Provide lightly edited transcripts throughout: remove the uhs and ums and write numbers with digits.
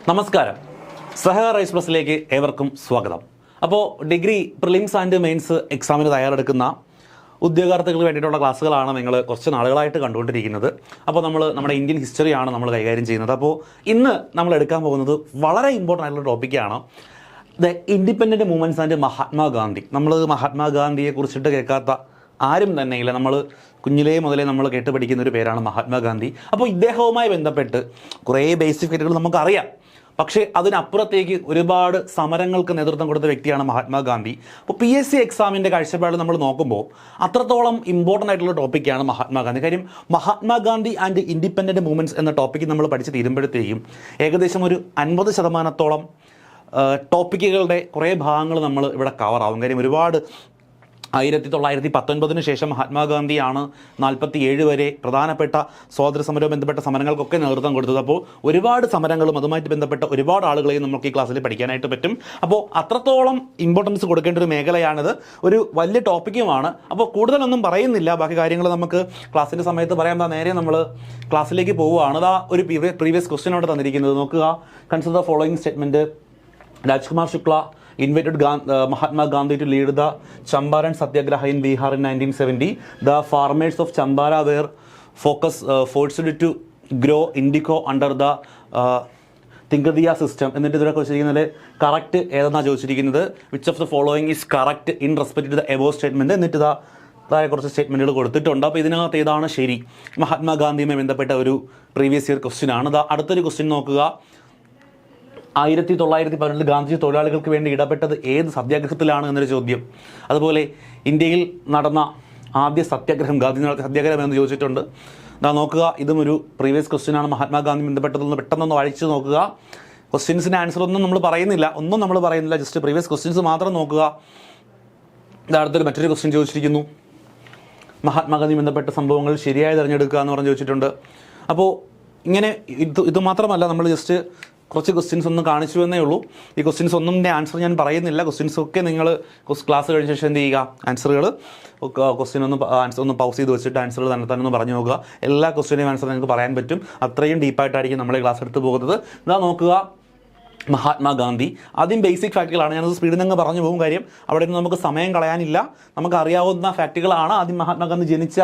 നമസ്കാരം. സഹ റൈസ് പ്ലസിലേക്ക് ഏവർക്കും സ്വാഗതം. അപ്പോൾ ഡിഗ്രി പ്രിലിംസ് ആൻഡ് മെയിൻസ് എക്സാമിന് തയ്യാറെടുക്കുന്ന ഉദ്യോഗാർത്ഥികൾക്ക് വേണ്ടിയിട്ടുള്ള ക്ലാസ്സുകളാണ് നിങ്ങൾ കുറച്ച് നാളുകളായിട്ട് കണ്ടുകൊണ്ടിരിക്കുന്നത്. അപ്പോൾ നമ്മുടെ ഇന്ത്യൻ ഹിസ്റ്ററിയാണ് നമ്മൾ കൈകാര്യം ചെയ്യുന്നത്. അപ്പോൾ ഇന്ന് നമ്മൾ എടുക്കാൻ പോകുന്നത് വളരെ ഇമ്പോർട്ടൻ്റ് ആയിട്ടുള്ള ടോപ്പിക്കാണ്, the independent movements and Mahatma Gandhi. നമ്മൾ മഹാത്മാഗാന്ധിയെ കുറിച്ചിട്ട് കേൾക്കാത്ത ആരും തന്നെയില്ല. നമ്മൾ കുഞ്ഞിലേ മുതലേ നമ്മൾ കേട്ട് പഠിക്കുന്ന ഒരു പേരാണ് മഹാത്മാഗാന്ധി. അപ്പോൾ ഇദ്ദേഹവുമായി ബന്ധപ്പെട്ട് കുറേ ബേസിക് ഫാക്റ്റുകൾ നമുക്കറിയാം. പക്ഷേ അതിനപ്പുറത്തേക്ക് ഒരുപാട് സമരങ്ങൾക്ക് നേതൃത്വം കൊടുത്ത വ്യക്തിയാണ് മഹാത്മാഗാന്ധി. അപ്പോൾ PSC എക്സാമിൻ്റെ കാഴ്ചപ്പാട് നമ്മൾ നോക്കുമ്പോൾ അത്രത്തോളം ഇമ്പോർട്ടൻ്റ് ആയിട്ടുള്ള ടോപ്പിക്കാണ് മഹാത്മാഗാന്ധി. കാര്യം മഹാത്മാഗാന്ധി ആൻഡ് ഇൻഡിപെൻഡൻറ്റ് മൂവ്മെൻറ്റ്സ് എന്ന ടോപ്പിക്ക് നമ്മൾ പഠിച്ച് തീരുമ്പോഴത്തേക്കും ഏകദേശം ഒരു 50% ടോപ്പിക്കുകളുടെ കുറേ ഭാഗങ്ങൾ നമ്മൾ ഇവിടെ കവറാവും. കാര്യം ഒരുപാട് 1919 ശേഷം മഹാത്മാഗാന്ധിയാണ് 47 വരെ പ്രധാനപ്പെട്ട സ്വാതന്ത്ര്യ സമരവുമായി ബന്ധപ്പെട്ട സമരങ്ങൾക്കൊക്കെ നേതൃത്വം കൊടുത്തത്. അപ്പോൾ ഒരുപാട് സമരങ്ങളും അതുമായിട്ട് ബന്ധപ്പെട്ട ഒരുപാട് ആളുകളെയും നമുക്ക് ഈ ക്ലാസ്സിൽ പഠിക്കാനായിട്ട് പറ്റും. അപ്പോൾ അത്രത്തോളം ഇമ്പോർട്ടൻസ് കൊടുക്കേണ്ട ഒരു മേഖലയാണിത്, ഒരു വലിയ ടോപ്പിക്കുമാണ്. അപ്പോൾ കൂടുതലൊന്നും പറയുന്നില്ല, ബാക്കി കാര്യങ്ങൾ നമുക്ക് ക്ലാസ്സിൻ്റെ സമയത്ത് പറയാം. നേരെ നമ്മൾ ക്ലാസ്സിലേക്ക് പോവുകയാണ്. അതാ ഒരു പ്രീവിയസ് ക്വസ്റ്റ്യൻ അവിടെ തന്നിരിക്കുന്നത് നോക്കുക. Consider the following statement. Rajkumar Shukla invited Mahatma Gandhi to lead the Champaran Satyagraha in Bihar in 1970. The farmers of Champara were forced to grow indigo under the തിങ്കദിയ സിസ്റ്റം. എന്നിട്ട് ഇതിലൊക്കെ വെച്ചിരിക്കുന്നത് കറക്റ്റ് ഏതെന്നാണ് ചോദിച്ചിരിക്കുന്നത്. Which of the following is correct in respect to the above statement. എന്നിട്ട് ഇതായ കുറച്ച് സ്റ്റേറ്റ്മെൻറ്റുകൾ കൊടുത്തിട്ടുണ്ട്. അപ്പോൾ ഇതിനകത്ത് ഏതാണ് ശരി? മഹാത്മാഗാന്ധിയുമായി ബന്ധപ്പെട്ട ഒരു പ്രീവിയസ് ഇയർ ക്വസ്റ്റ്യൻ ആണ്. അടുത്തൊരു ക്വസ്റ്റ്യൻ നോക്കുക. 1912 ഗാന്ധിജി തൊഴിലാളികൾക്ക് വേണ്ടി ഇടപെട്ടത് ഏത് സത്യാഗ്രഹത്തിലാണ് എന്നൊരു ചോദ്യം. അതുപോലെ ഇന്ത്യയിൽ നടന്ന ആദ്യ സത്യാഗ്രഹം, ഗാന്ധി സത്യാഗ്രഹം എന്ന് ചോദിച്ചിട്ടുണ്ട്. നോക്കുക, ഇതും ഒരു പ്രീവിയസ് ക്വസ്റ്റ്യനാണ്. മഹാത്മാഗാന്ധി ബന്ധപ്പെട്ടതൊന്ന് പെട്ടെന്നൊന്ന് വായിച്ച് നോക്കുക. ക്വസ്റ്റ്യൻസിൻ്റെ ആൻസർ ഒന്നും നമ്മൾ പറയുന്നില്ല, ജസ്റ്റ് പ്രീവിയസ് ക്വസ്റ്റ്യൻസ് മാത്രം നോക്കുക. അടുത്തൊരു മറ്റൊരു ക്വസ്റ്റ്യൻ ചോദിച്ചിരിക്കുന്നു. മഹാത്മാഗാന്ധി ബന്ധപ്പെട്ട സംഭവങ്ങൾ ശരിയായി തിരഞ്ഞെടുക്കുക എന്ന് പറഞ്ഞ് ചോദിച്ചിട്ടുണ്ട്. അപ്പോൾ ഇങ്ങനെ ഇത് മാത്രമല്ല, നമ്മൾ ജസ്റ്റ് കുറച്ച് ക്വസ്റ്റ്യൻസ് ഒന്ന് കാണിച്ചു എന്നേ ഉള്ളൂ. ഈ ക്വസ്റ്റ്യൻസ് ഒന്നിൻ്റെ ആൻസർ ഞാൻ പറയുന്നില്ല. ക്വസ്റ്റ്യൻസൊക്കെ നിങ്ങൾ ക്ലാസ് കഴിഞ്ഞ ശേഷം എന്ത് ചെയ്യുക, ആൻസറുകൾ ക്വസ്റ്റ്യൻ ആൻസർ ഒന്ന് പൗസ് ചെയ്ത് വെച്ചിട്ട് ആൻസറുകൾ തന്നെ ഒന്ന് പറഞ്ഞു നോക്കുക. എല്ലാ ക്വസ്റ്റ്യൻ്റെയും ആൻസർ നിങ്ങൾക്ക് പറയാൻ പറ്റും. അത്രയും ഡീപ്പായിട്ടായിരിക്കും നമ്മൾ ക്ലാസ് എടുത്ത് പോകുന്നത്. നോക്കുക, മഹാത്മാഗാന്ധി. ആദ്യം ബേസിക് ഫാക്റ്റുകളാണ്. ഞാനത് സ്പീഡിൽ നിന്ന് പറഞ്ഞു പോകും. കാര്യം അവിടെ നിന്ന് നമുക്ക് സമയം കളയാനില്ല. നമുക്ക് അറിയാവുന്ന ഫാക്റ്റുകളാണ്. ആദ്യം മഹാത്മാഗാന്ധി ജനിച്ച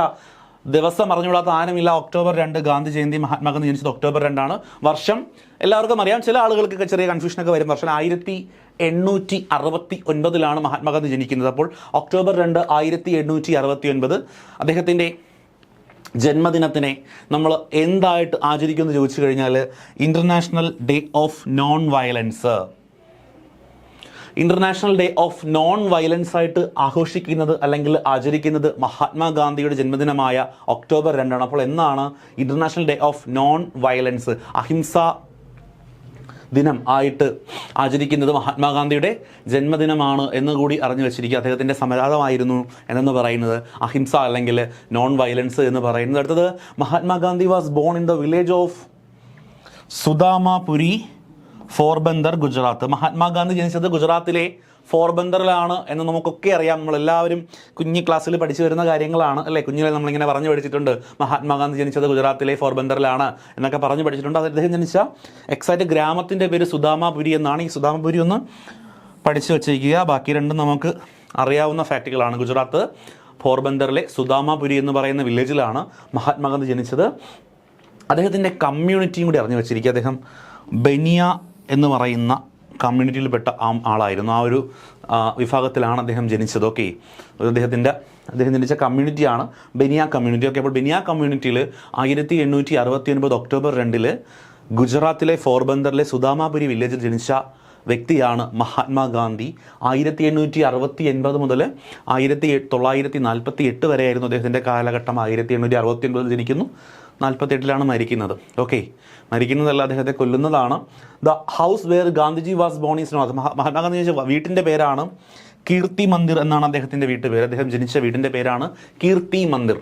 ദിവസം അറിഞ്ഞുകൂടാത്ത ആരുമില്ല. ഒക്ടോബർ 2 ഗാന്ധി ജയന്തി. മഹാത്മാഗാന്ധി ജനിച്ചത് ഒക്ടോബർ 2. വർഷം എല്ലാവർക്കും അറിയാം. ചില ആളുകൾക്കൊക്കെ ചെറിയ കൺഫ്യൂഷനൊക്കെ വരും. വർഷം 1869 മഹാത്മാഗാന്ധി ജനിക്കുന്നത്. അപ്പോൾ ഒക്ടോബർ 2 1869 അദ്ദേഹത്തിൻ്റെ ജന്മദിനത്തിനെ നമ്മൾ എന്തായിട്ട് ആചരിക്കുമെന്ന് ചോദിച്ചു കഴിഞ്ഞാൽ international day of non violence. International day of non violence ആയിട്ട് ആഘോഷിക്കുന്നത് അല്ലെങ്കിൽ ആചരിക്കുന്നത് മഹാത്മാഗാന്ധിയുടെ ജന്മദിനമായ ഒക്ടോബർ 2. അപ്പോൾ എന്നാണ് international day of non violence, അഹിംസ ദിനം ആയിട്ട് ആചരിക്കുന്നത്? മഹാത്മാഗാന്ധിയുടെ ജന്മദിനമാണ് എന്നുകൂടി അറിഞ്ഞു വെച്ചിരിക്കുക. അദ്ദേഹത്തിൻ്റെ സമരാതമായിരുന്നു എന്നു പറയുന്നത് അഹിംസ അല്ലെങ്കിൽ നോൺ വയലൻസ് എന്ന് പറയുന്നത്. അടുത്തത്, Mahatma Gandhi was born in the village of Sudamapuri, Porbandar, Gujarat. Mahatma Gandhi ജനിച്ചത് ഗുജറാത്തിലെ പോർബന്ദറിലാണ് എന്ന് നമുക്കൊക്കെ അറിയാം. നമ്മളെല്ലാവരും കുഞ്ഞി ക്ലാസ്സിൽ പഠിച്ചു വരുന്ന കാര്യങ്ങളാണ് അല്ലേ? കുഞ്ഞിലെ നമ്മളിങ്ങനെ പറഞ്ഞു പഠിച്ചിട്ടുണ്ട്, മഹാത്മാഗാന്ധി ജനിച്ചത് ഗുജറാത്തിലെ പോർബന്ദറിലാണ് എന്നൊക്കെ പറഞ്ഞു പഠിച്ചിട്ടുണ്ട്. അദ്ദേഹം ജനിച്ച എക്സാക്റ്റ് ഗ്രാമത്തിൻ്റെ പേര് സുദാമാപുരി എന്നാണ്. ഈ സുദാമാപുരി ഒന്ന് പഠിച്ചു വച്ചിരിക്കുക. ബാക്കി രണ്ടും നമുക്ക് അറിയാവുന്ന ഫാക്റ്റുകളാണ്. ഗുജറാത്ത് പോർബന്ദറിലെ സുദാമാപുരി എന്ന് പറയുന്ന വില്ലേജിലാണ് മഹാത്മാഗാന്ധി ജനിച്ചത്. അദ്ദേഹത്തിൻ്റെ കമ്മ്യൂണിറ്റിയും കൂടി അറിഞ്ഞു വെച്ചിരിക്കുക. അദ്ദേഹം ബനിയ എന്ന് പറയുന്ന കമ്മ്യൂണിറ്റിയിൽപ്പെട്ട ആളായിരുന്നു. ആ ഒരു വിഭാഗത്തിലാണ് അദ്ദേഹം ജനിച്ചത്. ഓക്കെ, അദ്ദേഹം ജനിച്ച കമ്മ്യൂണിറ്റിയാണ് ബനിയ കമ്മ്യൂണിറ്റി. ഓക്കെ, അപ്പോൾ ബനിയ കമ്മ്യൂണിറ്റിയിൽ 1869 ഒക്ടോബർ 2 ഗുജറാത്തിലെ പോർബന്ദറിലെ സുദാമാപുരി വില്ലേജിൽ ജനിച്ച വ്യക്തിയാണ് മഹാത്മാഗാന്ധി. 1869 മുതൽ 1948 വരെയായിരുന്നു അദ്ദേഹത്തിൻ്റെ കാലഘട്ടം. 1869 ജനിക്കുന്നു, 48 മരിക്കുന്നത്. ഓക്കെ, മരിക്കുന്നതല്ല, അദ്ദേഹത്തെ കൊല്ലുന്നതാണ്. The house where Gandhiji was born is not. Mahatma Gandhi ജനിച്ച വീട്ടിൻ്റെ പേരാണ് കീർത്തി മന്ദിർ എന്നാണ് അദ്ദേഹത്തിൻ്റെ വീട്ടുപേര്. അദ്ദേഹം ജനിച്ച വീടിൻ്റെ പേരാണ് കീർത്തി മന്ദിർ.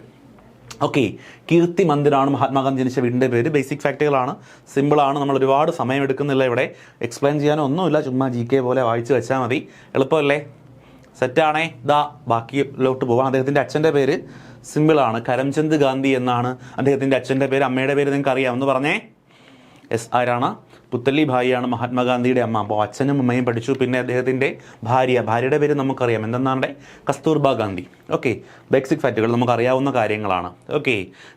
ഓക്കെ, കീർത്തി മന്ദിറാണ് മഹാത്മാഗാന്ധി ജനിച്ച വീടിൻ്റെ പേര്. ബേസിക് ഫാക്റ്റുകളാണ്, സിമ്പിളാണ്. നമ്മൾ ഒരുപാട് സമയം എടുക്കുന്നില്ല ഇവിടെ. എക്സ്പ്ലെയിൻ ചെയ്യാനോ ഒന്നുമില്ല, ചുമ്മാ GK പോലെ വായിച്ച് വെച്ചാൽ മതി. എളുപ്പമല്ലേ? സെറ്റാണേ? ബാക്കിയിലോട്ട് പോകാം. അദ്ദേഹത്തിൻ്റെ അച്ഛൻ്റെ പേര് സിമ്പിളാണ്, കരംചന്ദ് ഗാന്ധി എന്നാണ് അദ്ദേഹത്തിൻ്റെ അച്ഛൻ്റെ പേര്. അമ്മയുടെ പേര് നിങ്ങൾക്ക് അറിയാം, ഒന്ന് പറഞ്ഞേ. ആരാണ്? പുത്തലി ഭായിയാണ് മഹാത്മാഗാന്ധിയുടെ അമ്മ. അപ്പോൾ അച്ഛനും അമ്മയും പഠിച്ചു. പിന്നെ അദ്ദേഹത്തിൻ്റെ ഭാര്യയുടെ പേര് നമുക്കറിയാം, എന്തെന്നാണ്, കസ്തൂർബ ഗാന്ധി. ഓക്കെ, ബേസിക് ഫാക്റ്റുകൾ നമുക്കറിയാവുന്ന കാര്യങ്ങളാണ്. Okay,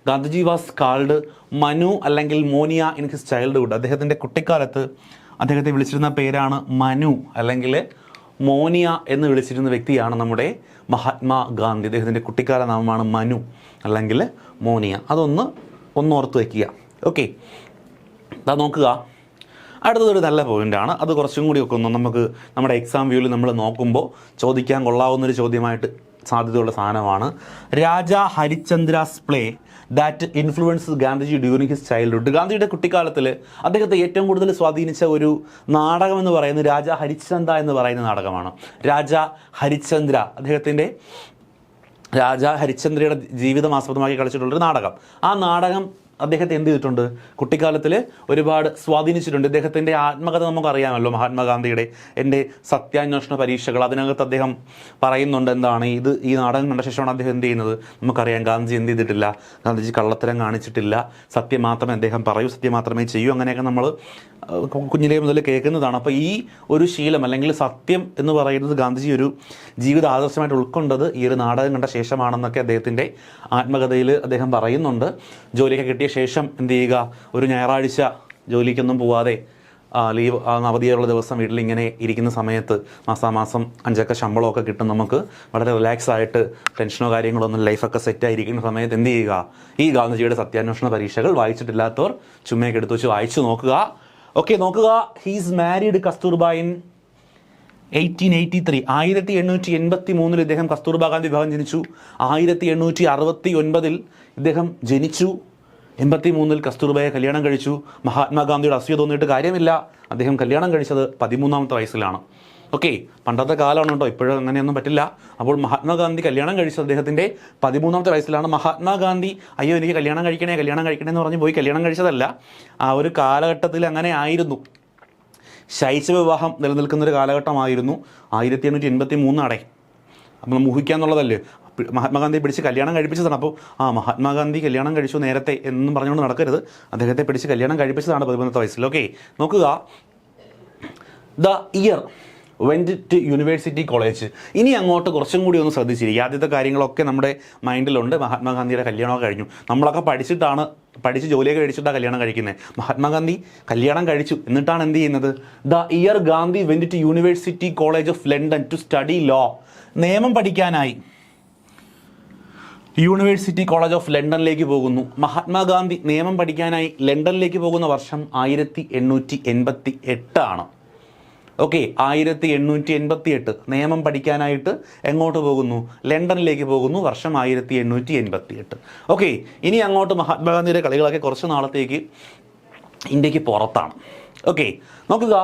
Gandhiji was called Manu അല്ലെങ്കിൽ മോനിയ ഇൻ ഹിസ് ചൈൽഡ്ഹുഡ്. അദ്ദേഹത്തിൻ്റെ കുട്ടിക്കാലത്ത് അദ്ദേഹത്തെ വിളിച്ചിരുന്ന പേരാണ് മനു അല്ലെങ്കിൽ മോനിയ എന്ന് വിളിച്ചിരുന്ന വ്യക്തിയാണ് നമ്മുടെ മഹാത്മാഗാന്ധി. അദ്ദേഹത്തിൻ്റെ കുട്ടിക്കാല നാമമാണ് മനു അല്ലെങ്കിൽ മോനിയ. അതൊന്ന് ഓർത്ത് വയ്ക്കുക. ഓക്കെ, അതാ നോക്കുക. അടുത്തതൊരു നല്ല പോയിൻ്റാണ്. അത് കുറച്ചും കൂടിയൊക്കെ ഒന്ന് നമുക്ക് നമ്മുടെ എക്സാം വ്യൂവിൽ നമ്മൾ നോക്കുമ്പോൾ ചോദിക്കാൻ കൊള്ളാവുന്നൊരു ചോദ്യമായിട്ട് സാധ്യതയുള്ള സാധനമാണ്. Raja Harishchandra's play that influence Gandhiji during his childhood. ഗാന്ധിയുടെ കുട്ടിക്കാലത്തിൽ അദ്ദേഹത്തെ ഏറ്റവും കൂടുതൽ സ്വാധീനിച്ച ഒരു നാടകം എന്ന് പറയുന്നത് രാജ ഹരിശ്ചന്ദ്ര എന്ന് പറയുന്ന നാടകമാണ്. രാജ ഹരിശ്ചന്ദ്ര, അദ്ദേഹത്തിൻ്റെ രാജ ഹരിശ്ചന്ദ്രയുടെ ജീവിതം ആസ്പദമാക്കി കളിച്ചിട്ടുള്ളൊരു നാടകം. ആ നാടകം അദ്ദേഹത്തെ എന്ത് ചെയ്തിട്ടുണ്ട്, കുട്ടിക്കാലത്തിൽ ഒരുപാട് സ്വാധീനിച്ചിട്ടുണ്ട്. ഇദ്ദേഹത്തിൻ്റെ ആത്മകഥ നമുക്കറിയാമല്ലോ, മഹാത്മാഗാന്ധിയുടെ എൻ്റെ സത്യാന്വേഷണ പരീക്ഷകൾ. അതിനകത്ത് അദ്ദേഹം പറയുന്നുണ്ട് എന്താണ്, ഈ നാടകം കണ്ട ശേഷമാണ് അദ്ദേഹം എന്ത് ചെയ്യുന്നത്, നമുക്കറിയാം ഗാന്ധിജി എന്ത് ചെയ്തിട്ടില്ല, ഗാന്ധിജി കള്ളത്തരം കാണിച്ചിട്ടില്ല, സത്യം മാത്രമേ അദ്ദേഹം പറയൂ, സത്യം മാത്രമേ ചെയ്യൂ, അങ്ങനെയൊക്കെ നമ്മൾ കുഞ്ഞിലേ മുതൽ കേൾക്കുന്നതാണ്. അപ്പോൾ ഈ ഒരു ശീലം അല്ലെങ്കിൽ സത്യം എന്ന് പറയുന്നത് ഗാന്ധിജി ഒരു ജീവിത ആദർശമായിട്ട് ഉൾക്കൊണ്ടത് ഈ ഒരു നാടകം കണ്ട ശേഷമാണെന്നൊക്കെ അദ്ദേഹത്തിൻ്റെ ആത്മകഥയിൽ അദ്ദേഹം പറയുന്നുണ്ട്. ജോലിയൊക്കെ കിട്ടിയ ശേഷം എന്ത് ചെയ്യുക, ഒരു ഞായറാഴ്ച ജോലിക്കൊന്നും പോവാതെ ലീവ് അവധിയുള്ള ദിവസം വീട്ടിലിങ്ങനെ ഇരിക്കുന്ന സമയത്ത് മാസാമാസം 5 ശമ്പളമൊക്കെ കിട്ടും, നമുക്ക് വളരെ റിലാക്സ് ആയിട്ട് ടെൻഷനോ കാര്യങ്ങളൊന്നും ലൈഫൊക്കെ സെറ്റായിരിക്കുന്ന സമയത്ത് എന്ത് ചെയ്യുക, ഈ ഗാന്ധിജിയുടെ സത്യാന്വേഷണ പരീക്ഷകൾ വായിച്ചിട്ടില്ലാത്തവർ ചുമ്മയൊക്കെ എടുത്ത് വെച്ച് വായിച്ചു നോക്കുക. ഓക്കെ, നോക്കുക. He's married Kasturba in 1883. 1883 ഇദ്ദേഹം കസ്തൂർബ ഗാന്ധി വിവാഹം ജനിച്ചു. 1869 ഇദ്ദേഹം ജനിച്ചു. 83 കസ്തൂർബയെ കല്യാണം കഴിച്ചു. മഹാത്മാഗാന്ധിയുടെ അസൂയ തോന്നിയിട്ട് കാര്യമില്ല, അദ്ദേഹം കല്യാണം കഴിച്ചത് 13ാമത്തെ വയസ്സിലാണ്. ഓക്കെ, പണ്ടത്തെ കാലമാണ് കേട്ടോ, ഇപ്പോഴും അങ്ങനെയൊന്നും പറ്റില്ല. അപ്പോൾ മഹാത്മാഗാന്ധി കല്യാണം കഴിച്ചത് അദ്ദേഹത്തിൻ്റെ 13ാമത്തെ വയസ്സിലാണ്. മഹാത്മാഗാന്ധി അയ്യോ എനിക്ക് കല്യാണം കഴിക്കണേ എന്ന് പറഞ്ഞ് പോയി കല്യാണം കഴിച്ചതല്ല. ആ ഒരു കാലഘട്ടത്തിൽ അങ്ങനെ ആയിരുന്നു. ശൈശവ വിവാഹം നിലനിൽക്കുന്നൊരു കാലഘട്ടമായിരുന്നു 1883. അപ്പം നമ്മൾ ഊഹിക്കാന്നുള്ളതല്ലേ, മഹാത്മാഗാന്ധി പിടിച്ച് കല്യാണം കഴിപ്പിച്ചതാണ്. അപ്പോൾ മഹാത്മാഗാന്ധി കല്യാണം കഴിച്ചു നേരത്തെ എന്നും പറഞ്ഞുകൊണ്ട് നടക്കരുത്, അദ്ദേഹത്തെ പിടിച്ച് കല്യാണം കഴിപ്പിച്ചതാണ് 13ാമത്തെ വയസ്സിൽ. ഓക്കെ, നോക്കുക. The year went to university college. ഇനി അങ്ങോട്ട് കുറച്ചും കൂടി ഒന്ന് ശ്രദ്ധിച്ചിരിക്കുക. ആദ്യത്തെ കാര്യങ്ങളൊക്കെ നമ്മുടെ മൈൻഡിലുണ്ട്. മഹാത്മാഗാന്ധിയുടെ കല്യാണമൊക്കെ കഴിഞ്ഞു, നമ്മളൊക്കെ പഠിച്ച് ജോലിയൊക്കെ കഴിച്ചിട്ടാണ് കല്യാണം കഴിക്കുന്നത്. മഹാത്മാഗാന്ധി കല്യാണം കഴിച്ചു, എന്നിട്ടാണ് എന്ത് ചെയ്യുന്നത്, the year Gandhi went to university college of London to study law. നിയമം പഠിക്കാനായി യൂണിവേഴ്സിറ്റി കോളേജ് ഓഫ് ലണ്ടനിലേക്ക് പോകുന്നു. മഹാത്മാഗാന്ധി നിയമം പഠിക്കാനായി ലണ്ടനിലേക്ക് പോകുന്ന വർഷം 1888 ആണ്. ഓക്കെ, 1888 നിയമം പഠിക്കാനായിട്ട് എങ്ങോട്ട് പോകുന്നു, ലണ്ടനിലേക്ക് പോകുന്നു. വർഷം 1888. ഓക്കെ, ഇനി അങ്ങോട്ട് മഹാത്മാഗാന്ധിയുടെ കളികളൊക്കെ കുറച്ച് നാളത്തേക്ക് ഇന്ത്യക്ക് പുറത്താണ്. ഓക്കെ, നോക്കുക.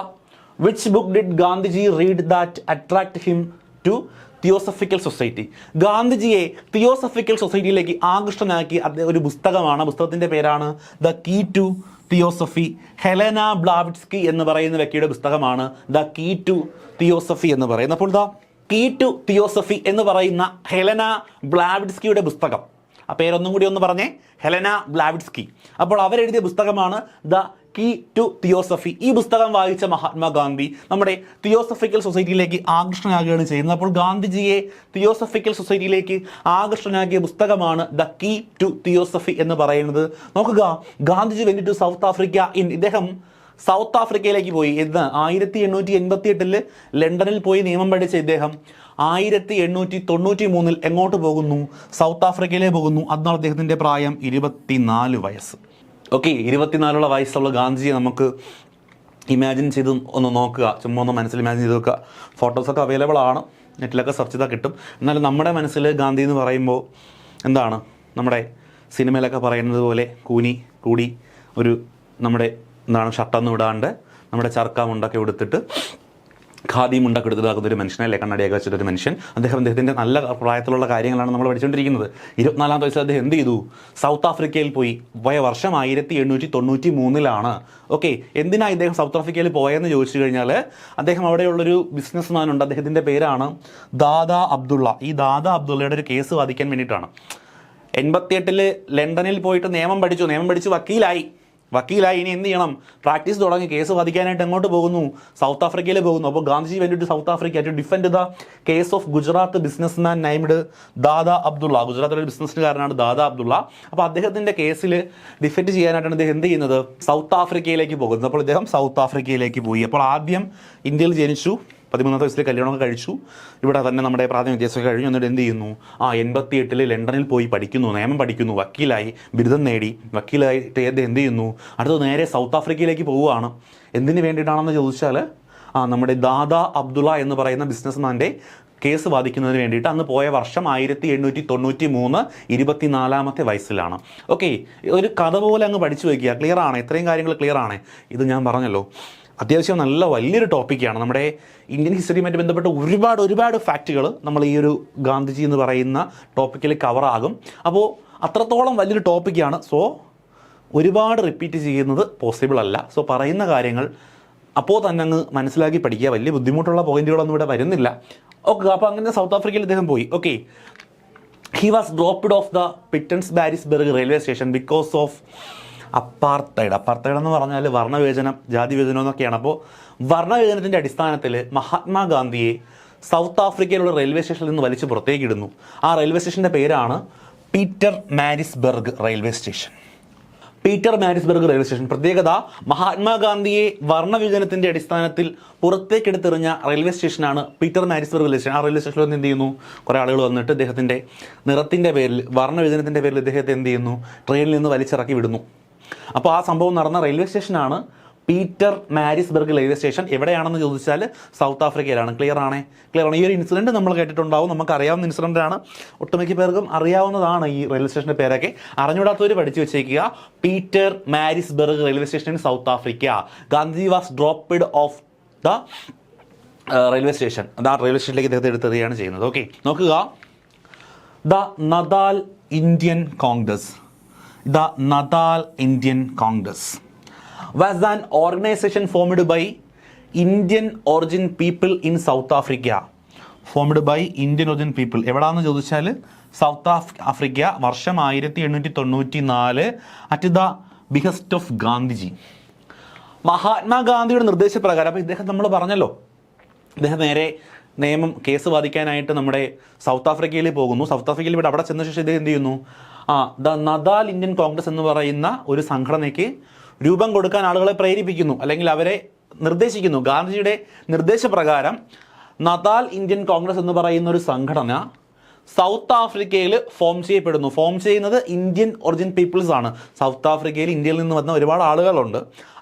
Which book did Gandhiji read that attract him to theosophical society. ഗാന്ധിജിയെ തിയോസഫിക്കൽ സൊസൈറ്റിയിലേക്ക് ആകൃഷ്ടനാക്കി ഒരു പുസ്തകമാണ്. പുസ്തകത്തിൻ്റെ പേരാണ് the key to theosophy. Helena Blavatsky എന്ന് പറയുന്ന വ്യക്തിയുടെ പുസ്തകമാണ് ദ കീ ടു തിയോസഫി എന്ന് പറയുന്നത്. അപ്പോൾ ദ കീ ടു തിയോസഫി എന്ന് പറയുന്ന ഹെലന ബ്ലാവിറ്റ്സ്കിയുടെ പുസ്തകം, ആ പേരൊന്നും കൂടി ഒന്ന് പറഞ്ഞേ, ഹെലന ബ്ലാവിറ്റ്സ്കി. അപ്പോൾ അവരെഴുതിയ പുസ്തകമാണ് ദ കീ ടു തിയോസഫി. ഈ പുസ്തകം വായിച്ച മഹാത്മാഗാന്ധി നമ്മുടെ തിയോസഫിക്കൽ സൊസൈറ്റിയിലേക്ക് ആകൃഷ്ടനാകുകയാണ് ചെയ്യുന്നത്. അപ്പോൾ ഗാന്ധിജിയെ തിയോസഫിക്കൽ സൊസൈറ്റിയിലേക്ക് ആകൃഷ്ടനാക്കിയ പുസ്തകമാണ് ദ കീ ടു തിയോസഫി എന്ന് പറയുന്നത്. നോക്കുക. Gandhiji went to South Africa ഇദ്ദേഹം സൗത്ത് ആഫ്രിക്കയിലേക്ക് പോയി. എന്ന് 1888 ലണ്ടനിൽ പോയി നിയമം പഠിച്ച ഇദ്ദേഹം 1893 എങ്ങോട്ട് പോകുന്നു, സൗത്ത് ആഫ്രിക്കയിലേക്ക് പോകുന്നു. അന്നാണ് അദ്ദേഹത്തിൻ്റെ പ്രായം 24 വയസ്സ്. ഓക്കെ, 24 വയസ്സുള്ള ഗാന്ധിജിയെ നമുക്ക് ഇമാജിൻ ചെയ്ത് ഒന്ന് നോക്കുക, ചുമ്മാ ഒന്ന് മനസ്സിൽ ഇമാജിൻ ചെയ്ത് നോക്കുക. ഫോട്ടോസൊക്കെ അവൈലബിൾ ആണ്, നെറ്റിലൊക്കെ സെർച്ച് ചെയ്താൽ കിട്ടും. എന്നാലും നമ്മുടെ മനസ്സിൽ ഗാന്ധി എന്ന് പറയുമ്പോൾ എന്താണ്, നമ്മുടെ സിനിമയിലൊക്കെ പറയുന്നത് പോലെ കൂടി ഒരു നമ്മുടെ എന്താണ് ഷർട്ടൊന്നും ഇടാണ്ട് നമ്മുടെ ചർക്ക മുണ്ടൊക്കെ എടുത്തിട്ട് ഖാദി മുണ്ടൊക്കെ എടുത്തിട്ടാക്കുന്നൊരു മനുഷ്യനല്ലേ, കണ്ണടിയൊക്കെ വെച്ചിട്ടൊരു മനുഷ്യൻ. അദ്ദേഹത്തിൻ്റെ നല്ല പ്രായത്തിലുള്ള കാര്യങ്ങളാണ് നമ്മൾ പഠിച്ചുകൊണ്ടിരിക്കുന്നത്. 24ാമത്തെ വയസ്സിൽ അദ്ദേഹം എന്ത് ചെയ്തു, സൗത്ത് ആഫ്രിക്കയിൽ പോയ വർഷം 1893. ഓക്കെ, എന്തിനാണ് ഇദ്ദേഹം സൗത്ത് ആഫ്രിക്കയിൽ പോയെന്ന് ചോദിച്ചു കഴിഞ്ഞാൽ അദ്ദേഹം അവിടെയുള്ളൊരു ബിസിനസ്മാൻ ഉണ്ട്, അദ്ദേഹത്തിൻ്റെ പേരാണ് ദാദാ അബ്ദുള്ള. ഈ ദാദാ അബ്ദുള്ളയുടെ ഒരു കേസ് വാദിക്കാൻ വേണ്ടിയിട്ടാണ്. 88 ലണ്ടനിൽ പോയിട്ട് നിയമം പഠിച്ചു വക്കീലായി. വക്കീലായി ഇനി എന്ത് ചെയ്യണം? പ്രാക്ടീസ് തുടങ്ങി കേസ് വാദിക്കാനായിട്ട് എങ്ങോട്ട് പോകുന്നു? സൗത്ത് ആഫ്രിക്കയിൽ പോകുന്നു. അപ്പോൾ ഗാന്ധിജി വേണ്ടിയിട്ട് South Africa to defend the case of Gujarat business named Dada Abdullah. ഗുജറാത്തിലെ ഒരു ബിസിനസ്സുകാരനാണ് ദാദാ അബ്ദുള്ള. അപ്പോൾ അദ്ദേഹത്തിൻ്റെ കേസിൽ ഡിഫെൻഡ് ചെയ്യാനായിട്ടാണ് അദ്ദേഹം എന്ത് ചെയ്യുന്നത്? സൗത്ത് ആഫ്രിക്കയിലേക്ക് പോകുന്നത്. അപ്പോൾ ഇദ്ദേഹം സൗത്ത് ആഫ്രിക്കയിലേക്ക് പോയി. അപ്പോൾ ആദ്യം ഇന്ത്യയിൽ ജനിച്ചു, 13 വയസ്സിൽ കല്യാണമൊക്കെ കഴിച്ചു, ഇവിടെ തന്നെ നമ്മുടെ പ്രാഥമിക വിദ്യാഭ്യാസമൊക്കെ കഴിഞ്ഞു. എന്നിട്ട് എന്ത് ചെയ്യുന്നു? 88 ലണ്ടനിൽ പോയി പഠിക്കുന്നു, നിയമം പഠിക്കുന്നു, വക്കീലായി, ബിരുദം നേടി. വക്കീലായിട്ട് എന്ത് ചെയ്യുന്നു? അടുത്തത് നേരെ സൗത്ത് ആഫ്രിക്കയിലേക്ക് പോവുകയാണ്. എന്തിനു വേണ്ടിയിട്ടാണെന്ന് ചോദിച്ചാൽ നമ്മുടെ ദാദാ അബ്ദുള്ള എന്ന് പറയുന്ന ബിസിനസ്മാൻ്റെ കേസ് വാദിക്കുന്നതിന് വേണ്ടിയിട്ട്. അന്ന് പോയ വർഷം 1893, 24-ാമത്തെ വയസ്സിലാണ്. ഓക്കെ, ഒരു കഥ പോലെ അങ്ങ് പഠിച്ചു വയ്ക്കുക. ക്ലിയർ ആണ്? ഇത്രയും കാര്യങ്ങൾ ക്ലിയർ ആണ്. ഇത് ഞാൻ പറഞ്ഞല്ലോ, അത്യാവശ്യം നല്ല വലിയൊരു ടോപ്പിക്കാണ്. നമ്മുടെ ഇന്ത്യൻ ഹിസ്റ്ററിയുമായിട്ട് ബന്ധപ്പെട്ട ഒരുപാട് ഫാക്റ്റുകൾ നമ്മൾ ഈ ഒരു ഗാന്ധിജി എന്ന് പറയുന്ന ടോപ്പിക്കിൽ കവറാകും. അപ്പോൾ അത്രത്തോളം വലിയൊരു ടോപ്പിക്കാണ്. സോ ഒരുപാട് റിപ്പീറ്റ് ചെയ്യുന്നത് പോസിബിൾ അല്ല. സോ പറയുന്ന കാര്യങ്ങൾ അപ്പോൾ തന്നെ അങ്ങ് മനസ്സിലാക്കി പഠിക്കുക. വലിയ ബുദ്ധിമുട്ടുള്ള പോയിന്റുകളൊന്നും ഇവിടെ വരുന്നില്ല. ഓക്കെ, അപ്പോൾ അങ്ങനെ സൗത്ത് ആഫ്രിക്കയിൽ ഇദ്ദേഹം പോയി. Okay, he was dropped off the Pietermaritzburg railway station because of apartheid എന്ന് പറഞ്ഞാൽ വർണ്ണവിവേചനം, ജാതി വിവേചനം എന്നൊക്കെയാണ്. അപ്പോൾ വർണ്ണവിവേചനത്തിൻ്റെ അടിസ്ഥാനത്തിൽ മഹാത്മാഗാന്ധിയെ സൗത്ത് ആഫ്രിക്കയിലുള്ള റെയിൽവേ സ്റ്റേഷനിൽ നിന്ന് വലിച്ച് പുറത്തേക്ക് ഇടുന്നു. ആ റെയിൽവേ സ്റ്റേഷൻ്റെ പേരാണ് Peter Maritzburg railway station. Peter Maritzburg railway station പ്രത്യേകത, മഹാത്മാഗാന്ധിയെ വർണ്ണവിവേചനത്തിൻ്റെ അടിസ്ഥാനത്തിൽ പുറത്തേക്കെടുത്തെറിഞ്ഞ റെയിൽവേ സ്റ്റേഷനാണ് പീറ്റർ മാരിസ്ബർഗ് റെയിൽവേ സ്റ്റേഷൻ. ആ റെയിൽവേ സ്റ്റേഷനിൽ വന്ന് എന്ത് ചെയ്യുന്നു? കുറേ ആളുകൾ വന്നിട്ട് ഇദ്ദേഹത്തിൻ്റെ നിറത്തിൻ്റെ പേരിൽ, വർണ്ണവിവേചനത്തിൻ്റെ പേരിൽ ഇദ്ദേഹത്തെ എന്ത് ചെയ്യുന്നു? ട്രെയിനിൽ നിന്ന് വലിച്ചിറക്കി വിടുന്നു. അപ്പോൾ ആ സംഭവം നടന്ന റെയിൽവേ സ്റ്റേഷനാണ് പീറ്റർ മാരിസ്ബർഗ് റെയിൽവേ സ്റ്റേഷൻ. എവിടെയാണെന്ന് ചോദിച്ചാൽ സൗത്ത് ആഫ്രിക്കയിലാണ്. ക്ലിയർ ആണ്? ഈ ഒരു ഇൻസിഡൻറ്റ് നമ്മൾ കേട്ടിട്ടുണ്ടാവും, നമുക്ക് അറിയാവുന്ന ഇൻസിഡൻ്റാണ്, ഒട്ടുമിക്ക പേർക്കും അറിയാവുന്നതാണ് ഈ റെയിൽവേ സ്റ്റേഷൻ്റെ പേരൊക്കെ. അറിഞ്ഞൂടാത്തവർ പഠിച്ചു വെച്ചേക്കുക. Peter Maritzburg railway station in South Africa. Gandhi was dropped off the railway station. അത് ആ റെയിൽവേ സ്റ്റേഷനിലേക്ക് ഇദ്ദേഹത്തെ എടുത്തെറിയാണ് ചെയ്യുന്നത്. ഓക്കെ, നോക്കുക. The Natal Indian Congress. The Nadal Indian Congress was an organization formed by Indian origin people in South Africa. Formed by Indian origin people. എവിടാന്ന് ചോദിച്ചാൽ South Africa. വർഷം 1894. At the behest of Gandhiji. മഹാത്മാഗാന്ധിയുടെ നിർദ്ദേശപ്രകാരം. അപ്പോൾ ഇദ്ദേഹം നമ്മൾ പറഞ്ഞല്ലോ, ഇദ്ദേഹം നേരെ നിയമം കേസ് വാദിക്കാനായിട്ട് നമ്മുടെ സൗത്ത് ആഫ്രിക്കയിൽ പോകുന്നു. സൗത്ത് ആഫ്രിക്കയിൽ ഇവിടെ അവിടെ ചെന്ന ശേഷം ഇദ്ദേഹം എന്ത് ചെയ്യുന്നു? ദ നദാൽ ഇന്ത്യൻ കോൺഗ്രസ് എന്ന് പറയുന്ന ഒരു സംഘടനയ്ക്ക് രൂപം കൊടുക്കാൻ ആളുകളെ പ്രേരിപ്പിക്കുന്നു, അല്ലെങ്കിൽ അവരെ നിർദ്ദേശിക്കുന്നു. ഗാന്ധിജിയുടെ നിർദ്ദേശപ്രകാരം നദാൽ ഇന്ത്യൻ കോൺഗ്രസ് എന്ന് പറയുന്ന ഒരു സംഘടന സൗത്ത് ആഫ്രിക്കയിൽ ഫോം ചെയ്യപ്പെടുന്നു. ഫോം ചെയ്യുന്നത് ഇന്ത്യൻ ഒറിജിൻ പീപ്പിൾസ് ആണ്. സൗത്ത് ആഫ്രിക്കയിൽ ഇന്ത്യയിൽ നിന്ന് വന്ന ഒരുപാട് ആളുകളുണ്ട്.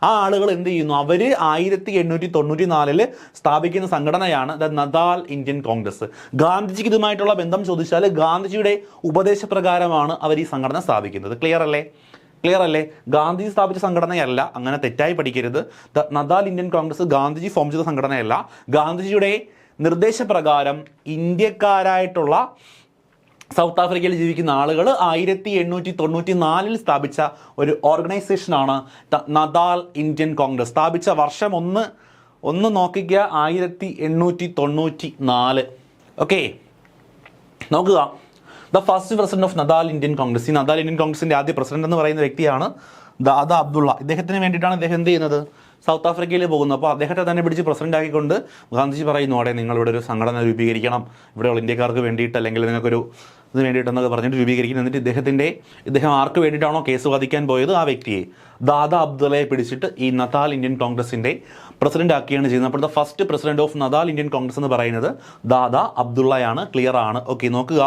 ആ ആളുകൾ എന്ത് ചെയ്യുന്നു? അവർ 1894 സ്ഥാപിക്കുന്ന സംഘടനയാണ് ദ നദാൽ ഇന്ത്യൻ കോൺഗ്രസ്. ഗാന്ധിജിക്ക് ഇതുമായിട്ടുള്ള ബന്ധം ചോദിച്ചാൽ ഗാന്ധിജിയുടെ ഉപദേശപ്രകാരമാണ് അവർ ഈ സംഘടന സ്ഥാപിക്കുന്നത്. ക്ലിയർ അല്ലേ? ഗാന്ധിജി സ്ഥാപിച്ച സംഘടനയല്ല, അങ്ങനെ തെറ്റായി പഠിക്കരുത്. The Natal Indian Congress Gandhiji form ചെയ്ത സംഘടനയല്ല. ഗാന്ധിജിയുടെ നിർദ്ദേശപ്രകാരം ഇന്ത്യക്കാരായിട്ടുള്ള സൗത്ത് ആഫ്രിക്കയിൽ ജീവിക്കുന്ന ആളുകൾ 1894 സ്ഥാപിച്ച ഒരു ഓർഗനൈസേഷനാണ് നദാൽ ഇന്ത്യൻ കോൺഗ്രസ്. സ്ഥാപിച്ച വർഷം ഒന്ന് നോക്കിക്കുക, 1894. ഓക്കെ, നോക്കുക. The first president of Nadal Indian Congress. ഈ നദാൽ ഇന്ത്യൻ കോൺഗ്രസിൻ്റെ ആദ്യ പ്രസിഡന്റ് എന്ന് പറയുന്ന വ്യക്തിയാണ് ദാദാ അബ്ദുള്ള. ഇദ്ദേഹത്തിന് വേണ്ടിയിട്ടാണ് ഇദ്ദേഹം എന്ത് ചെയ്യുന്നത്? സൗത്ത് ആഫ്രിക്കയിൽ പോകുന്നു. അപ്പോൾ അദ്ദേഹത്തെ തന്നെ പിടിച്ച് പ്രസിഡന്റ് ആക്കിക്കൊണ്ട് ഗാന്ധിജി പറയുന്നു, അവിടെ നിങ്ങളിവിടെ ഒരു സംഘടന രൂപീകരിക്കണം, ഇവിടെയുള്ള ഇന്ത്യക്കാർക്ക് വേണ്ടിയിട്ട്, അല്ലെങ്കിൽ നിങ്ങൾക്കൊരു ഇതിന് വേണ്ടിയിട്ടെന്നൊക്കെ പറഞ്ഞിട്ട് രൂപീകരിക്കണം. എന്നിട്ട് ഇദ്ദേഹം ആർക്ക് വേണ്ടിയിട്ടാണോ കേസ് വാദിക്കാൻ പോയത് ആ വ്യക്തിയെ, ദാദാ അബ്ദുള്ളയെ പിടിച്ചിട്ട് ഈ നദാൽ ഇന്ത്യൻ കോൺഗ്രസിൻ്റെ പ്രസിഡന്റ് ആക്കിയാണ് ചെയ്യുന്നത്. അപ്പോൾ the first president of Nadal Indian Congress എന്ന് പറയുന്നത് ദാദാ അബ്ദുള്ളയാണ്. ക്ലിയർ ആണ്? ഓക്കെ, നോക്കുക.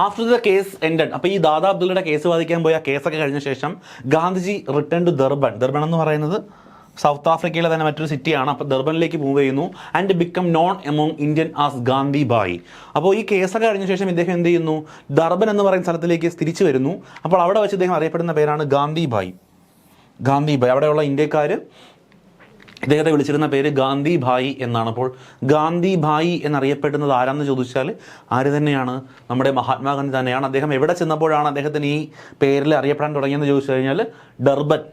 After the case ended. അപ്പോൾ ഈ ദാദാ അബ്ദുള്ളയുടെ കേസ് വാദിക്കാൻ പോയ കേസൊക്കെ കഴിഞ്ഞ ശേഷം Gandhiji return to Durban. Durban എന്ന് പറയുന്നത് സൗത്ത് ആഫ്രിക്കയിലെ തന്നെ മറ്റൊരു സിറ്റിയാണ്. അപ്പോൾ ദർബനിലേക്ക് മൂവ് ചെയ്യുന്നു. And become non among Indian as Gandhi bhai. അപ്പോൾ ഈ കേസൊക്കെ കഴിഞ്ഞ ശേഷം ഇദ്ദേഹം എന്ത് ചെയ്യുന്നു? ദർബൻ എന്ന് പറയുന്ന സ്ഥലത്തിലേക്ക് തിരിച്ചു വരുന്നു. അപ്പോൾ അവിടെ വെച്ച് ഇദ്ദേഹം അറിയപ്പെടുന്ന പേരാണ് ഗാന്ധി ഭായ്. അവിടെയുള്ള ഇന്ത്യക്കാർ ഇദ്ദേഹത്തെ വിളിച്ചിരുന്ന പേര് ഗാന്ധി ഭായ് എന്നാണ്. അപ്പോൾ ഗാന്ധി ഭായ് എന്നറിയപ്പെടുന്നത് ആരാന്ന് ചോദിച്ചാൽ ആര് തന്നെയാണ്? നമ്മുടെ മഹാത്മാഗാന്ധി തന്നെയാണ്. അദ്ദേഹം എവിടെ ചെന്നപ്പോഴാണ് അദ്ദേഹത്തിന് ഈ പേരിൽ അറിയപ്പെടാൻ തുടങ്ങിയെന്ന് ചോദിച്ചു കഴിഞ്ഞാൽ ഡർബൻ.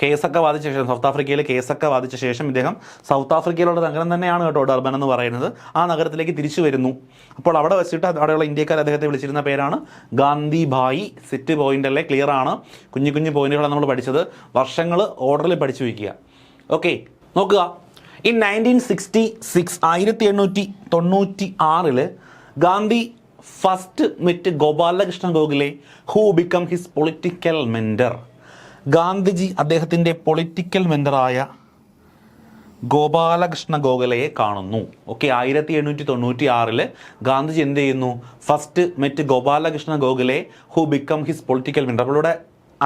കേസൊക്കെ വാദിച്ച ശേഷം, സൗത്ത് ആഫ്രിക്കയിൽ കേസൊക്കെ വാദിച്ച ശേഷം ഇദ്ദേഹം സൗത്ത് ആഫ്രിക്കയിലുള്ള നഗരം തന്നെയാണ് കേട്ടോ ഡർബൻ എന്ന് പറയുന്നത്, ആ നഗരത്തിലേക്ക് തിരിച്ചു വരുന്നു. അപ്പോൾ അവിടെ വെച്ചിട്ട് അവിടെയുള്ള ഇന്ത്യക്കാർ അദ്ദേഹത്തെ വിളിച്ചിരുന്ന പേരാണ് ഗാന്ധി ഭായി. സെറ്റ് പോയിന്റ് അല്ലേ, ക്ലിയർ ആണ്. കുഞ്ഞു കുഞ്ഞു പോയിന്റുകളാണ് നമ്മൾ പഠിച്ചത്, വർഷങ്ങൾ ഓർഡറിൽ പഠിച്ചു വയ്ക്കുക. ഓക്കെ, നോക്കുക. In 1966 1896 Gandhi first met Gopalakrishna Gokhale who become his political mentor. Gandhiji അദ്ദേഹത്തിൻ്റെ പൊളിറ്റിക്കൽ മെൻറ്ററായ ഗോപാലകൃഷ്ണ ഗോഖലയെ കാണുന്നു. ഓക്കെ, 1896 ഗാന്ധിജി എന്ത് ചെയ്യുന്നു? First met Gopalakrishna Gokhale who become his political mentor. അപ്പോൾ ഇവിടെ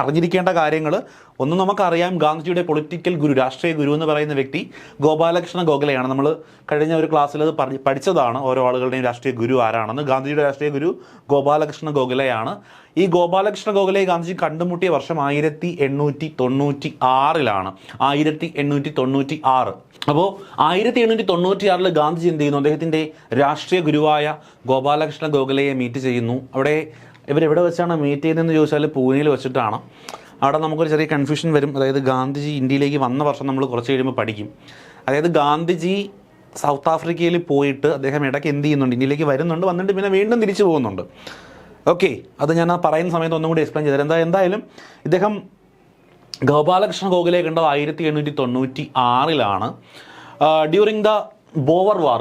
അറിഞ്ഞിരിക്കേണ്ട കാര്യങ്ങൾ ഒന്നും നമുക്കറിയാം. ഗാന്ധിജിയുടെ പൊളിറ്റിക്കൽ ഗുരു, രാഷ്ട്രീയ ഗുരു എന്ന് പറയുന്ന വ്യക്തി ഗോപാലകൃഷ്ണ ഗോഖലെയാണ്. നമ്മൾ കഴിഞ്ഞ ഒരു ക്ലാസ്സിൽ അത് പഠിച്ചതാണ്, ഓരോ ആളുകളുടെയും രാഷ്ട്രീയ ഗുരു ആരാണെന്ന്. ഗാന്ധിജിയുടെ രാഷ്ട്രീയ ഗുരു ഗോപാലകൃഷ്ണ ഗോഖലെയാണ്. ഈ ഗോപാലകൃഷ്ണ ഗോഖലെ ഗാന്ധിജി കണ്ടുമുട്ടിയ വർഷം 1896 1896. അപ്പോൾ 1896 ഗാന്ധിജി എന്ത് ചെയ്യുന്നു? അദ്ദേഹത്തിൻ്റെ രാഷ്ട്രീയ ഗുരുവായ ഗോപാലകൃഷ്ണ ഗോഖലെയെ മീറ്റ് ചെയ്യുന്നു. അവിടെ ഇവരെവിടെ വെച്ചാണ് മീറ്റ് ചെയ്തതെന്ന് ചോദിച്ചാൽ പൂനെയിൽ വെച്ചിട്ടാണ്. അവിടെ നമുക്കൊരു ചെറിയ കൺഫ്യൂഷൻ വരും. അതായത് ഗാന്ധിജി ഇന്ത്യയിലേക്ക് വന്ന വർഷം നമ്മൾ കുറച്ച് കഴിയുമ്പോൾ പഠിക്കും. അതായത് ഗാന്ധിജി സൗത്ത് ആഫ്രിക്കയിൽ പോയിട്ട് അദ്ദേഹം ഇടയ്ക്ക് എന്ത് ചെയ്യുന്നുണ്ട്? ഇന്ത്യയിലേക്ക് വരുന്നുണ്ട്, വന്നിട്ട് പിന്നെ വീണ്ടും തിരിച്ചു പോകുന്നുണ്ട്. ഓക്കെ, അത് ഞാൻ ആ പറയുന്ന സമയത്ത് ഒന്നും കൂടി എക്സ്പ്ലെയിൻ ചെയ്തത്. എന്തായാലും ഇദ്ദേഹം ഗോപാലകൃഷ്ണ ഗോഖലെ കണ്ടത് 1896 ഡ്യൂറിങ് ദ ബോവർ വാർ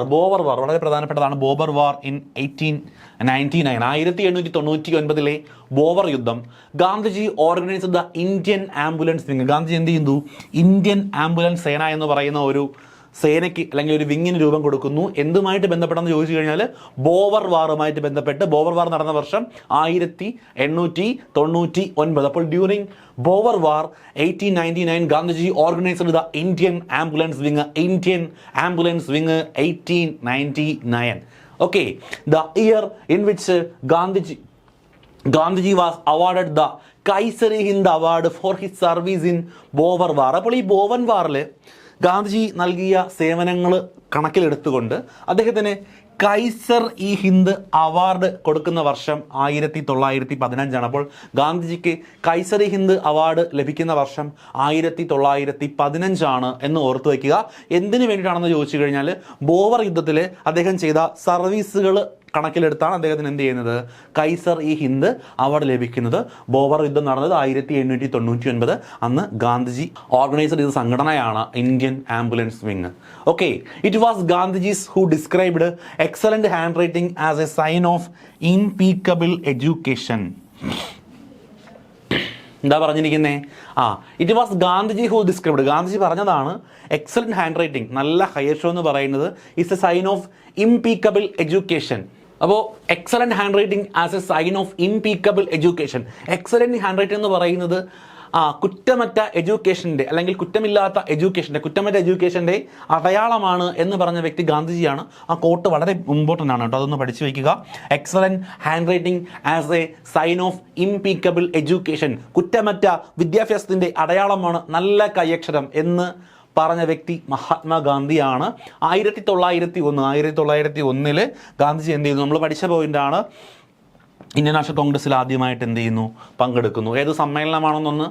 വളരെ പ്രധാനപ്പെട്ടതാണ്. ബോവർ വാർ ഇൻ 1899 1899 ബോവർ യുദ്ധം. Gandhiji organised the Indian ambulance wing. Gandhiji എന്ത് ചെയ്യുന്നു? ഇന്ത്യൻ ആംബുലൻസ് സേന എന്ന് പറയുന്ന ഒരു സേനയ്ക്ക് അല്ലെങ്കിൽ ഒരു വിങ്ങിന് രൂപം കൊടുക്കുന്നു. എന്തുമായിട്ട് ബന്ധപ്പെട്ടെന്ന് ചോദിച്ചു കഴിഞ്ഞാൽ ബോവർ വാറുമായിട്ട് ബന്ധപ്പെട്ട്. ബോവർ വാർ നടന്ന വർഷം 1899. അപ്പോൾ during bower war 1899 Gandhiji organised the Indian ambulance wing. 1899. Okay, the year in which Gandhiji was awarded the Kaisari-Hind Award for his service in Boer War. അപ്പോൾ ഈ ബോവൻ വാറിൽ ഗാന്ധിജി നൽകിയ സേവനങ്ങൾ കണക്കിലെടുത്തുകൊണ്ട് അദ്ദേഹത്തിന് കൈസർ ഇ ഹിന്ദ് അവാർഡ് കൊടുക്കുന്ന വർഷം 1915. അപ്പോൾ ഗാന്ധിജിക്ക് കൈസർ ഇ ഹിന്ദ് അവാർഡ് ലഭിക്കുന്ന വർഷം 1915 എന്ന് ഓർത്തു വയ്ക്കുക. എന്തിനു വേണ്ടിയിട്ടാണെന്ന് ചോദിച്ചു കഴിഞ്ഞാൽ ബോവർ യുദ്ധത്തിൽ അദ്ദേഹം ചെയ്ത സർവീസുകൾ കണക്കിലെടുത്താണ് അദ്ദേഹത്തിന് എന്ത് ചെയ്യുന്നത്? കൈസർ ഇ ഹിന്ദ് അവാർഡ് ലഭിക്കുന്നത്. ബോവർ യുദ്ധം നടന്നത് 1899. അന്ന് ഗാന്ധിജി ഓർഗനൈസ് ചെയ്ത സംഘടനയാണ് Indian ambulance wing. Okay, it was Gandhiji's who described excellent handwriting as a sign of impeccable education. എന്താ പറഞ്ഞിരിക്കുന്നേ? It was Gandhiji who described. Gandhiji പറഞ്ഞതാണ് എക്സലന്റ് ഹാൻഡ് റൈറ്റിംഗ്, നല്ല ഹയർ ഷോ എന്ന് പറയുന്നത് is a sign of impeccable education. അപ്പോൾ excellent handwriting as a sign of impeccable education. Excellent hand writing എന്ന് പറയുന്നത് കുറ്റമറ്റ എഡ്യൂക്കേഷൻ്റെ അല്ലെങ്കിൽ കുറ്റമില്ലാത്ത എഡ്യൂക്കേഷൻ്റെ അടയാളമാണ് എന്ന് പറഞ്ഞ വ്യക്തി ഗാന്ധിജിയാണ്. ആ കോട്ട് വളരെ ഇമ്പോർട്ടൻ്റ് ആണ് കേട്ടോ, അതൊന്ന് പഠിച്ചു വയ്ക്കുക. Excellent handwriting as a sign of impeccable education. കുറ്റമറ്റ വിദ്യാഭ്യാസത്തിൻ്റെ അടയാളമാണ് നല്ല കൈയക്ഷരം എന്ന് പറഞ്ഞ വ്യക്തി മഹാത്മാഗാന്ധിയാണ്. 1901 ഗാന്ധിജി എന്ത് ചെയ്യുന്നു? നമ്മൾ പഠിച്ച പോയിന്റാണ്. ഇന്ത്യൻ നാഷണൽ കോൺഗ്രസ്സിൽ ആദ്യമായിട്ട് എന്ത് ചെയ്യുന്നു? പങ്കെടുക്കുന്നു. ഏത് സമ്മേളനമാണെന്നൊന്ന്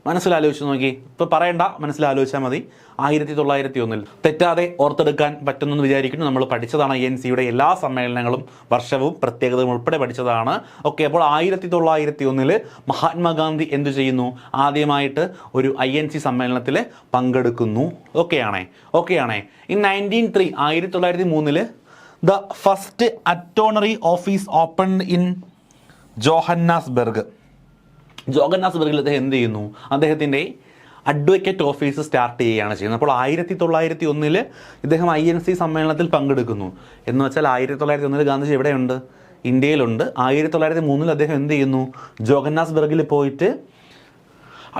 മനസ്സിലാലോചിച്ച് നോക്കി. ഇപ്പോൾ പറയണ്ട, മനസ്സിലാലോചിച്ചാൽ മതി. 1901 തെറ്റാതെ ഓർത്തെടുക്കാൻ പറ്റുമെന്ന് വിചാരിക്കുന്നു. നമ്മൾ പഠിച്ചതാണ് INCയുടെ എല്ലാ സമ്മേളനങ്ങളും വർഷവും പ്രത്യേകതയും ഉൾപ്പെടെ പഠിച്ചതാണ്. ഓക്കെ, അപ്പോൾ 1901 മഹാത്മാഗാന്ധി എന്തു ചെയ്യുന്നു? ആദ്യമായിട്ട് ഒരു INC സമ്മേളനത്തിൽ പങ്കെടുക്കുന്നു. ഓക്കെയാണേ. In 1903 the first attorney office opened in Johannesburg. ജോഹന്നാസ്ബർഗിൽ അദ്ദേഹം എന്ത് ചെയ്യുന്നു? അദ്ദേഹത്തിൻ്റെ അഡ്വക്കേറ്റ് ഓഫീസ് സ്റ്റാർട്ട് ചെയ്യുകയാണ് ചെയ്യുന്നത്. അപ്പോൾ 1901 ഇദ്ദേഹം INC സമ്മേളനത്തിൽ പങ്കെടുക്കുന്നു. എന്ന് വെച്ചാൽ 1901 ഗാന്ധിജി എവിടെയുണ്ട്? ഇന്ത്യയിലുണ്ട്. 1903 അദ്ദേഹം എന്ത് ചെയ്യുന്നു? ജോഹന്നാസ്ബർഗിൽ പോയിട്ട്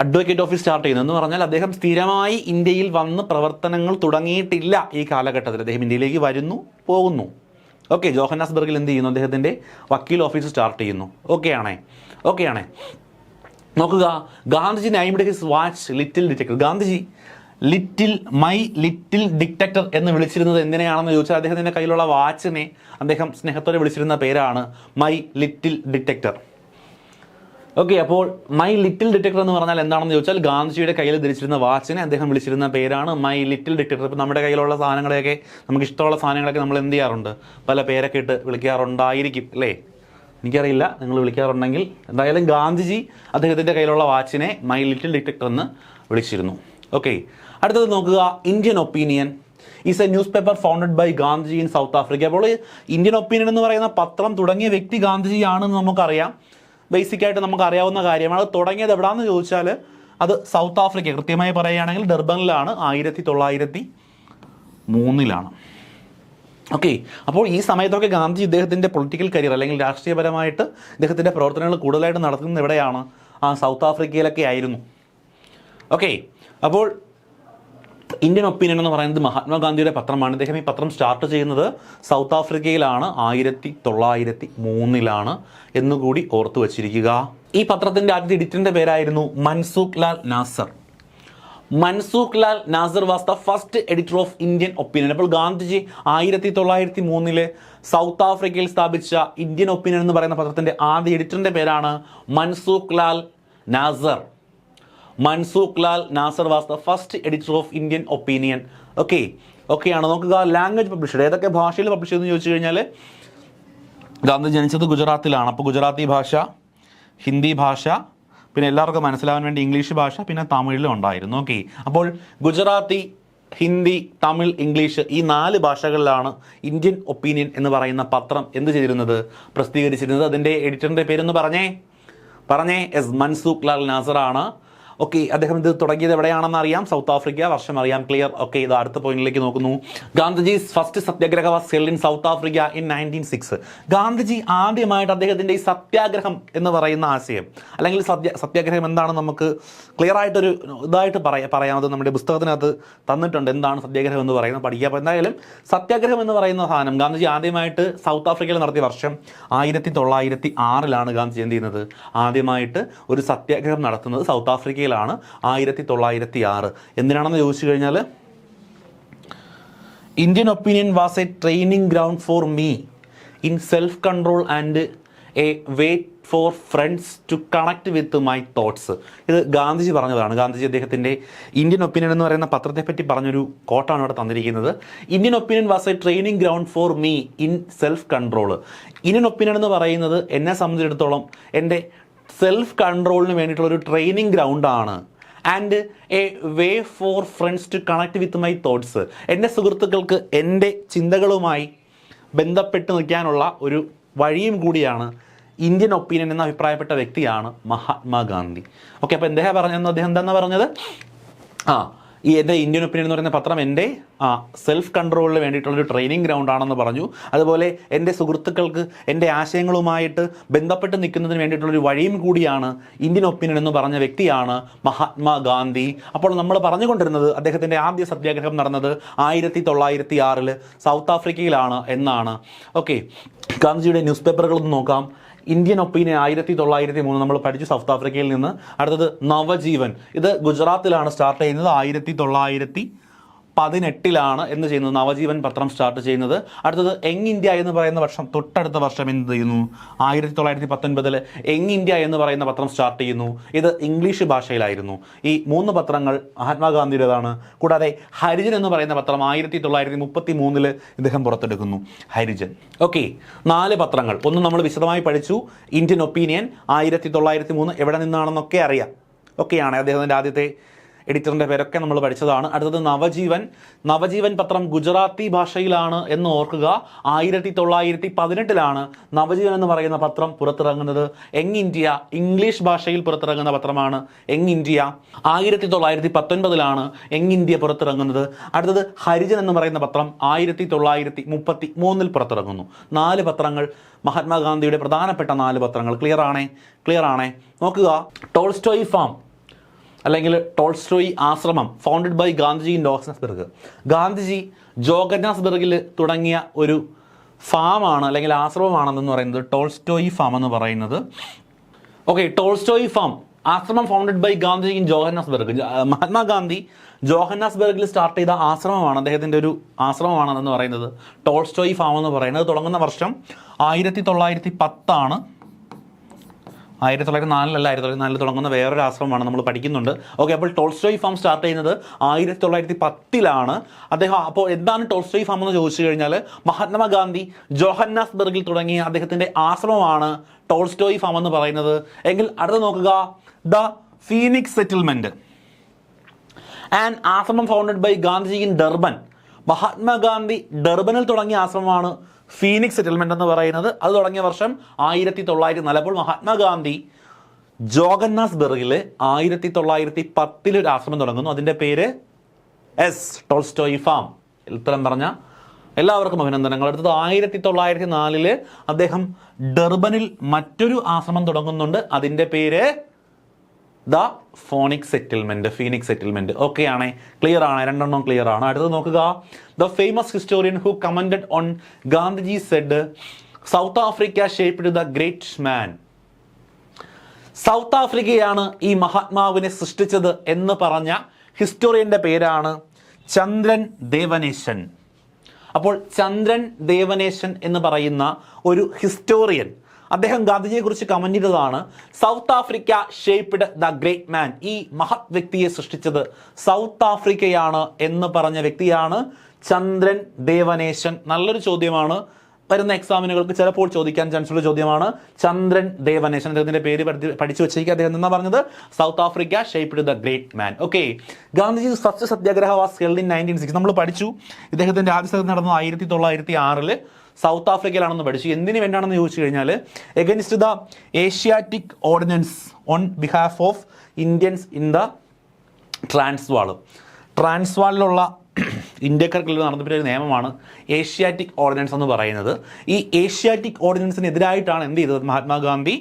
അഡ്വക്കേറ്റ് ഓഫീസ് സ്റ്റാർട്ട് ചെയ്യുന്നു. എന്ന് പറഞ്ഞാൽ അദ്ദേഹം സ്ഥിരമായി ഇന്ത്യയിൽ വന്ന് പ്രവർത്തനങ്ങൾ തുടങ്ങിയിട്ടില്ല ഈ കാലഘട്ടത്തിൽ. അദ്ദേഹം ഇന്ത്യയിലേക്ക് വരുന്നു, പോകുന്നു. ഓക്കെ, ജോഹന്നാസ്ബർഗിൽ എന്ത് ചെയ്യുന്നു? അദ്ദേഹത്തിൻ്റെ വക്കീൽ ഓഫീസ് സ്റ്റാർട്ട് ചെയ്യുന്നു. ഓക്കെയാണേ. നോക്കുക, Gandhiji named his watch little detector. Gandhiji my little detector എന്ന് വിളിച്ചിരുന്നത് എന്തിനെയാണെന്ന് ചോദിച്ചാൽ അദ്ദേഹത്തിൻ്റെ കയ്യിലുള്ള വാച്ചിനെ അദ്ദേഹം സ്നേഹത്തോടെ വിളിച്ചിരുന്ന പേരാണ് മൈ ലിറ്റിൽ ഡിക്റ്റക്ടർ. ഓക്കെ, അപ്പോൾ മൈ ലിറ്റിൽ ഡിറ്റക്ടർ എന്ന് പറഞ്ഞാൽ എന്താണെന്ന് ചോദിച്ചാൽ ഗാന്ധിജിയുടെ കയ്യിൽ ധരിച്ചിരുന്ന വാച്ചിനെ അദ്ദേഹം വിളിച്ചിരുന്ന പേരാണ് മൈ ലിറ്റിൽ ഡിറ്റക്ടർ. ഇപ്പോൾ നമ്മുടെ കയ്യിലുള്ള സാധനങ്ങളെയൊക്കെ, നമുക്ക് ഇഷ്ടമുള്ള സാധനങ്ങളൊക്കെ നമ്മൾ എന്ത് ചെയ്യാറുണ്ട്, പല പേരൊക്കെ ഇട്ട് വിളിക്കാറുണ്ടായിരിക്കും അല്ലേ? എനിക്കറിയില്ല, നിങ്ങൾ വിളിക്കാറുണ്ടെങ്കിൽ. എന്തായാലും ഗാന്ധിജി അദ്ദേഹത്തിൻ്റെ കയ്യിലുള്ള വാച്ചിനെ മൈ ലിറ്റിൽ ഡിറ്റക്ടർ എന്ന് വിളിച്ചിരുന്നു. ഓക്കെ, അടുത്തത് നോക്കുക. Indian Opinion is a news founded by Gandhiji in South Africa. അപ്പോൾ ഇന്ത്യൻ ഒപ്പീനിയൻ എന്ന് പറയുന്ന പത്രം തുടങ്ങിയ വ്യക്തി ഗാന്ധിജിയാണെന്ന് നമുക്കറിയാം. ബേസിക്കായിട്ട് നമുക്ക് അറിയാവുന്ന കാര്യമാണ്. അത് തുടങ്ങിയത് എവിടെയാണെന്ന് ചോദിച്ചാൽ അത് സൗത്ത് ആഫ്രിക്ക, കൃത്യമായി പറയുകയാണെങ്കിൽ ഡർബനിലാണ്, 1903. ഓക്കെ, അപ്പോൾ ഈ സമയത്തൊക്കെ ഗാന്ധിജി ഇദ്ദേഹത്തിൻ്റെ പൊളിറ്റിക്കൽ കരിയർ അല്ലെങ്കിൽ രാഷ്ട്രീയപരമായിട്ട് ഇദ്ദേഹത്തിൻ്റെ പ്രവർത്തനങ്ങൾ കൂടുതലായിട്ട് നടത്തുന്നത് എവിടെയാണ്? സൗത്ത് ആഫ്രിക്കയിലൊക്കെ ആയിരുന്നു. ഓക്കെ, അപ്പോൾ ഇന്ത്യൻ ഒപ്പീനിയൻ എന്ന് പറയുന്നത് മഹാത്മാഗാന്ധിയുടെ പത്രമാണ്. ഇദ്ദേഹം ഈ പത്രം സ്റ്റാർട്ട് ചെയ്യുന്നത് സൗത്ത് ആഫ്രിക്കയിലാണ്, 1903 എന്നുകൂടി ഓർത്തു വച്ചിരിക്കുക. ഈ പത്രത്തിൻ്റെ ആദ്യത്തെ എഡിറ്ററിൻ്റെ പേരായിരുന്നു Mansukh Lal Nazar. Mansukh Lal Nazar was the first editor of Indian Opinion. അപ്പോൾ ഗാന്ധിജി 1903 സൗത്ത് ആഫ്രിക്കയിൽ സ്ഥാപിച്ച ഇന്ത്യൻ ഒപ്പീനിയൻ എന്ന് പറയുന്ന പത്രത്തിൻ്റെ ആദ്യ എഡിറ്ററിൻ്റെ പേരാണ് Mansukh Lal Nazar. Mansukh Lal Nazar was the first editor of Indian Opinion. ഓക്കെയാണ്. നോക്കുക, ലാംഗ്വേജ് പബ്ലിഷഡ്. ഏതൊക്കെ ഭാഷയിൽ പബ്ലിഷ് ചെയ്തെന്ന് ചോദിച്ചു കഴിഞ്ഞാൽ ഗാന്ധി ജനിച്ചത് ഗുജറാത്തിലാണ്. അപ്പോൾ ഗുജറാത്തി ഭാഷ, ഹിന്ദി ഭാഷ, പിന്നെ എല്ലാവർക്കും മനസ്സിലാവാൻ വേണ്ടി ഇംഗ്ലീഷ് ഭാഷ, പിന്നെ തമിഴിലും ഉണ്ടായിരുന്നു. ഓക്കെ, അപ്പോൾ ഗുജറാത്തി, ഹിന്ദി, തമിഴ്, ഇംഗ്ലീഷ് ഈ 4 ഭാഷകളിലാണ് ഇന്ത്യൻ ഒപ്പീനിയൻ എന്ന് പറയുന്ന പത്രം എന്ത് ചെയ്തിരുന്നത്, പ്രസിദ്ധീകരിച്ചിരുന്നത്. അതിൻ്റെ എഡിറ്ററിൻ്റെ പേരെന്ന് പറഞ്ഞേ എസ് മൻസൂഖ് ലാൽ നാസർ ആണ്. ഓക്കെ, അദ്ദേഹം ഇത് തുടങ്ങിയത് എവിടെയാണെന്ന് അറിയാം, സൗത്ത് ആഫ്രിക്ക. വർഷം അറിയാം, ക്ലിയർ. ഓക്കെ, ഇത് അടുത്ത പോയിന്റിലേക്ക് നോക്കുന്നു. Gandhiji's first Satyagraha was held in South Africa in 1906. Gandhiji ആദ്യമായിട്ട് അദ്ദേഹത്തിൻ്റെ ഈ സത്യാഗ്രഹം എന്ന് പറയുന്ന ആശയം, അല്ലെങ്കിൽ സത്യാഗ്രഹം എന്താണെന്ന് നമുക്ക് ക്ലിയർ ആയിട്ടൊരു ഇതായിട്ട് പറയാമത് നമ്മുടെ പുസ്തകത്തിനകത്ത് തന്നിട്ടുണ്ട്. എന്താണ് സത്യാഗ്രഹം എന്ന് പറയുന്നത്, പഠിക്കുക. അപ്പോൾ എന്തായാലും സത്യാഗ്രഹം എന്ന് പറയുന്ന സാധനം ഗാന്ധിജി ആദ്യമായിട്ട് സൗത്ത് ആഫ്രിക്കയിൽ നടത്തിയ വർഷം 1906 ഗാന്ധിജി എന്ത് ചെയ്യുന്നത്, ആദ്യമായിട്ട് ഒരു സത്യാഗ്രഹം നടത്തുന്നത് സൗത്ത് ആഫ്രിക്കയിൽ 1906. എന്തിനാണെന്ന് ചോദിച്ചു കഴിഞ്ഞാൽ Indian Opinion was a training ground for me in self control and a way for friends to connect with my thoughts. ഇത് ഗാന്ധിജി പറഞ്ഞതാണ്. ഗാന്ധിജി അദ്ദേഹത്തിൻ്റെ ഇന്ത്യൻ ഒപ്പീനിയൻ എന്ന് പറയുന്ന പത്രത്തെ പറ്റി പറഞ്ഞൊരു കോട്ടാണ് ഇവിടെ തന്നിരിക്കുന്നത്. Indian Opinion was a training ground for me in self control. Indian Opinion എന്ന് പറയുന്നത് എന്നെ സംബന്ധിച്ചിടത്തോളം എൻ്റെ സെൽഫ് കൺട്രോളിന് വേണ്ടിയിട്ടുള്ളൊരു ട്രെയിനിങ് ഗ്രൗണ്ടാണ്. And a way for friends to connect with my thoughts. എൻ്റെ സുഹൃത്തുക്കൾക്ക് എൻ്റെ ചിന്തകളുമായി ബന്ധപ്പെട്ട് നിൽക്കാനുള്ള ഒരു വഴിയും കൂടിയാണ് ഇന്ത്യൻ ഒപ്പീനിയൻ എന്ന് അഭിപ്രായപ്പെട്ട വ്യക്തിയാണ് മഹാത്മാഗാന്ധി. ഓക്കെ, അപ്പോൾ അദ്ദേഹം എന്താണെന്ന് പറഞ്ഞത്, ഈ എൻ്റെ ഇന്ത്യൻ ഒപ്പീനിയൻ എന്ന് പറയുന്ന പത്രം എൻ്റെ സെൽഫ് കൺട്രോളിന് വേണ്ടിയിട്ടുള്ളൊരു ട്രെയിനിങ് ഗ്രൗണ്ട് ആണെന്ന് പറഞ്ഞു. അതുപോലെ എൻ്റെ സുഹൃത്തുക്കൾക്ക് എൻ്റെ ആശയങ്ങളുമായിട്ട് ബന്ധപ്പെട്ട് നിൽക്കുന്നതിന് വേണ്ടിയിട്ടുള്ളൊരു വഴിയും കൂടിയാണ് ഇന്ത്യൻ ഒപ്പീനിയൻ എന്ന് പറഞ്ഞ വ്യക്തിയാണ് മഹാത്മാഗാന്ധി. അപ്പോൾ നമ്മൾ പറഞ്ഞുകൊണ്ടിരുന്നത് അദ്ദേഹത്തിൻ്റെ ആദ്യ സത്യാഗ്രഹം നടന്നത് 1906 സൗത്ത് ആഫ്രിക്കയിലാണ് എന്നാണ്. ഓക്കെ, ഗാന്ധിജിയുടെ ന്യൂസ് പേപ്പറുകളൊന്ന് നോക്കാം. ഇന്ത്യൻ ഒപ്പീനിയൻ 1903 നമ്മൾ പഠിച്ചു, സൗത്ത് ആഫ്രിക്കയിൽ നിന്ന്. അടുത്തത് നവജീവൻ, ഇത് ഗുജറാത്തിലാണ് സ്റ്റാർട്ട് ചെയ്യുന്നത്, 1918 എന്ന് ചെയ്യുന്നത് നവജീവൻ പത്രം സ്റ്റാർട്ട് ചെയ്യുന്നത്. അടുത്തത് യങ് ഇന്ത്യ എന്ന് പറയുന്ന വർഷം, തൊട്ടടുത്ത വർഷം എന്ത് ചെയ്യുന്നു, 1919 യങ് ഇന്ത്യ എന്ന് പറയുന്ന പത്രം സ്റ്റാർട്ട് ചെയ്യുന്നു. ഇത് ഇംഗ്ലീഷ് ഭാഷയിലായിരുന്നു. ഈ 3 പത്രങ്ങൾ മഹാത്മാഗാന്ധിയുടേതാണ്. കൂടാതെ ഹരിജൻ എന്ന് പറയുന്ന പത്രം 1933 ഇദ്ദേഹം പുറത്തെടുക്കുന്നു, ഹരിജൻ. ഓക്കെ, 4 പത്രങ്ങൾ. ഒന്ന് നമ്മൾ വിശദമായി പഠിച്ചു, ഇന്ത്യൻ ഒപ്പീനിയൻ 1903 എവിടെ നിന്നാണെന്നൊക്കെ അറിയാം. ഓക്കെയാണ്, അദ്ദേഹത്തിൻ്റെ ആദ്യത്തെ എഡിറ്ററിൻ്റെ പേരൊക്കെ നമ്മൾ പഠിച്ചതാണ്. അടുത്തത് നവജീവൻ പത്രം ഗുജറാത്തി ഭാഷയിലാണ് എന്ന് ഓർക്കുക. 1918 നവജീവൻ എന്ന് പറയുന്ന പത്രം പുറത്തിറങ്ങുന്നത്. യങ് ഇന്ത്യ ഇംഗ്ലീഷ് ഭാഷയിൽ പുറത്തിറങ്ങുന്ന പത്രമാണ് യങ് ഇന്ത്യ. 1919 യങ് ഇന്ത്യ പുറത്തിറങ്ങുന്നത്. അടുത്തത് ഹരിജൻ എന്ന് പറയുന്ന പത്രം 1933 പുറത്തിറങ്ങുന്നു. 4 പത്രങ്ങൾ, മഹാത്മാഗാന്ധിയുടെ പ്രധാനപ്പെട്ട 4 പത്രങ്ങൾ. ക്ലിയർ ആണേ. നോക്കുക, ടോൾസ്റ്റോയ് ഫാം അല്ലെങ്കിൽ Tolstoy ashram founded by Gandhiji in Johannesburg. Gandhiji ജോഹന്നാസ്ബർഗിൽ തുടങ്ങിയ ഒരു ഫാമാണ് അല്ലെങ്കിൽ ആശ്രമമാണെന്ന് പറയുന്നത് ടോൾസ്റ്റോയ് ഫാം എന്ന് പറയുന്നത്. Okay, Tolstoy farm ashram founded by Gandhiji in Johannesburg. Mahatma Gandhi ജോഹന്നാസ്ബർഗിൽ സ്റ്റാർട്ട് ചെയ്ത ആശ്രമമാണ്, അദ്ദേഹത്തിൻ്റെ ഒരു ആശ്രമമാണെന്ന് പറയുന്നത് ടോൾസ്റ്റോയ് ഫാം എന്ന് പറയുന്നത്. തുടങ്ങുന്ന വർഷം 1910 1904 1904 തുടങ്ങുന്ന വേറൊരു ആശ്രമമാണ് നമ്മൾ പഠിക്കുന്നുണ്ട്. ഓക്കെ, അപ്പോൾ ടോൾസ്റ്റോയ് ഫാം സ്റ്റാർട്ട് ചെയ്യുന്നത് 1910 അദ്ദേഹം. അപ്പോൾ എന്താണ് ടോൾസ്റ്റോയ് ഫാം എന്ന് ചോദിച്ചു കഴിഞ്ഞാൽ മഹാത്മാഗാന്ധി ജോഹന്നാസ്ബർഗിൽ തുടങ്ങിയ അദ്ദേഹത്തിൻ്റെ ആശ്രമമാണ് ടോൾസ്റ്റോയ് ഫാം എന്ന് പറയുന്നത്. എങ്കിൽ അടുത്ത് നോക്കുക, the Phoenix settlement and ashram founded by Gandhiji in Durban. Mahatma Gandhi ഡർബനിൽ തുടങ്ങിയ ആശ്രമമാണ് ഫീനിക്സ് സെറ്റിൽമെൻറ്റ് എന്ന് പറയുന്നത്. അത് തുടങ്ങിയ വർഷം 1904. അപ്പോൾ മഹാത്മാഗാന്ധി ജോഹന്നാസ്ബർഗിൽ 1910 ഒരു ആശ്രമം തുടങ്ങുന്നു. അതിൻ്റെ പേര് ടോൾസ്റ്റോയ് ഫാം. ഉത്തരം പറഞ്ഞ എല്ലാവർക്കും അഭിനന്ദനങ്ങൾ. അടുത്തത് 1904 അദ്ദേഹം ഡർബനിൽ മറ്റൊരു ആശ്രമം തുടങ്ങുന്നുണ്ട്. അതിൻ്റെ പേര് ദ ഫീനിക്സ് സെറ്റിൽമെൻറ്റ്. ഓക്കെ ആണേ, ക്ലിയർ ആണ്, രണ്ടെണ്ണം ക്ലിയർ ആണ്. അടുത്തത് നോക്കുക, the famous historian who commented on Gandhiji said South Africa shaped the great man. South ആഫ്രിക്കയാണ് ഈ മഹാത്മാവിനെ സൃഷ്ടിച്ചത് എന്ന് പറഞ്ഞ ഹിസ്റ്റോറിയൻ്റെ പേരാണ് ചന്ദ്രൻ ദേവനേശൻ. അപ്പോൾ ചന്ദ്രൻ ദേവനേശൻ എന്ന് പറയുന്ന ഒരു ഹിസ്റ്റോറിയൻ അദ്ദേഹം ഗാന്ധിജിയെക്കുറിച്ച് കമന്റ് ചെയ്തതാണ്, south Africa shaped the great മാൻ. ഈ മഹത് വ്യക്തിയെ സൃഷ്ടിച്ചത് സൗത്ത് ആഫ്രിക്കയാണ് എന്ന് പറഞ്ഞ വ്യക്തിയാണ് ചന്ദ്രൻ ദേവനേശൻ. നല്ലൊരു ചോദ്യമാണ്, വരുന്ന എക്സാമിനുകൾക്ക് ചിലപ്പോൾ ചോദിക്കാൻ ചാൻസ് ഉള്ള ചോദ്യമാണ്. ചന്ദ്രൻ ദേവനേശൻ, അദ്ദേഹത്തിൻ്റെ പേര് പഠിച്ചു വെച്ചേക്കുക. അദ്ദേഹം എന്നാ പറഞ്ഞത്, south Africa shaped the great man. Okay, Gandhiji first Satyagraha was held in 1906. നമ്മൾ പഠിച്ചു, ഇദ്ദേഹത്തിൻ്റെ ആദ്യ സത്യാഗ്രഹം നടന്നത് 1906 സൗത്ത് ആഫ്രിക്കയിലാണെന്ന് പഠിച്ചു. എന്തിനു വേണ്ടിയാണെന്ന് ചോദിച്ചു കഴിഞ്ഞാൽ, against the Asiatic ordinance on behalf of Indians in the ട്രാൻസ്വാളിലുള്ള ഇന്ത്യക്കാർക്കുള്ള നടന്നപ്പെട്ട ഒരു നിയമമാണ് ഏഷ്യാറ്റിക് ഓർഡിനൻസ് എന്ന് പറയുന്നത്. ഈ ഏഷ്യാറ്റിക് ഓർഡിനൻസിനെതിരായിട്ടാണ് എന്ത് ചെയ്തത്, മഹാത്മാഗാന്ധി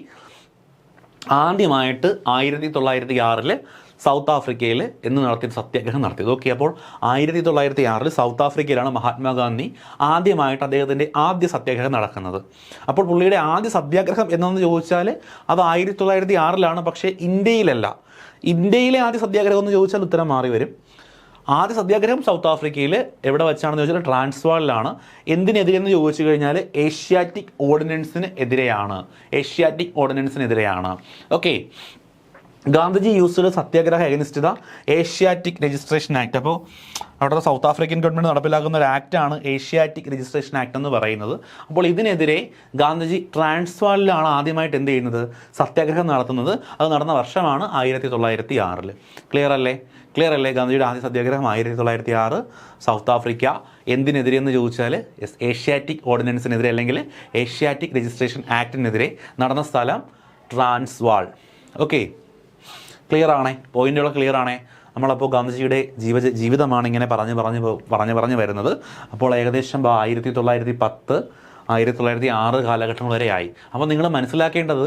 ആദ്യമായിട്ട് 1906 സൗത്ത് ആഫ്രിക്കയിൽ നടത്തിയ സത്യാഗ്രഹം നടത്തിയത്. ഓക്കെ, അപ്പോൾ 1906 സൗത്ത് ആഫ്രിക്കയിലാണ് മഹാത്മാഗാന്ധി ആദ്യമായിട്ട് അദ്ദേഹത്തിൻ്റെ ആദ്യ സത്യാഗ്രഹം നടക്കുന്നത്. അപ്പോൾ പുള്ളിയുടെ ആദ്യ സത്യാഗ്രഹം എന്നൊന്ന് ചോദിച്ചാൽ അത് 1906 പക്ഷേ ഇന്ത്യയിലല്ല. ഇന്ത്യയിലെ ആദ്യ സത്യാഗ്രഹം എന്ന് ചോദിച്ചാൽ ഉത്തരം മാറി വരും. ആദ്യ സത്യാഗ്രഹം സൗത്ത് ആഫ്രിക്കയിൽ എവിടെ വെച്ചാണെന്ന് ചോദിച്ചാൽ ട്രാൻസ്വാളിലാണ്. എന്തിനെതിരെന്ന് ചോദിച്ചു കഴിഞ്ഞാൽ ഏഷ്യാറ്റിക് ഓർഡിനൻസിന് എതിരെയാണ്. Okay, Gandhiji used Satyagraha against the Asiatic registration act. അപ്പോൾ അവിടുത്തെ സൗത്ത് ആഫ്രിക്കൻ ഗവൺമെൻറ് നടപ്പിലാക്കുന്ന ഒരു ആക്റ്റാണ് ഏഷ്യാറ്റിക് രജിസ്ട്രേഷൻ ആക്ട് എന്ന് പറയുന്നത്. അപ്പോൾ ഇതിനെതിരെ ഗാന്ധിജി ട്രാൻസ്വാളിലാണ് ആദ്യമായിട്ട് എന്ത് ചെയ്യുന്നത്, സത്യാഗ്രഹം നടത്തുന്നത്. അത് നടന്ന വർഷമാണ് 1906. ക്ലിയർ അല്ലേ? ഗാന്ധിജിയുടെ ആദ്യ സത്യാഗ്രഹം 1906 സൗത്ത് ആഫ്രിക്ക. എന്തിനെതിരെ എന്ന് ചോദിച്ചാൽ ഏഷ്യാറ്റിക് ഓർഡിനൻസിനെതിരെ അല്ലെങ്കിൽ ഏഷ്യാറ്റിക് രജിസ്ട്രേഷൻ ആക്ടിനെതിരെ നടന്ന സ്ഥലം ട്രാൻസ്വാൾ. ഓക്കെ, ക്ലിയർ ആണേ, പോയിന്റുകൾ ക്ലിയർ ആണേ. നമ്മളപ്പോൾ ഗാന്ധിജിയുടെ ജീവിതമാണ് ഇങ്ങനെ പറഞ്ഞു വരുന്നത്. അപ്പോൾ ഏകദേശം 1910 1906 കാലഘട്ടം വരെ ആയി. അപ്പോൾ നിങ്ങൾ മനസ്സിലാക്കേണ്ടത്,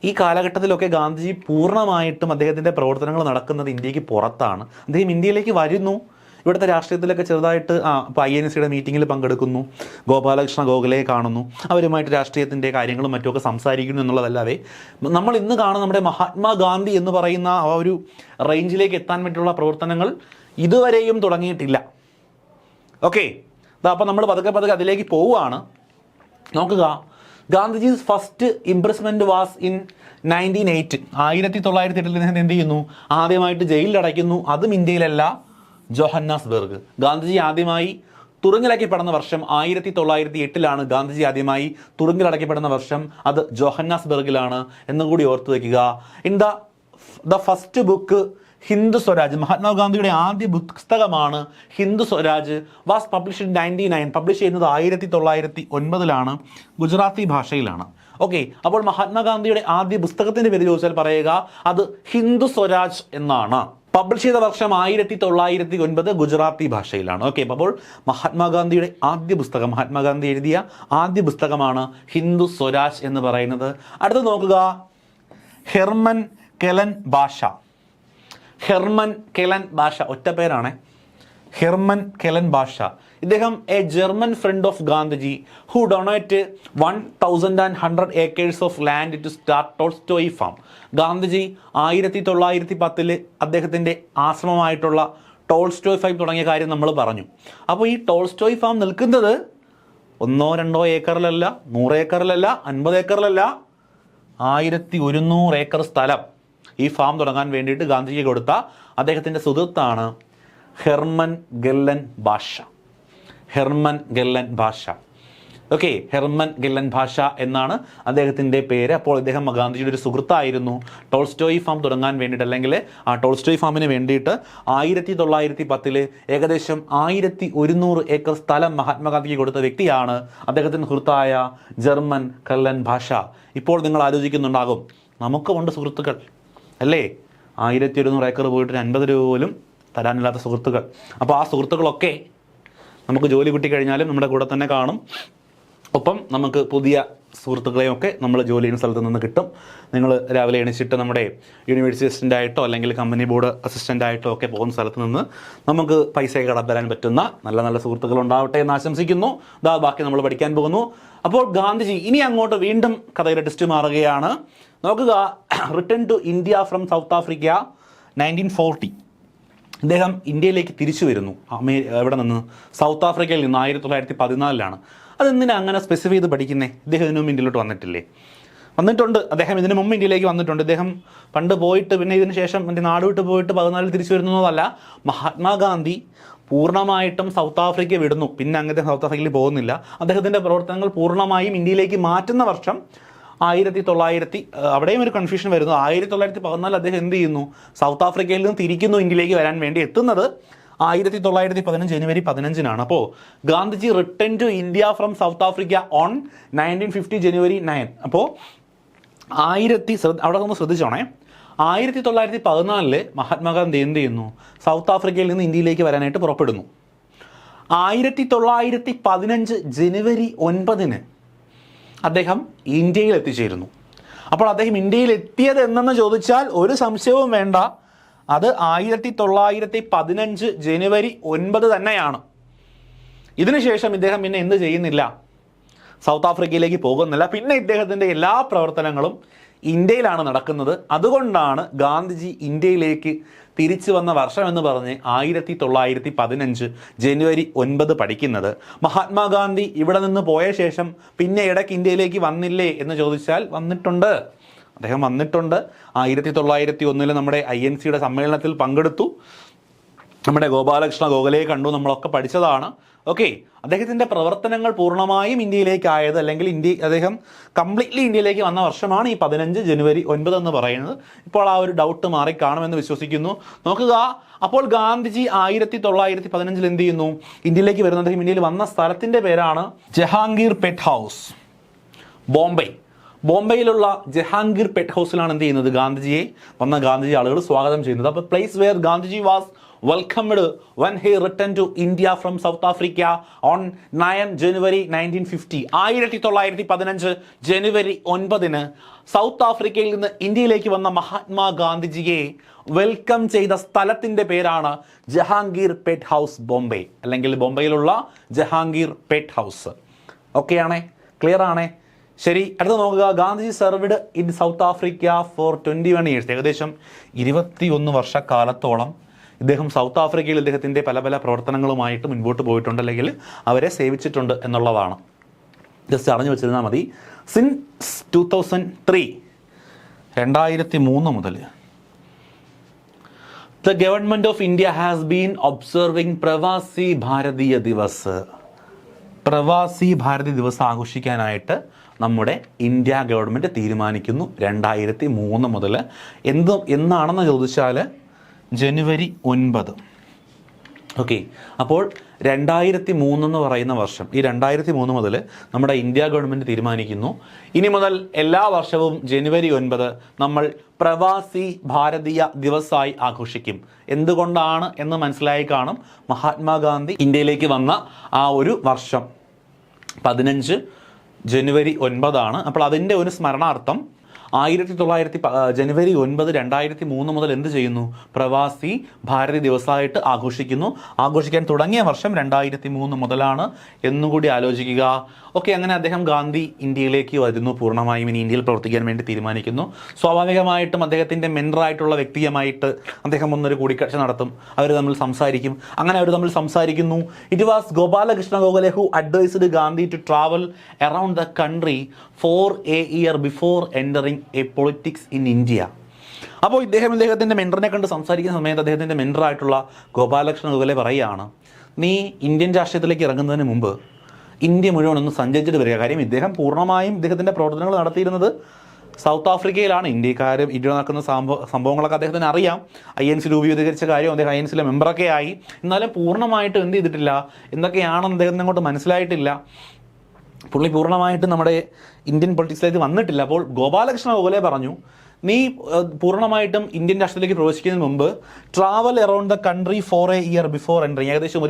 ഈ കാലഘട്ടത്തിലൊക്കെ ഗാന്ധിജി പൂർണ്ണമായിട്ടും അദ്ദേഹത്തിൻ്റെ പ്രവർത്തനങ്ങൾ നടക്കുന്നത് ഇന്ത്യക്ക് പുറത്താണ്. അദ്ദേഹം ഇന്ത്യയിലേക്ക് വരുന്നു, ഇവിടുത്തെ രാഷ്ട്രീയത്തിലൊക്കെ ചെറുതായിട്ട് ഇപ്പോൾ INC മീറ്റിങ്ങിൽ പങ്കെടുക്കുന്നു, ഗോപാലകൃഷ്ണ ഗോഖലയെ കാണുന്നു, അവരുമായിട്ട് രാഷ്ട്രീയത്തിൻ്റെ കാര്യങ്ങളും മറ്റുമൊക്കെ സംസാരിക്കുന്നു എന്നുള്ളതല്ലാതെ നമ്മൾ ഇന്ന് കാണുന്ന നമ്മുടെ മഹാത്മാഗാന്ധി എന്ന് പറയുന്ന ആ ഒരു റേഞ്ചിലേക്ക് എത്താൻ വേണ്ടിയുള്ള പ്രവർത്തനങ്ങൾ ഇതുവരെയും തുടങ്ങിയിട്ടില്ല. ഓക്കെ, അപ്പോൾ നമ്മൾ പതുക്കെ അതിലേക്ക് പോവുകയാണ്. നോക്കുക, ഗാന്ധിജീസ് ഫസ്റ്റ് ഇംപ്രസ്മെൻറ്റ് വാസ് ഇൻ 1908. 1908 എന്ത് ചെയ്യുന്നു, ആദ്യമായിട്ട് ജയിലിൽ അടയ്ക്കുന്നു. അതും ഇന്ത്യയിലല്ല, ജോഹന്നാസ്ബർഗ്. ഗാന്ധിജി ആദ്യമായി തുറുങ്കിലടയ്ക്കപ്പെടുന്ന വർഷം 1908 ഗാന്ധിജി ആദ്യമായി തുറുങ്കിലടയ്ക്കപ്പെടുന്ന വർഷം, അത് ജോഹന്നാസ്ബർഗിലാണ് എന്നുകൂടി ഓർത്തു വയ്ക്കുക. In the first book Hindu Swaraj, മഹാത്മാഗാന്ധിയുടെ ആദ്യ പുസ്തകമാണ് Hindu Swaraj, was publish in 1909. Publish ചെയ്യുന്നത് 1909 ഗുജറാത്തി ഭാഷയിലാണ്. ഓക്കെ, അപ്പോൾ മഹാത്മാഗാന്ധിയുടെ ആദ്യ പുസ്തകത്തിൻ്റെ പേര് ചോദിച്ചാൽ പറയുക അത് ഹിന്ദു സ്വരാജ് എന്നാണ്. പബ്ലിഷ് ചെയ്ത വർഷം 1909 ഗുജറാത്തി ഭാഷയിലാണ്. ഓക്കെ, അപ്പോൾ മഹാത്മാഗാന്ധിയുടെ ആദ്യ പുസ്തകം, മഹാത്മാഗാന്ധി എഴുതിയ ആദ്യ പുസ്തകമാണ് ഹിന്ദു സ്വരാജ് എന്ന് പറയുന്നത്. അടുത്ത് നോക്കുക, ഹെർമൻ കെലൻ ബാഷ, ഒറ്റ പേരാണ്, ഹെർമൻ കെലൻ ബാഷ. ഇദ്ദേഹം a German friend of Gandhiji who donate 1100 acres of land to start Tolstoy farm. Gandhiji 1910 അദ്ദേഹത്തിൻ്റെ ആശ്രമമായിട്ടുള്ള ടോൾസ്റ്റോയ് ഫാം തുടങ്ങിയ കാര്യം നമ്മൾ പറഞ്ഞു. അപ്പോൾ ഈ ടോൾസ്റ്റോയ് ഫാം നിൽക്കുന്നത് 1-2 ഏക്കറിലല്ല, 100 ഏക്കറിലല്ല, 50 ഏക്കറിലല്ല, 1100 ഏക്കർ സ്ഥലം ഈ ഫാം തുടങ്ങാൻ വേണ്ടിയിട്ട് ഗാന്ധിജിക്ക് കൊടുത്ത അദ്ദേഹത്തിൻ്റെ സുഹൃത്താണ് Hermann Kallenbach. Hermann Kallenbach. Okay, Hermann Kallenbach എന്നാണ് അദ്ദേഹത്തിൻ്റെ പേര്. അപ്പോൾ ഇദ്ദേഹം ഗാന്ധിജിയുടെ ഒരു സുഹൃത്തായിരുന്നു. ടോൾസ്റ്റോയ് ഫാം തുടങ്ങാൻ വേണ്ടിയിട്ട്, അല്ലെങ്കിൽ ആ ടോൾസ്റ്റോയ് ഫാമിന് വേണ്ടിയിട്ട് 1910 ഏകദേശം 1100 ഏക്കർ സ്ഥലം മഹാത്മാഗാന്ധിക്ക് കൊടുത്ത വ്യക്തിയാണ് അദ്ദേഹത്തിൻ്റെ സുഹൃത്തായ ജർമ്മൻ ഗെല്ലൻ ഭാഷ. ഇപ്പോൾ നിങ്ങൾ ആലോചിക്കുന്നുണ്ടാകും, നമുക്കുമുണ്ട് സുഹൃത്തുക്കൾ അല്ലേ? 1100 ഏക്കർ പോയിട്ട് 50 രൂപ പോലും തരാനില്ലാത്ത സുഹൃത്തുക്കൾ. അപ്പോൾ ആ സുഹൃത്തുക്കളൊക്കെ നമുക്ക് ജോലി കിട്ടിക്കഴിഞ്ഞാലും നമ്മുടെ കൂടെ തന്നെ കാണും. ഒപ്പം നമുക്ക് പുതിയ സുഹൃത്തുക്കളെയൊക്കെ നമ്മൾ ജോലി ചെയ്യുന്ന സ്ഥലത്ത് നിന്ന് കിട്ടും. നിങ്ങൾ രാവിലെ എണീച്ചിട്ട് നമ്മുടെ യൂണിവേഴ്സിറ്റി അസിസ്റ്റൻ്റായിട്ടോ അല്ലെങ്കിൽ കമ്പനി ബോർഡ് അസിസ്റ്റൻ്റായിട്ടോ ഒക്കെ പോകുന്ന സ്ഥലത്ത് നിന്ന് നമുക്ക് പൈസയൊക്കെ കടത്തരാൻ പറ്റുന്ന നല്ല നല്ല സുഹൃത്തുക്കൾ ഉണ്ടാവട്ടെ എന്ന് ആശംസിക്കുന്നു. ബാക്കി നമ്മൾ പഠിക്കാൻ പോകുന്നു. അപ്പോൾ ഗാന്ധിജി ഇനി അങ്ങോട്ട് വീണ്ടും കഥയുടെ ടെസ്റ്റ് മാറുകയാണ്. നോക്കുക, return to India from South Africa 1940. ഇദ്ദേഹം ഇന്ത്യയിലേക്ക് തിരിച്ചു വരുന്നു. എവിടെ നിന്ന്? സൗത്ത് ആഫ്രിക്കയിൽ നിന്ന് 1914. അതെന്തിനാ അങ്ങനെ സ്പെസിഫൈ ചെയ്ത് പഠിക്കുന്നേ? ഇദ്ദേഹം ഇതിനു മുമ്പ് ഇന്ത്യയിലോട്ട് വന്നിട്ടില്ലേ? വന്നിട്ടുണ്ട്. അദ്ദേഹം ഇതിനു മുമ്പ് ഇന്ത്യയിലേക്ക് വന്നിട്ടുണ്ട്. ഇദ്ദേഹം പണ്ട് പോയിട്ട് പിന്നെ ഇതിന് ശേഷം എൻ്റെ നാട് വിട്ട് പോയിട്ട് 14 തിരിച്ചു വരുന്നതല്ല. മഹാത്മാഗാന്ധി പൂർണ്ണമായിട്ടും സൗത്ത് ആഫ്രിക്ക വിടുന്നു. പിന്നെ അങ്ങനത്തെ സൗത്ത് ആഫ്രിക്കയിൽ പോകുന്നില്ല. അദ്ദേഹത്തിൻ്റെ പ്രവർത്തനങ്ങൾ പൂർണ്ണമായും ഇന്ത്യയിലേക്ക് മാറ്റുന്ന വർഷം 1900. അവിടെയും ഒരു കൺഫ്യൂഷൻ വരുന്നു. 1914 അദ്ദേഹം എന്ത് ചെയ്യുന്നു? സൗത്ത് ആഫ്രിക്കയിൽ നിന്ന് തിരിക്കുന്നു. ഇന്ത്യയിലേക്ക് വരാൻ വേണ്ടി എത്തുന്നത് 1915 ജനുവരി 15. അപ്പോൾ Gandhiji return to India from South Africa on 1950 January 9. അപ്പോൾ അവിടെ ഒന്ന് ശ്രദ്ധിച്ചോണേ, 1914 മഹാത്മാഗാന്ധി എന്ത് ചെയ്യുന്നു? സൗത്ത് ആഫ്രിക്കയിൽ നിന്ന് ഇന്ത്യയിലേക്ക് വരാനായിട്ട് പുറപ്പെടുന്നു. 1915 ജനുവരി 9 അദ്ദേഹം ഇന്ത്യയിൽ എത്തിച്ചേരുന്നു. അപ്പോൾ അദ്ദേഹം ഇന്ത്യയിൽ എത്തിയത് എന്നെന്ന് ചോദിച്ചാൽ ഒരു സംശയവും വേണ്ട, അത് 1915 ജനുവരി 9 തന്നെയാണ്. ഇതിനുശേഷം ഇദ്ദേഹം പിന്നെ എന്ത് ചെയ്യുന്നില്ല? സൗത്ത് ആഫ്രിക്കയിലേക്ക് പോകുന്നില്ല. പിന്നെ ഇദ്ദേഹത്തിൻ്റെ എല്ലാ പ്രവർത്തനങ്ങളും ഇന്ത്യയിലാണ് നടക്കുന്നത്. അതുകൊണ്ടാണ് ഗാന്ധിജി ഇന്ത്യയിലേക്ക് തിരിച്ചു വന്ന വർഷം എന്ന് പറഞ്ഞ് 1915 ജനുവരി 9 പഠിക്കുന്നത്. മഹാത്മാഗാന്ധി ഇവിടെ നിന്ന് പോയ ശേഷം പിന്നെ ഇടയ്ക്ക് ഇന്ത്യയിലേക്ക് വന്നില്ലേ എന്ന് ചോദിച്ചാൽ വന്നിട്ടുണ്ട്. അദ്ദേഹം വന്നിട്ടുണ്ട്. 1901 നമ്മുടെ INCയുടെ സമ്മേളനത്തിൽ പങ്കെടുത്തു. നമ്മുടെ ഗോപാലകൃഷ്ണ ഗോഖലയെ കണ്ടു. നമ്മളൊക്കെ പഠിച്ചതാണ്. ഓക്കെ, അദ്ദേഹത്തിൻ്റെ പ്രവർത്തനങ്ങൾ പൂർണ്ണമായും ഇന്ത്യയിലേക്കായത്, അല്ലെങ്കിൽ അദ്ദേഹം കംപ്ലീറ്റ്ലി ഇന്ത്യയിലേക്ക് വന്ന വർഷമാണ് ഈ 15 ജനുവരി 9 എന്ന് പറയുന്നത്. ഇപ്പോൾ ആ ഒരു ഡൗട്ട് മാറിക്കാണുമെന്ന് വിശ്വസിക്കുന്നു. നോക്കുക, അപ്പോൾ ഗാന്ധിജി 1915 എന്ത് ചെയ്യുന്നു? ഇന്ത്യയിലേക്ക് വരുന്നത്. അദ്ദേഹം ഇന്ത്യയിൽ വന്ന സ്ഥലത്തിൻ്റെ പേരാണ് ജഹാംഗീർ പെറ്റ് ഹൗസ്, ബോംബെ. ബോംബെയിലുള്ള ജഹാംഗീർ പെറ്റ് ഹൗസിലാണ് എന്ത് ചെയ്യുന്നത്? ഗാന്ധിജി ആളുകൾ സ്വാഗതം ചെയ്യുന്നത്. അപ്പോൾ place where Gandhiji was welcomed when he returned to India from South Africa on 9 January 1950. 1915 January 9 south ആഫ്രിക്കയിൽ നിന്ന് ഇന്ത്യയിലേക്ക് വന്ന മഹാത്മാഗാന്ധിജിയെ വെൽക്കം ചെയ്ത സ്ഥലത്തിൻ്റെ പേരാണ് ജഹാംഗീർ പെറ്റ് ഹൗസ്, ബോംബെ, അല്ലെങ്കിൽ ബോംബെയിലുള്ള ജഹാംഗീർ പെറ്റ് ഹൗസ്. ഓക്കെ ആണേ? ക്ലിയർ ആണേ? ശരി, അടുത്ത് നോക്കുക. Gandhiji served in South Africa for 21 years. ഏകദേശം 21 വർഷക്കാലത്തോളം ഇദ്ദേഹം സൗത്ത് ആഫ്രിക്കയിൽ ഇദ്ദേഹത്തിൻ്റെ പല പല പ്രവർത്തനങ്ങളുമായിട്ട് മുൻപോട്ട് പോയിട്ടുണ്ട്, അല്ലെങ്കിൽ അവരെ സേവിച്ചിട്ടുണ്ട് എന്നുള്ളതാണ്. ജസ്റ്റ് അറിഞ്ഞു വെച്ചിരുന്നാൽ മതി. സിൻസ് 2003 മുതൽ the government of India has been observing Pravasi Bharatiya Divas. Pravasi Bharatiya ദിവസം ആഘോഷിക്കാനായിട്ട് നമ്മുടെ ഇന്ത്യ ഗവൺമെൻറ് തീരുമാനിക്കുന്നു 2003 മുതൽ. എന്നാണെന്ന് ചോദിച്ചാൽ ജനുവരി 9. ഓക്കെ, അപ്പോൾ 2003 എന്ന് പറയുന്ന വർഷം, ഈ 2003 മുതൽ നമ്മുടെ ഇന്ത്യ ഗവൺമെൻറ് തീരുമാനിക്കുന്നു ഇനി മുതൽ എല്ലാ വർഷവും ജനുവരി 9 നമ്മൾ പ്രവാസി ഭാരതീയ ദിവസമായി ആഘോഷിക്കും. എന്തുകൊണ്ടാണ് എന്ന് മനസ്സിലായി കാണും. മഹാത്മാഗാന്ധി ഇന്ത്യയിലേക്ക് വന്ന ആ ഒരു വർഷം 15 ജനുവരി 9. അപ്പോൾ അതിൻ്റെ ഒരു സ്മരണാർത്ഥം ജനുവരി 9 2003 മുതൽ എന്ത് ചെയ്യുന്നു? പ്രവാസി ഭാരതി ദിവസമായിട്ട് ആഘോഷിക്കാൻ തുടങ്ങിയ വർഷം 2003 മുതലാണ് എന്നുകൂടി ആലോചിക്കുക. ഓക്കെ, അങ്ങനെ അദ്ദേഹം ഗാന്ധി ഇന്ത്യയിലേക്ക് വരുന്നു. പൂർണ്ണമായും ഇനി ഇന്ത്യയിൽ പ്രവർത്തിക്കാൻ വേണ്ടി തീരുമാനിക്കുന്നു. സ്വാഭാവികമായിട്ടും അദ്ദേഹത്തിൻ്റെ മെൻറ്ററായിട്ടുള്ള വ്യക്തിയുമായിട്ട് അദ്ദേഹം ഒന്നൊരു കൂടിക്കാഴ്ച നടത്തും. അവർ തമ്മിൽ സംസാരിക്കും. അങ്ങനെ അവർ തമ്മിൽ സംസാരിക്കുന്നു. It was Gopalakrishna Gokhale who advised Gandhi to travel around the country for a year before entering a politics in India. അപ്പോൾ ഇദ്ദേഹത്തിൻ്റെ മെൻറ്ററിനെ കണ്ട് സംസാരിക്കുന്ന സമയത്ത് അദ്ദേഹത്തിൻ്റെ മെൻറ്ററായിട്ടുള്ള ഗോപാലകൃഷ്ണ ഗോഖലെ പറയുകയാണ്, നീ ഇന്ത്യൻ രാഷ്ട്രീയത്തിലേക്ക് ഇറങ്ങുന്നതിന് മുമ്പ് ഇന്ത്യ മുഴുവൻ ഒന്ന് സഞ്ചരിച്ചിട്ട് വരിക. കാര്യം ഇദ്ദേഹം പൂർണ്ണമായും ഇദ്ദേഹത്തിൻ്റെ പ്രവർത്തനങ്ങൾ നടത്തിയിരുന്നത് സൗത്ത് ആഫ്രിക്കയിലാണ്. ഇന്ത്യ നടക്കുന്ന സംഭവങ്ങളൊക്കെ അദ്ദേഹത്തിന് അറിയാം. INC രൂപീകരിച്ച കാര്യം, അദ്ദേഹം INCയിലെ മെമ്പറൊക്കെ ആയി. എന്നാലും പൂർണ്ണമായിട്ടും എന്ത് ചെയ്തിട്ടില്ല, എന്തൊക്കെയാണെന്ന് അദ്ദേഹത്തിന് അങ്ങോട്ട് മനസ്സിലായിട്ടില്ല. പുള്ളി പൂർണ്ണമായിട്ട് നമ്മുടെ ഇന്ത്യൻ പൊളിറ്റിക്സിലേക്ക് വന്നിട്ടില്ല. അപ്പോൾ ഗോപാലകൃഷ്ണ ഗോഖലെ പറഞ്ഞു, നീ പൂർണ്ണമായിട്ടും ഇന്ത്യൻ രാഷ്ട്രീയത്തിലേക്ക് പ്രവേശിക്കുന്നതിന് മുമ്പ് travel around the country four A year before entering, ഏകദേശം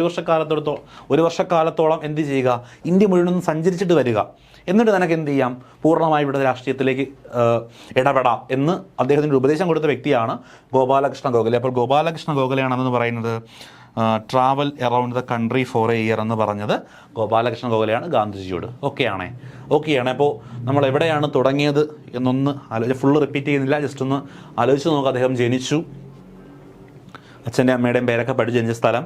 ഒരു വർഷക്കാലത്തോളം എന്ത് ചെയ്യുക, ഇന്ത്യ മുഴുവൻ സഞ്ചരിച്ചിട്ട് വരിക. എന്നിട്ട് നിനക്ക് എന്ത് ചെയ്യാം, പൂർണ്ണമായി ഇവിടുത്തെ രാഷ്ട്രീയത്തിലേക്ക് ഇടപെടാം എന്ന് അദ്ദേഹത്തിൻ്റെ ഉപദേശം കൊടുത്ത വ്യക്തിയാണ് ഗോപാലകൃഷ്ണ ഗോഖലെ. അപ്പോൾ ഗോപാലകൃഷ്ണ ഗോഖലെയാണെന്ന് പറയുന്നത് travel around the country four A year എന്ന് പറഞ്ഞത് ഗോപാലകൃഷ്ണ ഗോഖലെയാണ് ഗാന്ധിജിയോട്. ഓക്കെയാണേ. അപ്പോൾ നമ്മൾ എവിടെയാണ് തുടങ്ങിയത് എന്നൊന്ന് ഫുള്ള് റിപ്പീറ്റ് ചെയ്യുന്നില്ല, ജസ്റ്റ് ഒന്ന് ആലോചിച്ച് നോക്കുക. അദ്ദേഹം ജനിച്ചു, അച്ഛൻ്റെ അമ്മയുടെയും പേരൊക്കെ പഠിച്ച് ജനിച്ച സ്ഥലം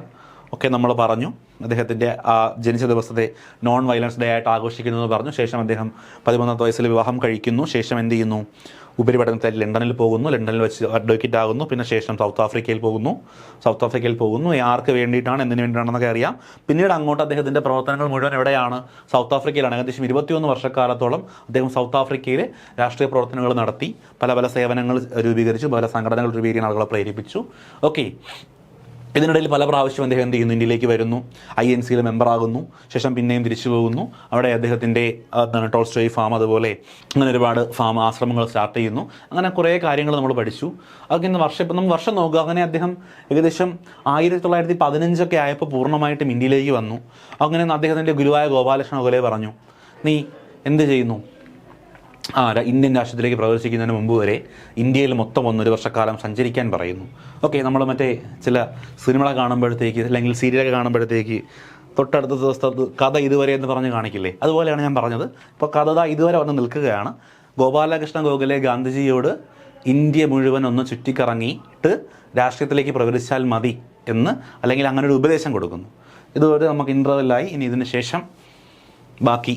ഒക്കെ നമ്മൾ പറഞ്ഞു. അദ്ദേഹത്തിൻ്റെ ആ ജനിച്ച ദിവസത്തെ നോൺ വയലൻസ് ഡേ ആയിട്ട് ആഘോഷിക്കുന്നു എന്ന് പറഞ്ഞു. ശേഷം അദ്ദേഹം 13ാമത്തെ വയസ്സിൽ വിവാഹം കഴിക്കുന്നു. ശേഷം എന്ത് ചെയ്യുന്നു, ഉപരിപഠനത്തിൽ ലണ്ടനിൽ പോകുന്നു. ലണ്ടനിൽ വെച്ച് അഡ്വക്കേറ്റ് ആകുന്നു. പിന്നെ ശേഷം സൗത്ത് ആഫ്രിക്കയിൽ പോകുന്നു. ആർക്ക് വേണ്ടിയിട്ടാണ്, എന്തിനു വേണ്ടിയിട്ടാണെന്നൊക്കെ അറിയാം. പിന്നീട് അങ്ങോട്ട് അദ്ദേഹത്തിൻ്റെ പ്രവർത്തനങ്ങൾ മുഴുവൻ എവിടെയാണ്, സൗത്ത് ആഫ്രിക്കയിലാണ്. ഏകദേശം 21 വർഷക്കാലത്തോളം അദ്ദേഹം സൗത്ത് ആഫ്രിക്കയിൽ രാഷ്ട്രീയ പ്രവർത്തനങ്ങൾ നടത്തി. പല സേവനങ്ങൾ രൂപീകരിച്ചു, പല സംഘടനകൾ രൂപീകരിക്കാൻ ആളുകളെ പ്രേരിപ്പിച്ചു. ഓക്കെ. ഇതിനിടയിൽ പല പ്രാവശ്യം അദ്ദേഹം എന്ത് ചെയ്യുന്നു, ഇന്ത്യയിലേക്ക് വരുന്നു, INCയിലെ മെമ്പറാകുന്നു. ശേഷം പിന്നെയും തിരിച്ചു പോകുന്നു. അവിടെ അദ്ദേഹത്തിൻ്റെ ടോൾസ്റ്റോയ് ഫാം, അതുപോലെ അങ്ങനെ ഒരുപാട് ആശ്രമങ്ങൾ സ്റ്റാർട്ട് ചെയ്യുന്നു. അങ്ങനെ കുറേ കാര്യങ്ങൾ നമ്മൾ പഠിച്ചു. അതൊക്കെ ഇന്ന് വർഷം നോക്കുക. അങ്ങനെ അദ്ദേഹം ഏകദേശം 1915 ആയപ്പോൾ പൂർണ്ണമായിട്ടും ഇന്ത്യയിലേക്ക് വന്നു. അങ്ങനെ അദ്ദേഹത്തിൻ്റെ ഗുരുവായ ഗോപാലകൃഷ്ണ ഗോഖലെ പറഞ്ഞു, നീ എന്ത് ചെയ്യുന്നു, ഇന്ത്യൻ രാഷ്ട്രീയത്തിലേക്ക് പ്രവേശിക്കുന്നതിന് മുമ്പ് വരെ ഇന്ത്യയിൽ മൊത്തം 1 വർഷക്കാലം സഞ്ചരിക്കാൻ പറയുന്നു. ഓക്കെ. നമ്മൾ മറ്റേ ചില സിനിമകളെ കാണുമ്പോഴത്തേക്ക്, അല്ലെങ്കിൽ സീരിയലൊക്കെ കാണുമ്പോഴത്തേക്ക് തൊട്ടടുത്ത ദിവസത്തെ കഥ ഇതുവരെ എന്ന് പറഞ്ഞ് കാണിക്കില്ലേ, അതുപോലെയാണ് ഞാൻ പറഞ്ഞത്. ഇപ്പോൾ കഥ ഇതുവരെ വന്ന് നിൽക്കുകയാണ്. ഗോപാലകൃഷ്ണ ഗോഖലെ ഗാന്ധിജിയോട് ഇന്ത്യ മുഴുവൻ ഒന്ന് ചുറ്റിക്കറങ്ങിയിട്ട് രാഷ്ട്രീയത്തിലേക്ക് പ്രവേശിച്ചാൽ മതി എന്ന്, അല്ലെങ്കിൽ അങ്ങനെ ഒരു ഉപദേശം കൊടുക്കുന്നു. ഇതുവരെ നമുക്ക് ഇൻ്റർവെല്ലായി. ഇനി ഇതിന് ശേഷം ബാക്കി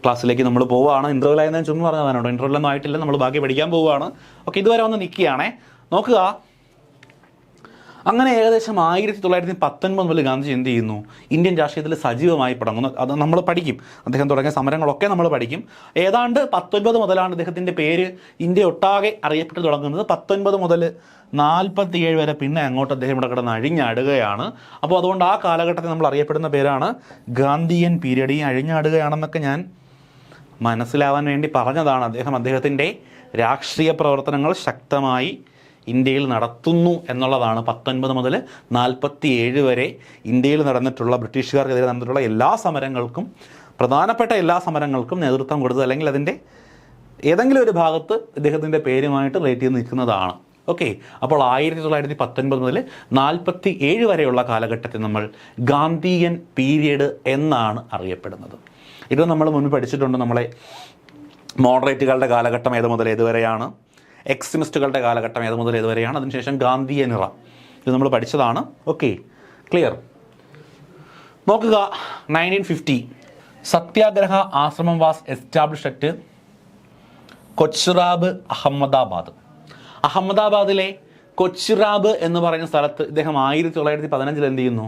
ക്ലാസ്സിലേക്ക് നമ്മൾ പോവുകയാണ്. ഇൻ്റർവെല്ലായെന്ന് ചുമ്മാ പറഞ്ഞതാണോ, ഇൻ്റർവെല്ലൊന്നും ആയിട്ടില്ല, നമ്മൾ ബാക്കി പഠിക്കാൻ പോവുകയാണ്. ഓക്കെ. ഇതുവരെ ഒന്ന് നിൽക്കുകയാണേ. നോക്കുക. അങ്ങനെ ഏകദേശം 1919 മുതൽ ഗാന്ധിജി എന്ത് ചെയ്യുന്നു, ഇന്ത്യൻ രാഷ്ട്രീയത്തിൽ സജീവമായി തുടങ്ങുന്നു. അത് നമ്മൾ പഠിക്കും. അദ്ദേഹം തുടങ്ങിയ സമരങ്ങളൊക്കെ നമ്മൾ പഠിക്കും. ഏതാണ്ട് 19 മുതലാണ് അദ്ദേഹത്തിൻ്റെ പേര് ഇന്ത്യ ഒട്ടാകെ അറിയപ്പെട്ട് തുടങ്ങുന്നത്. 19 മുതൽ 47 വരെ പിന്നെ അങ്ങോട്ട് അദ്ദേഹം ഇവിടെ കിടന്ന് അഴിഞ്ഞാടുകയാണ്. അപ്പോൾ അതുകൊണ്ട് ആ കാലഘട്ടത്തിൽ നമ്മൾ അറിയപ്പെടുന്ന പേരാണ് ഗാന്ധിയൻ പീരിയഡ്. ഈ അഴിഞ്ഞാടുകയാണെന്നൊക്കെ ഞാൻ മനസ്സിലാവാൻ വേണ്ടി പറഞ്ഞതാണ്. അദ്ദേഹത്തിൻ്റെ രാഷ്ട്രീയ പ്രവർത്തനങ്ങൾ ശക്തമായി ഇന്ത്യയിൽ നടത്തുന്നു എന്നുള്ളതാണ്. 19 മുതൽ 47 വരെ ഇന്ത്യയിൽ നടന്നിട്ടുള്ള, ബ്രിട്ടീഷുകാർക്കെതിരെ നടന്നിട്ടുള്ള എല്ലാ സമരങ്ങൾക്കും, പ്രധാനപ്പെട്ട എല്ലാ സമരങ്ങൾക്കും നേതൃത്വം കൊടുത്തത്, അല്ലെങ്കിൽ അതിൻ്റെ ഏതെങ്കിലും ഒരു ഭാഗത്ത് ഇദ്ദേഹത്തിൻ്റെ പേരുമായിട്ട് റിലേറ്റ് ചെയ്ത് നിൽക്കുന്നതാണ്. ഓക്കെ. അപ്പോൾ 1919 മുതൽ 47 വരെയുള്ള കാലഘട്ടത്തിൽ നമ്മൾ ഗാന്ധിയൻ പീരിയഡ് എന്നാണ് അറിയപ്പെടുന്നത്. ഇത് നമ്മൾ മുൻപ് പഠിച്ചിട്ടുണ്ട്. നമ്മളെ മോഡറേറ്റുകളുടെ കാലഘട്ടം ഏത് മുതൽ ഏതുവരെയാണ്, എക്സ്ട്രീമിസ്റ്റുകളുടെ കാലഘട്ടം ഏത് മുതൽ ഏതുവരെയാണ്, അതിനുശേഷം ഗാന്ധിയൻ ഇറ, ഇത് നമ്മൾ പഠിച്ചതാണ്. ഓക്കെ. ക്ലിയർ. നോക്കുക. 1950 സത്യാഗ്രഹ ആശ്രമം വാസ് എസ്റ്റാബ്ലിഷ്ഡ് അറ്റ് കൊച്ച്റാബ്, അഹമ്മദാബാദിലെ കൊച്ച്റാബ് എന്ന് പറയുന്ന സ്ഥലത്ത് ഇദ്ദേഹം 1915 എന്ത് ചെയ്യുന്നു,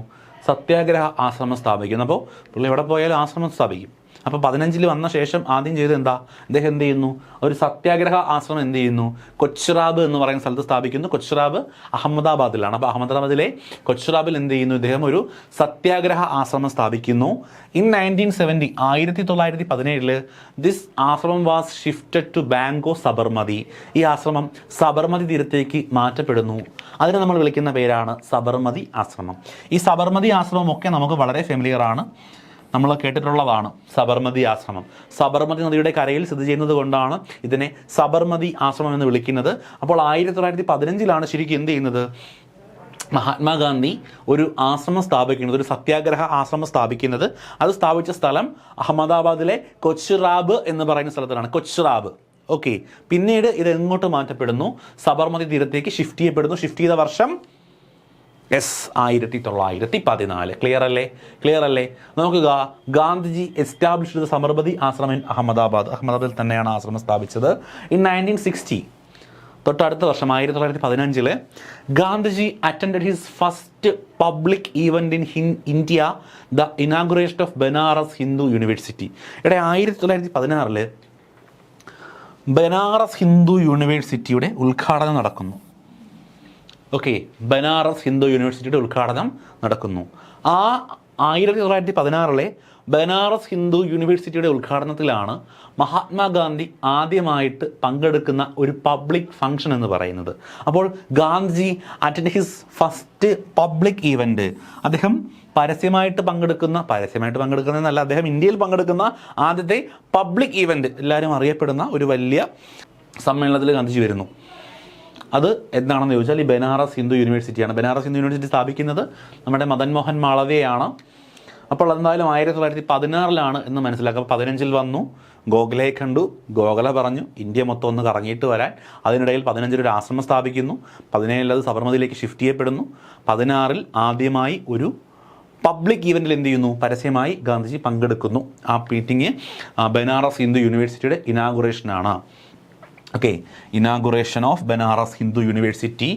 സത്യാഗ്രഹ ആശ്രമം സ്ഥാപിക്കുന്നു. അപ്പോൾ പുള്ളി എവിടെ പോയാലും ആശ്രമം സ്ഥാപിക്കും. അപ്പോൾ 15 വന്ന ശേഷം ആദ്യം ചെയ്ത് എന്താ, അദ്ദേഹം എന്ത് ചെയ്യുന്നു, ഒരു സത്യാഗ്രഹ ആശ്രമം എന്ത് ചെയ്യുന്നു, കൊച്ച്റാബ് എന്ന് പറയുന്ന സ്ഥലത്ത് സ്ഥാപിക്കുന്നു. കൊച്ച്റാബ് അഹമ്മദാബാദിലാണ്. അപ്പോൾ അഹമ്മദാബാദിലെ കൊച്ച്റാബിൽ എന്ത് ചെയ്യുന്നു, ഇദ്ദേഹം ഒരു സത്യാഗ്രഹ ആശ്രമം സ്ഥാപിക്കുന്നു. ഇൻ 1970 1917 ദിസ് ആശ്രമം വാസ് ഷിഫ്റ്റഡ് ടു ബാങ്കോ സബർമതി. ഈ ആശ്രമം സബർമതി തീരത്തേക്ക് മാറ്റപ്പെടുന്നു. അതിനെ നമ്മൾ വിളിക്കുന്ന പേരാണ് സബർമതി ആശ്രമം. ഈ സബർമതി ആശ്രമം ഒക്കെ നമുക്ക് വളരെ ഫെമിലിയറാണ്, നമ്മൾ കേട്ടിട്ടുള്ളതാണ്. സബർമതി ആശ്രമം സബർമതി നദിയുടെ കരയിൽ സ്ഥിതി ചെയ്യുന്നത് കൊണ്ടാണ് ഇതിനെ സബർമതി ആശ്രമം എന്ന് വിളിക്കുന്നത്. അപ്പോൾ 1915 ശരിക്കും എന്ത് ചെയ്യുന്നത്, മഹാത്മാഗാന്ധി ഒരു ആശ്രമം സ്ഥാപിക്കുന്നത്, ഒരു സത്യാഗ്രഹ ആശ്രമം സ്ഥാപിക്കുന്നത്. അത് സ്ഥാപിച്ച സ്ഥലം അഹമ്മദാബാദിലെ കൊച്ച്റാബ് എന്ന് പറയുന്ന സ്ഥലത്താണ്. കൊച്ച്റാബ്. ഓക്കെ. പിന്നീട് ഇത് എങ്ങോട്ട് മാറ്റപ്പെടുന്നു, സബർമതി തീരത്തേക്ക് ഷിഫ്റ്റ് ചെയ്യപ്പെടുന്നു. ഷിഫ്റ്റ് ചെയ്ത വർഷം എസ് 1914. ക്ലിയർ അല്ലേ? നോക്കുക, ഗാന്ധിജി എസ്റ്റാബ്ലിഷ്ഡ് സമർബതി ആശ്രമം ഇൻ അഹമ്മദാബാദിൽ തന്നെയാണ് ആശ്രമം സ്ഥാപിച്ചത്. ഇൻ 1960, തൊട്ടടുത്ത വർഷം 1915 Gandhiji attended his first public event in India, the inauguration of Banaras Hindu university. ഇവിടെ 1916 ബനാറസ് ഹിന്ദു യൂണിവേഴ്സിറ്റിയുടെ ഉദ്ഘാടനം നടക്കുന്നു. ഓക്കെ, ബനാറസ് ഹിന്ദു യൂണിവേഴ്സിറ്റിയുടെ ഉദ്ഘാടനം നടക്കുന്നു. ആ 1916 ബനാറസ് ഹിന്ദു യൂണിവേഴ്സിറ്റിയുടെ ഉദ്ഘാടനത്തിലാണ് മഹാത്മാഗാന്ധി ആദ്യമായിട്ട് പങ്കെടുക്കുന്ന ഒരു പബ്ലിക് ഫംഗ്ഷൻ എന്ന് പറയുന്നത്. അപ്പോൾ Gandhiji attend his first public event, അദ്ദേഹം പരസ്യമായിട്ട് പങ്കെടുക്കുന്നതെന്നല്ല, അദ്ദേഹം ഇന്ത്യയിൽ പങ്കെടുക്കുന്ന ആദ്യത്തെ പബ്ലിക് ഈവൻറ്റ്, എല്ലാവരും അറിയപ്പെടുന്ന ഒരു വലിയ സമ്മേളനത്തിൽ ഗാന്ധിജി വരുന്നു. അത് എന്താണെന്ന് ചോദിച്ചാൽ ഈ ബനാറസ് ഹിന്ദു യൂണിവേഴ്സിറ്റിയാണ്. ബനാറസ് ഹിന്ദു യൂണിവേഴ്സിറ്റി സ്ഥാപിക്കുന്നത് നമ്മുടെ മദൻ മോഹൻ മാളവ്യയാണ്. അപ്പോൾ എന്തായാലും 1916 എന്ന് മനസ്സിലാക്കുക. 15 വന്നു, ഗോഖലെ കണ്ടു, ഗോഖലെ പറഞ്ഞു ഇന്ത്യ മൊത്തം ഒന്ന് കറങ്ങിയിട്ട് വരാൻ. അതിനിടയിൽ 15 ഒരു ആശ്രമം സ്ഥാപിക്കുന്നു. 17 അത് സബർമതിയിലേക്ക് ഷിഫ്റ്റ് ചെയ്യപ്പെടുന്നു. 16 ആദ്യമായി ഒരു പബ്ലിക് ഈവൻറ്റിൽ എന്ത് ചെയ്യുന്നു, പരസ്യമായി ഗാന്ധിജി പങ്കെടുക്കുന്നു. ആ മീറ്റിംഗ് ബനാറസ് ഹിന്ദു യൂണിവേഴ്സിറ്റിയുടെ ഇനാഗുറേഷനാണ്. Okay, inauguration of Banaras Hindu university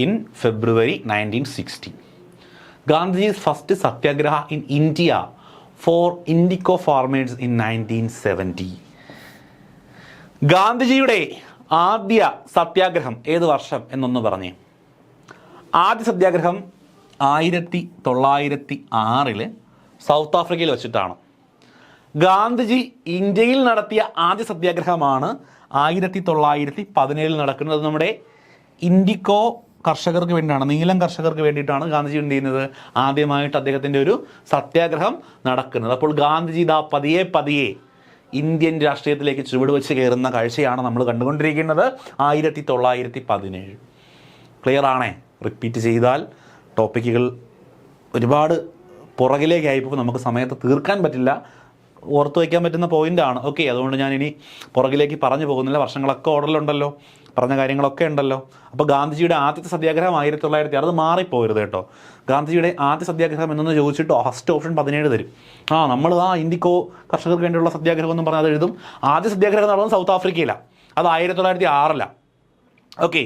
in February 1960. Gandhiji's first satyagraha in India for indigo farmers in 1970. ഗാന്ധിജിയുടെ ആദ്യ സത്യാഗ്രഹം ഏത് വർഷം എന്നൊന്ന് പറഞ്ഞേ. ആദ്യ സത്യാഗ്രഹം 1906 സൗത്ത് ആഫ്രിക്കയിൽ വെച്ചിട്ടാണ്. ഗാന്ധിജി ഇന്ത്യയിൽ നടത്തിയ ആദ്യ സത്യാഗ്രഹമാണ് 1917 നടക്കുന്നത്. അത് നമ്മുടെ ഇൻഡിക്കോ കർഷകർക്ക് വേണ്ടിയിട്ടാണ്, നീലം കർഷകർക്ക് വേണ്ടിയിട്ടാണ് ഗാന്ധിജി എന്ത് ചെയ്യുന്നത്, ആദ്യമായിട്ട് അദ്ദേഹത്തിൻ്റെ ഒരു സത്യാഗ്രഹം നടക്കുന്നത്. അപ്പോൾ ഗാന്ധിജി ഇതാ പതിയെ ഇന്ത്യൻ രാഷ്ട്രീയത്തിലേക്ക് ചുവട് വെച്ച് കയറുന്ന കാഴ്ചയാണ് നമ്മൾ കണ്ടുകൊണ്ടിരിക്കുന്നത്. 1917. ക്ലിയർ ആണേ? റിപ്പീറ്റ് ചെയ്താൽ ടോപ്പിക്കുകൾ ഒരുപാട് പുറകിലേക്കായിപ്പോൾ നമുക്ക് സമയത്ത് തീർക്കാൻ പറ്റില്ല. ഓർത്ത് വയ്ക്കാൻ പറ്റുന്ന പോയിൻ്റാണ്. ഓക്കെ, അതുകൊണ്ട് ഞാൻ ഇനി പുറകിലേക്ക് പറഞ്ഞു പോകുന്നില്ല. വർഷങ്ങളൊക്കെ ഓർഡറിലുണ്ടല്ലോ, പറഞ്ഞ കാര്യങ്ങളൊക്കെ ഉണ്ടല്ലോ. അപ്പോൾ ഗാന്ധിജിയുടെ ആദ്യത്തെ സത്യാഗ്രഹം 1906, അത് മാറിപ്പോരുത് കേട്ടോ. ഗാന്ധിജിയുടെ ആദ്യ സത്യാഗ്രഹം എന്നൊന്ന് ചോദിച്ചിട്ട് ഫസ്റ്റ് ഓപ്ഷൻ 17 തരും. നമ്മൾ ഇൻഡിക്കോ കർഷകർക്ക് വേണ്ടിയുള്ള സത്യാഗ്രഹം എന്നും പറഞ്ഞാൽ അത് എഴുതും. ആദ്യ സത്യാഗ്രഹം നടന്നത് സൗത്ത് ആഫ്രിക്കയിലാണ്, അത് 1906. ഓക്കെ,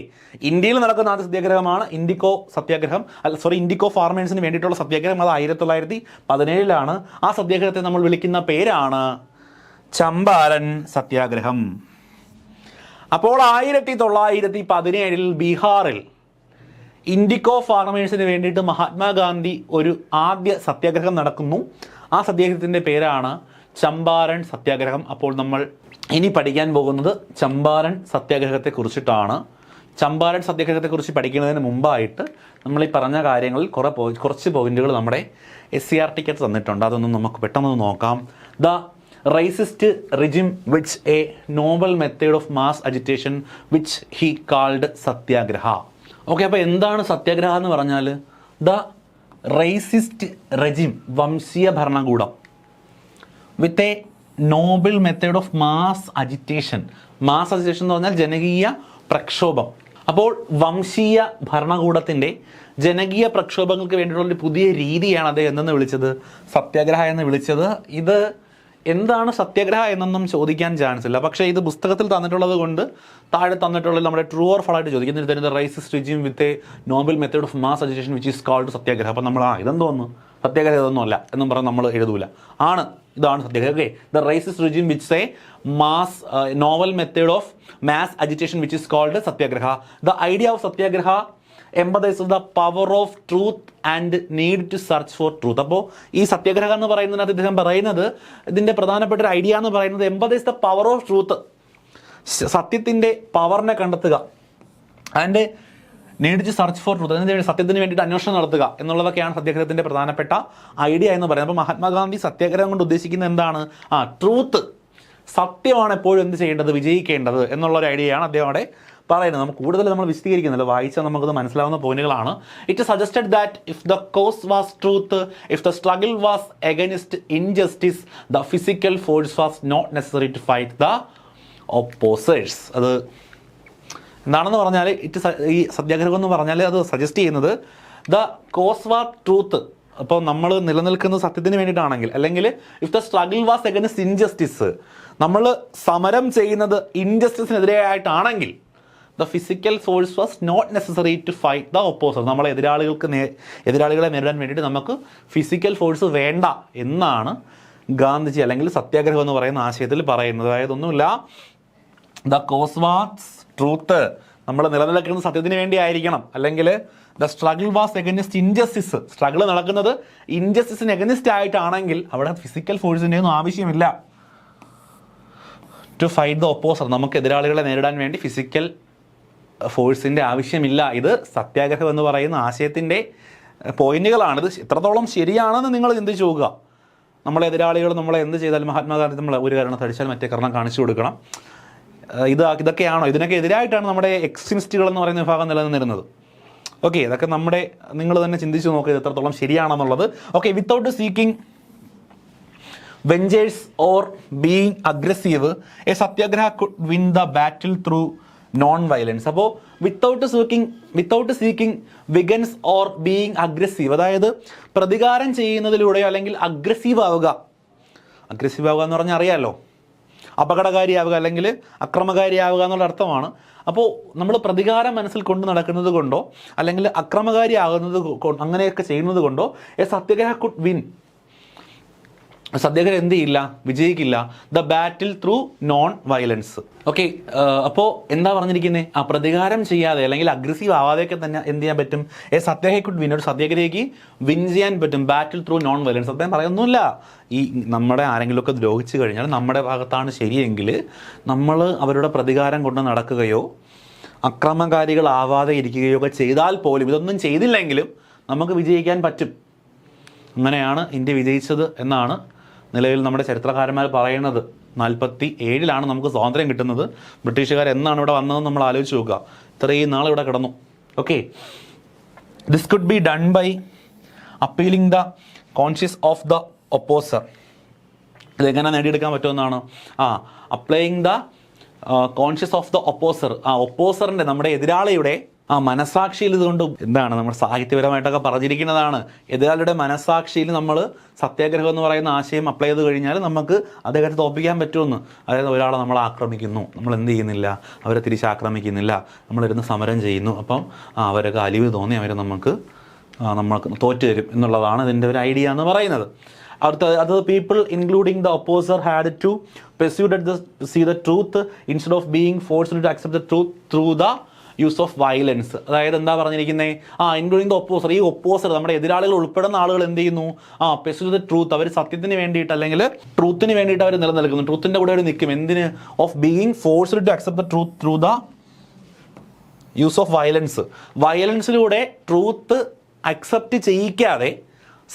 ഇന്ത്യയിൽ നടക്കുന്ന ആദ്യ സത്യാഗ്രഹമാണ് ഇൻഡിക്കോ സത്യാഗ്രഹം, ഇൻഡിക്കോ ഫാർമേഴ്സിന് വേണ്ടിയിട്ടുള്ള സത്യാഗ്രഹം. അത് 1917. ആ സത്യാഗ്രഹത്തെ നമ്മൾ വിളിക്കുന്ന പേരാണ് ചമ്പാരൻ സത്യാഗ്രഹം. അപ്പോൾ 1917 ബീഹാറിൽ ഇൻഡിക്കോ ഫാർമേഴ്സിന് വേണ്ടിയിട്ട് മഹാത്മാഗാന്ധി ഒരു ആദ്യ സത്യാഗ്രഹം നടക്കുന്നു. ആ സത്യാഗ്രഹത്തിൻ്റെ പേരാണ് ചമ്പാരൻ സത്യാഗ്രഹം. അപ്പോൾ നമ്മൾ ഇനി പഠിക്കാൻ പോകുന്നത് ചമ്പാരൻ സത്യാഗ്രഹത്തെക്കുറിച്ചിട്ടാണ്. ചമ്പാരൻ സത്യാഗ്രഹത്തെക്കുറിച്ച് പഠിക്കുന്നതിന് മുമ്പായിട്ട് നമ്മൾ ഈ പറഞ്ഞ കാര്യങ്ങളിൽ കുറച്ച് പോയിന്റുകൾ നമ്മുടെ SCERT തന്നിട്ടുണ്ട്. അതൊന്നും നമുക്ക് പെട്ടെന്ന് നോക്കാം. The racist regime which a novel method of mass agitation which he called satyagraha. Okay, അപ്പോൾ എന്താണ് സത്യാഗ്രഹ എന്ന് പറഞ്ഞാൽ? ദ റൈസിസ്റ്റ് റെജിം, വംശീയ ഭരണകൂടം, വിത്ത് a novel method of mass agitation. Mass agitation എന്ന് പറഞ്ഞാൽ ജനകീയ പ്രക്ഷോഭം. അപ്പോൾ വംശീയ ഭരണകൂടത്തിൻ്റെ ജനകീയ പ്രക്ഷോഭങ്ങൾക്ക് വേണ്ടിയിട്ടുള്ള ഒരു പുതിയ രീതിയാണ് അദ്ദേഹം എന്തെന്ന് വിളിച്ചത്, സത്യാഗ്രഹ എന്ന് വിളിച്ചത്. ഇത് എന്താണ് സത്യാഗ്രഹ എന്നൊന്നും ചോദിക്കാൻ ചാൻസ് ഇല്ല, പക്ഷേ ഇത് പുസ്തകത്തിൽ തന്നിട്ടുള്ളത് കൊണ്ട് താഴെ തന്നിട്ടുള്ളത് നമ്മുടെ ട്രൂ ഓർ ഫാൾട്ട് ചോദിക്കുന്നത്. തരുന്നത് racist regime with a novel method of mass agitation which is called satyagraha. അപ്പം നമ്മൾ ഇതെന്തോന്ന് സത്യാഗ്രഹം ഇതൊന്നും അല്ല എന്നും പറഞ്ഞ് നമ്മൾ എഴുതൂല. ഇതാണ് സത്യാഗ്രഹം. Okay, the racist regime which a mass novel method of mass agitation which is called satyagraha. The idea of satyagraha emphasise the power of truth and need to search for truth. അപ്പോൾ ഈ സത്യാഗ്രഹം എന്ന് പറയുന്നതിനകത്ത് ഇദ്ദേഹം പറയുന്നത്, ഇതിൻ്റെ പ്രധാനപ്പെട്ട ഒരു ഐഡിയ എന്ന് പറയുന്നത് empathise the power of truth, സത്യത്തിൻ്റെ പവറിനെ കണ്ടെത്തുക, and need to search for truth, അതിന് സത്യത്തിന് വേണ്ടിയിട്ട് അന്വേഷണം നടത്തുക എന്നുള്ളതൊക്കെയാണ് സത്യാഗ്രഹത്തിൻ്റെ പ്രധാനപ്പെട്ട ഐഡിയ എന്ന് പറയുന്നത്. അപ്പോൾ മഹാത്മാഗാന്ധി സത്യാഗ്രഹം കൊണ്ട് ഉദ്ദേശിക്കുന്നത് എന്താണ്? ട്രൂത്ത്, സത്യമാണ് എപ്പോഴും എന്ത് ചെയ്യേണ്ടത്, വിജയിക്കേണ്ടത് എന്നുള്ളൊരു ഐഡിയയാണ് അദ്ദേഹം അവിടെ പറയുന്നത്. നമുക്ക് കൂടുതൽ നമ്മൾ വിശദീകരിക്കുന്നില്ല, വായിച്ചാൽ നമുക്കത് മനസ്സിലാവുന്ന പോയിന്റുകളാണ്. It suggested that if the cause was truth, if the struggle was against injustice, the physical force was not necessary to fight the opposers. അത് എന്താണെന്ന് പറഞ്ഞാൽ ഈ സത്യാഗ്രഹം എന്ന് പറഞ്ഞാൽ അത് സജസ്റ്റ് ചെയ്യുന്നത് ദ കോസ് വാർ ട്രൂത്ത്, അപ്പോൾ നമ്മൾ നിലനിൽക്കുന്ന സത്യത്തിന് വേണ്ടിയിട്ടാണെങ്കിൽ, അല്ലെങ്കിൽ if the struggle was against injustice, നമ്മൾ സമരം ചെയ്യുന്നത് ഇൻജസ്റ്റിസിനെതിരെ ആയിട്ടാണെങ്കിൽ the physical force was not necessary to fight the opposer. നമ്മളെ എതിരാളികളെ നേരിടാൻ വേണ്ടിയിട്ട് നമുക്ക് ഫിസിക്കൽ ഫോഴ്സ് വേണ്ട എന്നാണ് ഗാന്ധിജി അല്ലെങ്കിൽ സത്യാഗ്രഹം എന്ന് പറയുന്ന ആശയത്തിൽ പറയുന്നത്. അതായത് ഒന്നുമില്ല, ദ കോസ് വാസ് ട്രൂത്ത്, നമ്മൾ നിലനിൽക്കുന്ന സത്യത്തിന് വേണ്ടി ആയിരിക്കണം, അല്ലെങ്കിൽ the struggle was against injustice, struggle നടക്കുന്നത് ഇൻജസ്റ്റിസിന് എഗനിസ്റ്റ് ആയിട്ടാണെങ്കിൽ അവിടെ ഫിസിക്കൽ ഫോഴ്സിൻ്റെ ഒന്നും ആവശ്യമില്ല. ടു ഫൈറ്റ് ദ ഒപ്പോസർ, നമുക്ക് എതിരാളികളെ നേരിടാൻ വേണ്ടി ഫിസിക്കൽ ഫോഴ്സിൻ്റെ ആവശ്യമില്ല. ഇത് സത്യാഗ്രഹം എന്ന് പറയുന്ന ആശയത്തിൻ്റെ പോയിന്റുകളാണ്. ഇത് എത്രത്തോളം ശരിയാണെന്ന് നിങ്ങൾ ചിന്തിച്ചു നോക്കുക. നമ്മളെ എതിരാളികൾ നമ്മളെ എന്ത് ചെയ്താലും മഹാത്മാഗാന്ധി നമ്മൾ ഒരു കാരണം തടിച്ചാൽ മറ്റേ കാരണം കാണിച്ചു കൊടുക്കണം. ഇതൊക്കെയാണോ? ഇതിനൊക്കെ എതിരായിട്ടാണ് നമ്മുടെ എക്സ്ട്രീമിസ്റ്റുകൾ എന്ന് പറയുന്ന വിഭാഗം നിലനിന്നിരുന്നത്. ഓക്കെ, ഇതൊക്കെ നിങ്ങൾ തന്നെ ചിന്തിച്ച് നോക്കുക ഇത് എത്രത്തോളം ശരിയാണെന്നുള്ളത്. Okay, without seeking vengeance or being aggressive a satyagraha could win the battle through non violence. അപ്പോൾ without seeking vengeance or being aggressive, അതായത് പ്രതികാരം ചെയ്യുന്നതിലൂടെയോ അല്ലെങ്കിൽ അഗ്രസീവ് ആവുക എന്ന് പറഞ്ഞാൽ അറിയാമല്ലോ, അപകടകാരിയാവുക അല്ലെങ്കിൽ അക്രമകാരിയാവുക എന്നുള്ള അർത്ഥമാണ്. അപ്പോൾ നമ്മൾ പ്രതികാരം മനസ്സിൽ കൊണ്ട് നടക്കുന്നത് കൊണ്ടോ അല്ലെങ്കിൽ അക്രമകാരി ആകുന്നത് അങ്ങനെയൊക്കെ ചെയ്യുന്നത് കൊണ്ടോ എ സത്യാഗ്രഹ കുഡ് വിൻ, സത്യാഗ്രഹം എന്ത് ചെയ്യില്ല, വിജയിക്കില്ല, the battle through non violence. Okay, അപ്പോൾ എന്താ പറഞ്ഞിരിക്കുന്നത്? ആ പ്രതികാരം ചെയ്യാതെ അല്ലെങ്കിൽ അഗ്രസീവ് ആവാതെയൊക്കെ തന്നെ എന്ത് ചെയ്യാൻ പറ്റും? എ സത്യാഗ്രഹ കുഡ് വിൻ, ഒരു സത്യാഗ്രഹിക്ക് വിൻ ചെയ്യാൻ പറ്റും ബാറ്റിൽ ത്രൂ നോൺ വയലൻസ്. അദ്ദേഹം പറയുന്നില്ല ഈ നമ്മുടെ ആരെങ്കിലുമൊക്കെ ദ്രോഹിച്ചു കഴിഞ്ഞാൽ നമ്മുടെ ഭാഗത്താണ് ശരിയെങ്കിൽ നമ്മൾ അവരുടെ പ്രതികാരം കൊണ്ട് നടക്കുകയോ അക്രമകാരികളാവാതെ ഇരിക്കുകയോ ഒക്കെ ചെയ്താൽ പോലും, ഇതൊന്നും ചെയ്തില്ലെങ്കിലും നമുക്ക് വിജയിക്കാൻ പറ്റും. അങ്ങനെയാണ് ഇന്ത്യ വിജയിച്ചത് എന്നാണ് നിലവിൽ നമ്മുടെ ചരിത്രകാരന്മാർ പറയുന്നത്. 47 നമുക്ക് സ്വാതന്ത്ര്യം കിട്ടുന്നത്. ബ്രിട്ടീഷുകാർ എന്നാണ് ഇവിടെ വന്നതെന്ന് നമ്മൾ ആലോചിച്ച് നോക്കുക. ഇത്രയും നാൾ ഇവിടെ കിടന്നു. Okay, this could be done by appealing the conscience of the opposer. ഇതെങ്ങനെ നേടിയെടുക്കാൻ പറ്റുമെന്നാണ്? Applying the conscience of the opposer, ഒപ്പോസറിൻ്റെ നമ്മുടെ എതിരാളിയുടെ മനസാക്ഷിയിൽ, ഇതുകൊണ്ട് എന്താണ് നമ്മുടെ സാഹിത്യപരമായിട്ടൊക്കെ പറഞ്ഞിരിക്കുന്നതാണ്, എതിരാളിയുടെ മനസാക്ഷിയിൽ നമ്മൾ സത്യാഗ്രഹം എന്ന് പറയുന്ന ആശയം അപ്ലൈ ചെയ്ത് കഴിഞ്ഞാൽ നമുക്ക് അദ്ദേഹത്തെ തോൽപ്പിക്കാൻ പറ്റുമെന്ന്. അതായത് ഒരാളെ നമ്മൾ ആക്രമിക്കുന്നു, നമ്മൾ എന്ത് ചെയ്യുന്നില്ല, അവരെ തിരിച്ചാക്രമിക്കുന്നില്ല, നമ്മളിരുന്ന് സമരം ചെയ്യുന്നു, അപ്പം അവരൊക്കെ അലിവ് തോന്നി അവർ നമ്മൾക്ക് തോറ്റു തരും എന്നുള്ളതാണ് ഇതിൻ്റെ ഒരു ഐഡിയ എന്ന് പറയുന്നത്. അത് people including the opposer had to see the truth instead of being forced to accept the truth through the use of violence. അതായത് എന്താ പറഞ്ഞിരിക്കുന്നത്? ഇൻക്ലൂഡിംഗ് ദ ഒപ്പോസർ, ഈ ഒപ്പോസർ നമ്മുടെ എതിരാളികൾ ഉൾപ്പെടുന്ന ആളുകൾ എന്ത് ചെയ്യുന്നു? പെർസ്യൂ ദ ട്രൂത്ത്, അവർ സത്യത്തിന് വേണ്ടിയിട്ട് അല്ലെങ്കിൽ ട്രൂത്തിന് വേണ്ടിയിട്ട് അവർ നിലനിൽക്കുന്നു, ട്രൂത്തിൻ്റെ കൂടെ അവർ നിൽക്കും. എന്തിന്? Of being forced to accept the truth through the use of violence. വയലൻസിലൂടെ ട്രൂത്ത് അക്സെപ്റ്റ് ചെയ്യിക്കാതെ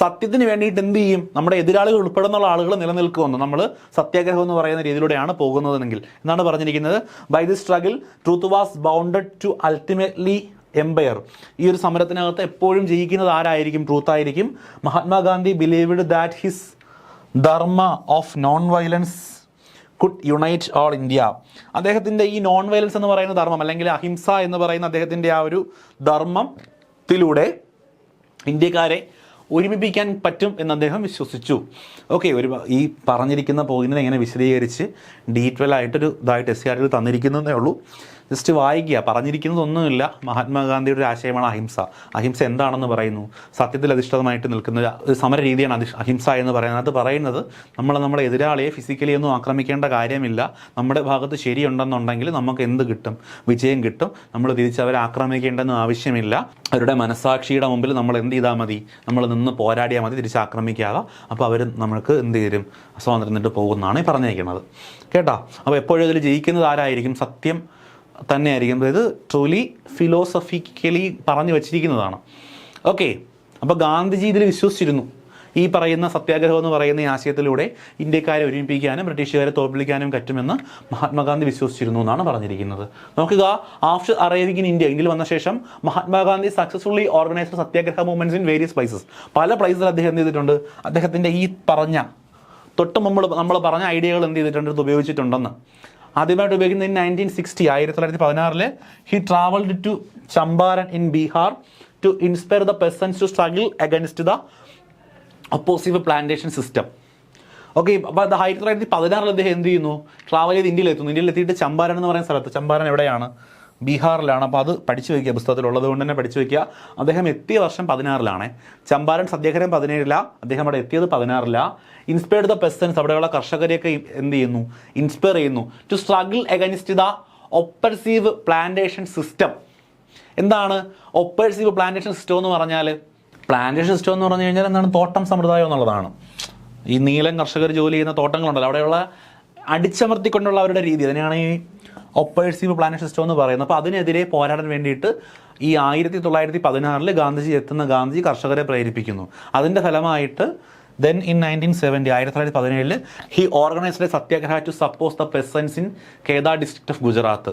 സത്യത്തിന് വേണ്ടിയിട്ട് എന്ത് ചെയ്യും? നമ്മുടെ എതിരാളികൾ ഉൾപ്പെടുന്ന ആളുകൾ നിലനിൽക്കുമെന്ന് നമ്മൾ സത്യാഗ്രഹം എന്ന് പറയുന്ന രീതിയിലൂടെയാണ് പോകുന്നതെങ്കിൽ എന്നാണ് പറഞ്ഞിരിക്കുന്നത്. By this struggle truth was bounded to ultimately empire. ഈ ഒരു സമരത്തിനകത്ത് എപ്പോഴും ജയിക്കുന്നത് ആരായിരിക്കും? ട്രൂത്ത് ആയിരിക്കും. Mahatma Gandhi believed that his dharma of non violence could unite all India. അദ്ദേഹത്തിൻ്റെ ഈ നോൺ വയലൻസ് എന്ന് പറയുന്ന ധർമ്മം അല്ലെങ്കിൽ അഹിംസ എന്ന് പറയുന്ന അദ്ദേഹത്തിൻ്റെ ആ ഒരു ധർമ്മത്തിലൂടെ ഇന്ത്യക്കാരെ ഒരുമിപ്പിക്കാൻ പറ്റും എന്ന് അദ്ദേഹം വിശ്വസിച്ചു. ഓക്കെ, ഈ പറഞ്ഞിരിക്കുന്ന പോയിന്റിനെ എങ്ങനെ വിശദീകരിച്ച് ഡീറ്റെയിൽ ആയിട്ടൊരു ഇതായിട്ട് SCRT തന്നിരിക്കുന്നതേ ഉള്ളൂ. ജസ്റ്റ് വായിക്കുക. പറഞ്ഞിരിക്കുന്നതൊന്നുമില്ല. മഹാത്മാഗാന്ധിയുടെ ഒരു ആശയമാണ് അഹിംസ. അഹിംസ എന്താണെന്ന് പറയുന്നു? സത്യത്തിൽ അധിഷ്ഠിതമായിട്ട് നിൽക്കുന്ന ഒരു സമര രീതിയാണ് അഹിംസ എന്ന് പറയുന്നത്. അത് പറയുന്നത് നമ്മുടെ എതിരാളിയെ ഫിസിക്കലി ഒന്നും ആക്രമിക്കേണ്ട കാര്യമില്ല. നമ്മുടെ ഭാഗത്ത് ശരിയുണ്ടെന്നുണ്ടെങ്കിൽ നമുക്ക് എന്ത് കിട്ടും? വിജയം കിട്ടും. നമ്മൾ തിരിച്ച് അവരെ ആക്രമിക്കേണ്ടെന്ന് ആവശ്യമില്ല. അവരുടെ മനസാക്ഷിയുടെ മുമ്പിൽ നമ്മൾ എന്ത് ചെയ്താൽ മതി? നമ്മൾ നിന്ന് പോരാടിയാൽ മതി, തിരിച്ച് ആക്രമിക്കാതെ. അപ്പോൾ അവർ നമ്മൾക്ക് എന്ത് തരും? സ്വാതന്ത്ര്യം നിന്നിട്ട് പോകുന്നതാണ് പറഞ്ഞിരിക്കുന്നത്. കേട്ടോ? അപ്പോൾ എപ്പോഴും ഇതിൽ ജയിക്കുന്നത് ആരായിരിക്കും? സത്യം തന്നെയായിരിക്കും. അതായത് ട്രൂലി ഫിലോസഫിക്കലി പറഞ്ഞു വച്ചിരിക്കുന്നതാണ്. ഓക്കെ, അപ്പോൾ ഗാന്ധിജി ഇതിൽ വിശ്വസിച്ചിരുന്നു. ഈ പറയുന്ന സത്യാഗ്രഹം എന്ന് പറയുന്ന ഈ ആശയത്തിലൂടെ ഇന്ത്യക്കാരെ ഒരുമിപ്പിക്കാനും ബ്രിട്ടീഷുകാരെ തോൽപ്പിക്കാനും പറ്റുമെന്ന് മഹാത്മാഗാന്ധി വിശ്വസിച്ചിരുന്നു എന്നാണ് പറഞ്ഞിരിക്കുന്നത്. നോക്കുക, ആഫ്റ്റർ അറൈവിംഗ് ഇൻ ഇന്ത്യയിൽ വന്ന ശേഷം Mahatma Gandhi successfully organised Satyagraha movements in various places. പല പ്ലേസിൽ അദ്ദേഹം എന്ത് ചെയ്തിട്ടുണ്ട്? അദ്ദേഹത്തിൻ്റെ ഈ പറഞ്ഞ തൊട്ട് മുമ്പ് നമ്മൾ പറഞ്ഞ ഐഡിയകൾ എന്ത് ചെയ്തിട്ടുണ്ട്? ഇത് ഉപയോഗിച്ചിട്ടുണ്ടെന്ന്. ആദ്യമായിട്ട് ഉപയോഗിക്കുന്നത് 1916 he travelled to Champaran in Bihar to inspire the persons to struggle against the oppressive plantation system. Okay, അപ്പോൾ അത് 1916 അദ്ദേഹം എന്ത് ചെയ്യുന്നു, ട്രാവൽ ചെയ്ത് ഇന്ത്യയിലെത്തിയിട്ട് ചമ്പാരൻ എന്ന് പറയുന്ന സ്ഥലത്ത്, ചമ്പാരൻ എവിടെയാണ്, ബീഹാറിലാണ്. അപ്പോൾ അത് പഠിച്ചു വയ്ക്കുക, പുസ്തകത്തിലുള്ളത് കൊണ്ട് തന്നെ പഠിച്ചു വയ്ക്കുക. അദ്ദേഹം എത്തിയ വർഷം 16 ചമ്പാരൻ സത്യാഗ്രഹം 17 അദ്ദേഹം അവിടെ എത്തിയത് 16 ഇൻസ്പയർഡ് ദ പെർസൺസ്, അവിടെയുള്ള കർഷകരെയൊക്കെ എന്ത് ചെയ്യുന്നു, ഇൻസ്പയർ ചെയ്യുന്നു to struggle against the oppressive plantation system. എന്താണ് ഒപ്പർസീവ് പ്ലാന്റേഷൻ സിസ്റ്റം എന്ന് പറഞ്ഞാൽ? പ്ലാന്റേഷൻ സിസ്റ്റം എന്ന് പറഞ്ഞു കഴിഞ്ഞാൽ എന്താണ്, തോട്ടം സമ്പ്രദായം എന്നുള്ളതാണ്. ഈ നീലം കർഷകർ ജോലി ചെയ്യുന്ന തോട്ടങ്ങളുണ്ടല്ലോ, അവിടെയുള്ള അടിച്ചമർത്തിക്കൊണ്ടുള്ള അവരുടെ രീതി, അതിനെയാണ് ഈ ഒപ്പേഴ്സീവ് പ്ലാനറ്റ് സിസ്റ്റം എന്ന് പറയുന്നത്. അപ്പോൾ അതിനെതിരെ പോരാടാൻ വേണ്ടിയിട്ട് ഈ 1916 ഗാന്ധിജി കർഷകരെ പ്രേരിപ്പിക്കുന്നു. അതിൻ്റെ ഫലമായിട്ട് then in 1917 he organised a satyagraha to suppose the peasants in Kheda district of Gujarat.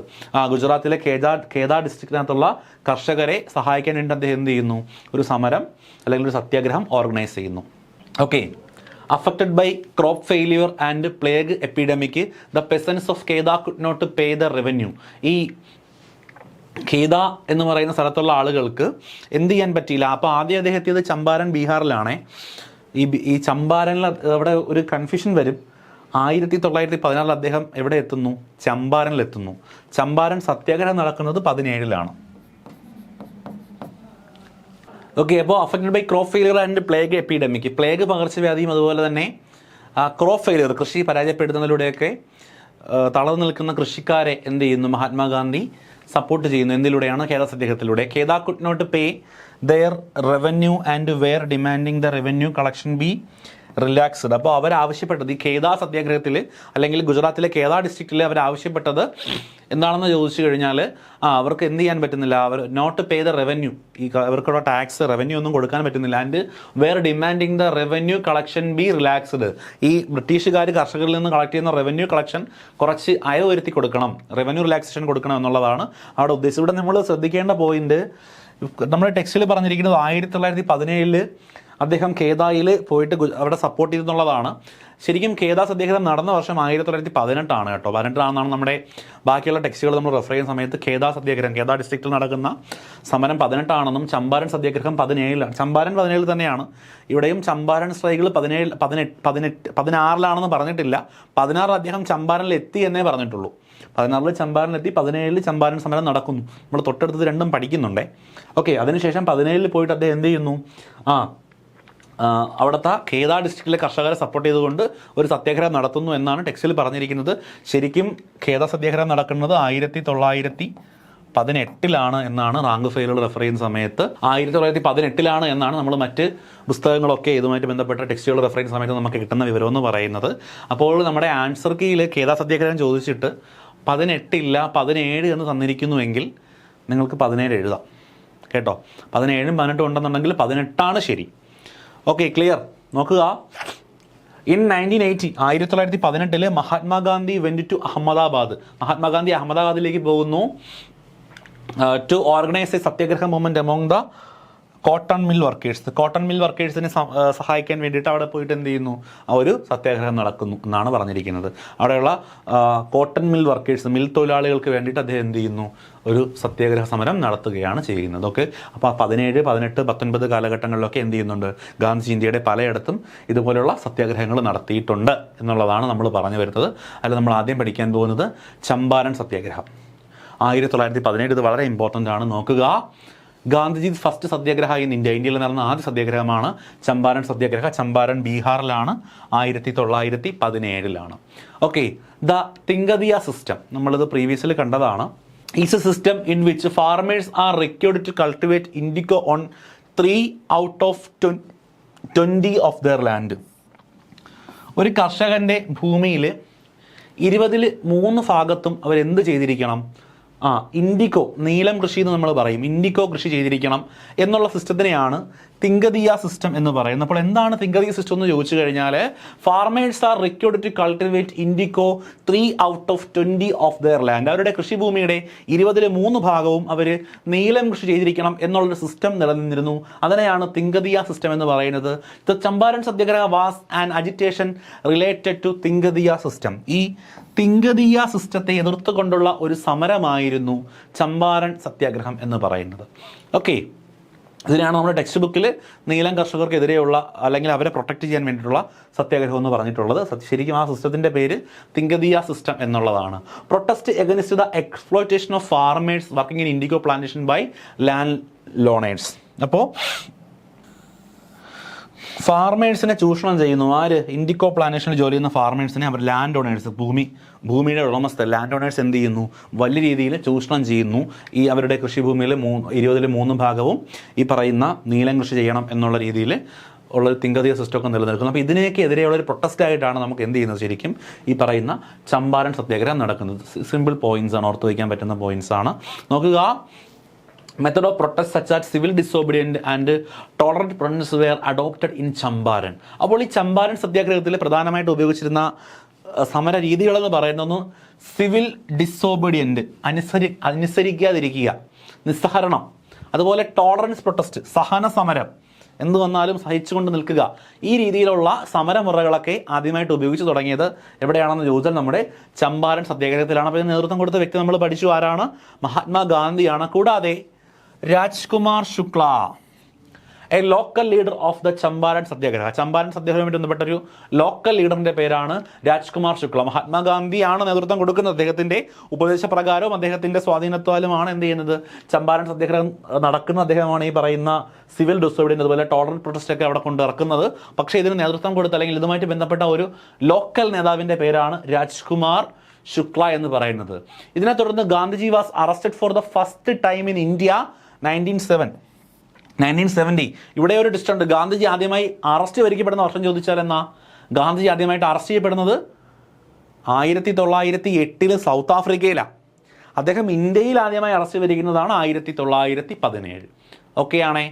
ഗുജറാത്തിലെ കേദാർ ഡിസ്ട്രിക്റ്റിനകത്തുള്ള കർഷകരെ സഹായിക്കാൻ വേണ്ടി അദ്ദേഹം എന്ത് ചെയ്യുന്നു, ഒരു സമരം അല്ലെങ്കിൽ ഒരു സത്യാഗ്രഹം ഓർഗനൈസ് ചെയ്യുന്നു. Okay, affected by crop failure and plague epidemic, the peasants of Kheda could not pay the revenue. ഈ ഖേദ എന്ന് പറയുന്ന സ്ഥലത്തുള്ള ആളുകൾക്ക് എന്ത് ചെയ്യാൻ പറ്റിയില്ല. അപ്പോൾ ആദ്യം അദ്ദേഹം എത്തിയത് ചമ്പാരൻ, ബീഹാറിലാണ്. ഈ ചമ്പാരനിൽ അവിടെ ഒരു കൺഫ്യൂഷൻ വരും. 1916 അദ്ദേഹം എവിടെ എത്തുന്നു, ചമ്പാരനിലെത്തുന്നു. ചമ്പാരൻ സത്യാഗ്രഹം നടക്കുന്നത് 17. ഓക്കെ, അപ്പോൾ affected by crop failure and plague epidemic, plague പകർച്ചവ്യാധിയും അതുപോലെ തന്നെ ക്രോപ്പ് ഫെയിലിയർ, കൃഷി പരാജയപ്പെടുന്നതിലൂടെയൊക്കെ തളർന്നു നിൽക്കുന്ന കൃഷിക്കാരെ എന്ത് ചെയ്യുന്നു, മഹാത്മാഗാന്ധി സപ്പോർട്ട് ചെയ്യുന്നു. എന്തിലൂടെയാണ്, ഖേദ സത്യാഗ്രഹത്തിലൂടെ. ഖേദ could not pay there revenue and were demanding the revenue collection be relaxed. അപ്പോൾ അവരാവശ്യപ്പെട്ടത് ഈ ഖേദ സത്യാഗ്രഹത്തിൽ അല്ലെങ്കിൽ ഗുജറാത്തിലെ ഖേദ ഡിസ്ട്രിക്റ്റിൽ അവരാവശ്യപ്പെട്ടത് എന്താണെന്ന് ചോദിച്ചു കഴിഞ്ഞാൽ അവർക്ക് എന്ത് ചെയ്യാൻ പറ്റുന്നില്ല, അവർ നോട്ട് പേ ദ റവന്യൂ, അവർക്കുള്ള ടാക്സ് റവന്യൂ ഒന്നും കൊടുക്കാൻ പറ്റുന്നില്ല. And were demanding the revenue collection be relaxed, ഈ ബ്രിട്ടീഷുകാർ കർഷകരിൽ നിന്ന് കളക്ട് ചെയ്യുന്ന റവന്യൂ കളക്ഷൻ കുറച്ച് അയവുയർത്തി കൊടുക്കണം, റവന്യൂ റിലാക്സേഷൻ കൊടുക്കണം എന്നുള്ളതാണ് അവിടെ ഉദ്ദേശിച്ചത്. ഇവിടെ നമ്മൾ ശ്രദ്ധിക്കേണ്ട പോയിന്റ്, നമ്മുടെ ടെക്സ്റ്റിൽ പറഞ്ഞിരിക്കുന്നത് 1917 അദ്ദേഹം ഖേദയിൽ പോയിട്ട് അവിടെ സപ്പോർട്ട് ചെയ്തെന്നുള്ളതാണ്. ശരിക്കും ഖേദ സത്യാഗ്രഹം നടന്ന വർഷം 1918 കേട്ടോ, 18 നമ്മുടെ ബാക്കിയുള്ള ടെക്സ്റ്റുകൾ നമ്മൾ റെഫർ ചെയ്യുന്ന സമയത്ത് ഖേദ സത്യാഗ്രഹം, ഖേദ ഡിസ്ട്രിക്റ്റിൽ നടക്കുന്ന സമരം 18 ചമ്പാരൻ സത്യാഗ്രഹം 17 ചമ്പാരൻ 17 തന്നെയാണ്. ഇവിടെയും ചമ്പാരൻ സ്ട്രൈക്കുകൾ 16 പറഞ്ഞിട്ടില്ല. 16 അദ്ദേഹം ചമ്പാരനിൽ എത്തി എന്നേ പറഞ്ഞിട്ടുള്ളൂ. 16 ചമ്പാരനിലെത്തി, 17 ചമ്പാരൻ സമരം നടക്കുന്നു. നമ്മൾ തൊട്ടടുത്തത് രണ്ടും പഠിക്കുന്നുണ്ടേ. ഓക്കെ, അതിനുശേഷം 17 പോയിട്ട് അദ്ദേഹം എന്ത് ചെയ്യുന്നു, അവിടുത്തെ ഖേദ ഡിസ്ട്രിക്റ്റിലെ കർഷകരെ സപ്പോർട്ട് ചെയ്തുകൊണ്ട് ഒരു സത്യാഗ്രഹം നടത്തുന്നു എന്നാണ് ടെക്സ്റ്റിൽ പറഞ്ഞിരിക്കുന്നത്. ശരിക്കും ഖേദ സത്യാഗ്രഹം നടക്കുന്നത് 1918 എന്നാണ് റാങ്ക് ഫെയിലുകൾ റെഫർ ചെയ്യുന്ന സമയത്ത്. 1918 എന്നാണ് നമ്മൾ മറ്റ് പുസ്തകങ്ങളൊക്കെ ഇതുമായിട്ട് ബന്ധപ്പെട്ട ടെക്സ്റ്റുകൾ റെഫർ ചെയ്യുന്ന സമയത്ത് നമുക്ക് കിട്ടുന്ന വിവരം എന്ന് പറയുന്നത്. അപ്പോൾ നമ്മുടെ ആൻസർ കീയിൽ ഖേദ സത്യാഗ്രഹം ചോദിച്ചിട്ട് 18 17 എന്ന് തന്നിരിക്കുന്നുവെങ്കിൽ നിങ്ങൾക്ക് 17 എഴുതാം കേട്ടോ. 17 18 ഉണ്ടെന്നുണ്ടെങ്കിൽ 18 ശരി. Okay, clear. നോക്കുക, in 1918 Mahatma Gandhi went to Ahmedabad. Mahatma Gandhi അഹമ്മദാബാദിലേക്ക് പോകുന്നു to organise A Satyagraha movement among the cotton mill workers. Cotton mill വർക്കേഴ്സിനെ സഹായിക്കാൻ വേണ്ടിയിട്ട് അവിടെ പോയിട്ട് എന്ത് ചെയ്യുന്നു, ഒരു സത്യാഗ്രഹം നടക്കുന്നു എന്നാണ് പറഞ്ഞിരിക്കുന്നത്. അവിടെയുള്ള കോട്ടൺ മിൽ വർക്കേഴ്സ്, മിൽ തൊഴിലാളികൾക്ക് വേണ്ടിയിട്ട് അദ്ദേഹം എന്ത് ചെയ്യുന്നു, ഒരു സത്യാഗ്രഹ സമരം നടത്തുകയാണ് ചെയ്യുന്നത്. ഓക്കെ, അപ്പോൾ 17 18 19 കാലഘട്ടങ്ങളിലൊക്കെ എന്ത് ചെയ്യുന്നുണ്ട്, ഗാന്ധിജി ഇന്ത്യയുടെ പലയിടത്തും ഇതുപോലെയുള്ള സത്യാഗ്രഹങ്ങൾ നടത്തിയിട്ടുണ്ട് എന്നുള്ളതാണ് നമ്മൾ പറഞ്ഞു വരുന്നത്. അതിൽ നമ്മൾ ആദ്യം പഠിക്കാൻ പോകുന്നത് ചമ്പാരൻ സത്യാഗ്രഹം 1917. ഇത് വളരെ ഇമ്പോർട്ടൻ്റ് ആണ്. നോക്കുക, ഗാന്ധിജി ഫസ്റ്റ് സത്യാഗ്രഹ ഇൻ ഇന്ത്യയിൽ നടന്ന ആദ്യ സത്യാഗ്രഹമാണ് ചമ്പാരൻ സത്യാഗ്രഹ. ചമ്പാരൻ ബീഹാറിലാണ്, 1917. ഓക്കെ, ദ തിങ്കദിയ സിസ്റ്റം നമ്മളിത് പ്രീവിയസിൽ കണ്ടതാണ്. Is a system in which farmers are required to cultivate indigo on 3 out of 20 of their land. ഒരു കർഷകൻ്റെ ഭൂമിയിൽ 20-3 ഭാഗത്തും അവരെന്ത് ചെയ്തിരിക്കണം, ഇൻഡിക്കോ, നീലം കൃഷി എന്ന് നമ്മൾ പറയും, ഇൻഡിക്കോ കൃഷി ചെയ്തിരിക്കണം എന്നുള്ള സിസ്റ്റത്തിനെയാണ് തിങ്കദിയ സിസ്റ്റം എന്ന് പറയുന്നത്. അപ്പോൾ എന്താണ് തിങ്കദിയ സിസ്റ്റം എന്ന് ചോദിച്ചു കഴിഞ്ഞാൽ, farmers are required to cultivate indigo 3 out of 20 of their land. അവരുടെ കൃഷിഭൂമിയുടെ 20-3 ഭാഗവും അവർ നീലം കൃഷി ചെയ്തിരിക്കണം എന്നുള്ളൊരു സിസ്റ്റം നിലനിന്നിരുന്നു. അതിനെയാണ് തിങ്കദിയ സിസ്റ്റം എന്ന് പറയുന്നത്. The Champaran satyagraha was an agitation related to tinkathia system. ഈ തിങ്കദിയ സിസ്റ്റത്തെ എതിർത്തുകൊണ്ടുള്ള ഒരു സമരമായിരുന്നു ചമ്പാരൻ സത്യാഗ്രഹം എന്ന് പറയുന്നത്. ഓക്കെ, ഇതിനാണ് നമ്മുടെ ടെക്സ്റ്റ് ബുക്കിൽ നീലം കർഷകർക്കെതിരെയുള്ള അല്ലെങ്കിൽ അവരെ പ്രൊട്ടക്റ്റ് ചെയ്യാൻ വേണ്ടിയിട്ടുള്ള സത്യാഗ്രഹം എന്ന് പറഞ്ഞിട്ടുള്ളത്. ശരിക്കും ആ സിസ്റ്റത്തിൻ്റെ പേര് തിങ്കദിയ സിസ്റ്റം എന്നുള്ളതാണ്. Protest against the exploitation of farmers working in indigo plantation by land owners. അപ്പോൾ ഫാർമേഴ്സിനെ ചൂഷണം ചെയ്യുന്നു. ആര്? ഇൻഡിക്കോ പ്ലാന്റേഷനിൽ ജോലി ചെയ്യുന്ന ഫാർമേഴ്സിനെ അവർ ലാൻഡ് ഓണേഴ്സ്, ഭൂമിയുടെ ഉടമസ്ഥ ലാൻഡ് ഓണേഴ്സ് എന്ത് ചെയ്യുന്നു? വലിയ രീതിയിൽ ചൂഷണം ചെയ്യുന്നു. ഈ അവരുടെ കൃഷിഭൂമിയിൽ 20% ഈ പറയുന്ന നീലം കൃഷി ചെയ്യണം എന്നുള്ള രീതിയിൽ ഉള്ള തിങ്കദിയ സിസ്റ്റമൊക്കെ നിലനിൽക്കുന്നു. അപ്പോൾ ഇതിനെയൊക്കെ എതിരെയുള്ള ഒരു പ്രൊട്ടസ്റ്റ് ആയിട്ടാണ് നമുക്ക് എന്ത് ചെയ്യുന്നത്? ശരിക്കും ഈ പറയുന്ന ചമ്പാരൻ സത്യാഗ്രഹം നടക്കുന്നത്. സിമ്പിൾ പോയിന്റ്സ് ആണ്, ഓർത്ത് വയ്ക്കാൻ പറ്റുന്ന പോയിന്റ്സ് ആണ്. നോക്കുക, method of protest such as civil disobedience and tolerant protests were adopted in Champaran. അപ്പോൾ ഈ ചമ്പാരൻ സത്യാഗ്രഹത്തിൽ പ്രധാനമായിട്ട് ഉപയോഗിച്ചിരുന്ന സമര രീതികളെന്ന് പറയുന്നത് സിവിൽ ഡിസോബീഡിയൻറ്റ്, അനുസരിക്കാതിരിക്കുക, നിസ്സഹരണം, അതുപോലെ ടോളറൻസ് പ്രൊട്ടസ്റ്റ്, സഹന സമരം, എന്ത് വന്നാലും സഹിച്ചുകൊണ്ട് നിൽക്കുക. ഈ രീതിയിലുള്ള സമരമുറകളൊക്കെ ആദ്യമായിട്ട് ഉപയോഗിച്ച് തുടങ്ങിയത് എവിടെയാണെന്ന് ചോദിച്ചാൽ നമ്മുടെ ചമ്പാരൻ സത്യാഗ്രഹത്തിലാണ്. അപ്പോൾ നേതൃത്വം കൊടുത്ത വ്യക്തി നമ്മൾ പഠിച്ചു, ആരാണ്? മഹാത്മാഗാന്ധിയാണ്. കൂടാതെ Rajkumar Shukla, a local leader of the Champaran satyagraha. Champaran സത്യാഗ്രഹവുമായി ബന്ധപ്പെട്ടൊരു ലോക്കൽ ലീഡറിന്റെ പേരാണ് രാജ്കുമാർ ശുക്ല. മഹാത്മാഗാന്ധിയാണ് നേതൃത്വം കൊടുക്കുന്നത്. അദ്ദേഹത്തിന്റെ ഉപദേശപ്രകാരവും അദ്ദേഹത്തിന്റെ സ്വാധീനത്താലുമാണ് എന്ത് ചെയ്യുന്നത്? ചമ്പാരൻ സത്യാഗ്രഹം നടക്കുന്ന അദ്ദേഹമാണ് ഈ പറയുന്ന സിവിൽ ഡിസോബീഡിയൻസ് അതുപോലെ ടോളറൻറ്റ് പ്രൊട്ടസ്റ്റ് ഒക്കെ അവിടെ കൊണ്ട് ഇറക്കുന്നത്. പക്ഷേ ഇതിന് നേതൃത്വം കൊടുത്ത അല്ലെങ്കിൽ ഇതുമായിട്ട് ബന്ധപ്പെട്ട ഒരു ലോക്കൽ നേതാവിന്റെ പേരാണ് രാജ്കുമാർ ശുക്ല എന്ന് പറയുന്നത്. ഇതിനെ തുടർന്ന് Gandhiji was arrested for the first time in India 1970. ഇവിടെ ഒരു ട്വിസ്റ്റ് ഉണ്ട്. ഗാന്ധിജി ആദ്യമായി അറസ്റ്റ് വരിക്കപ്പെടുന്ന വർഷം ചോദിച്ചാൽ എന്നാ? ഗാന്ധിജി ആദ്യമായിട്ട് അറസ്റ്റ് ചെയ്യപ്പെടുന്നത് 1908 സൗത്ത് ആഫ്രിക്കയിലാണ്. അദ്ദേഹം ഇന്ത്യയിൽ ആദ്യമായി അറസ്റ്റ് വരിക്കുന്നതാണ് 1917. ഓക്കെയാണേ.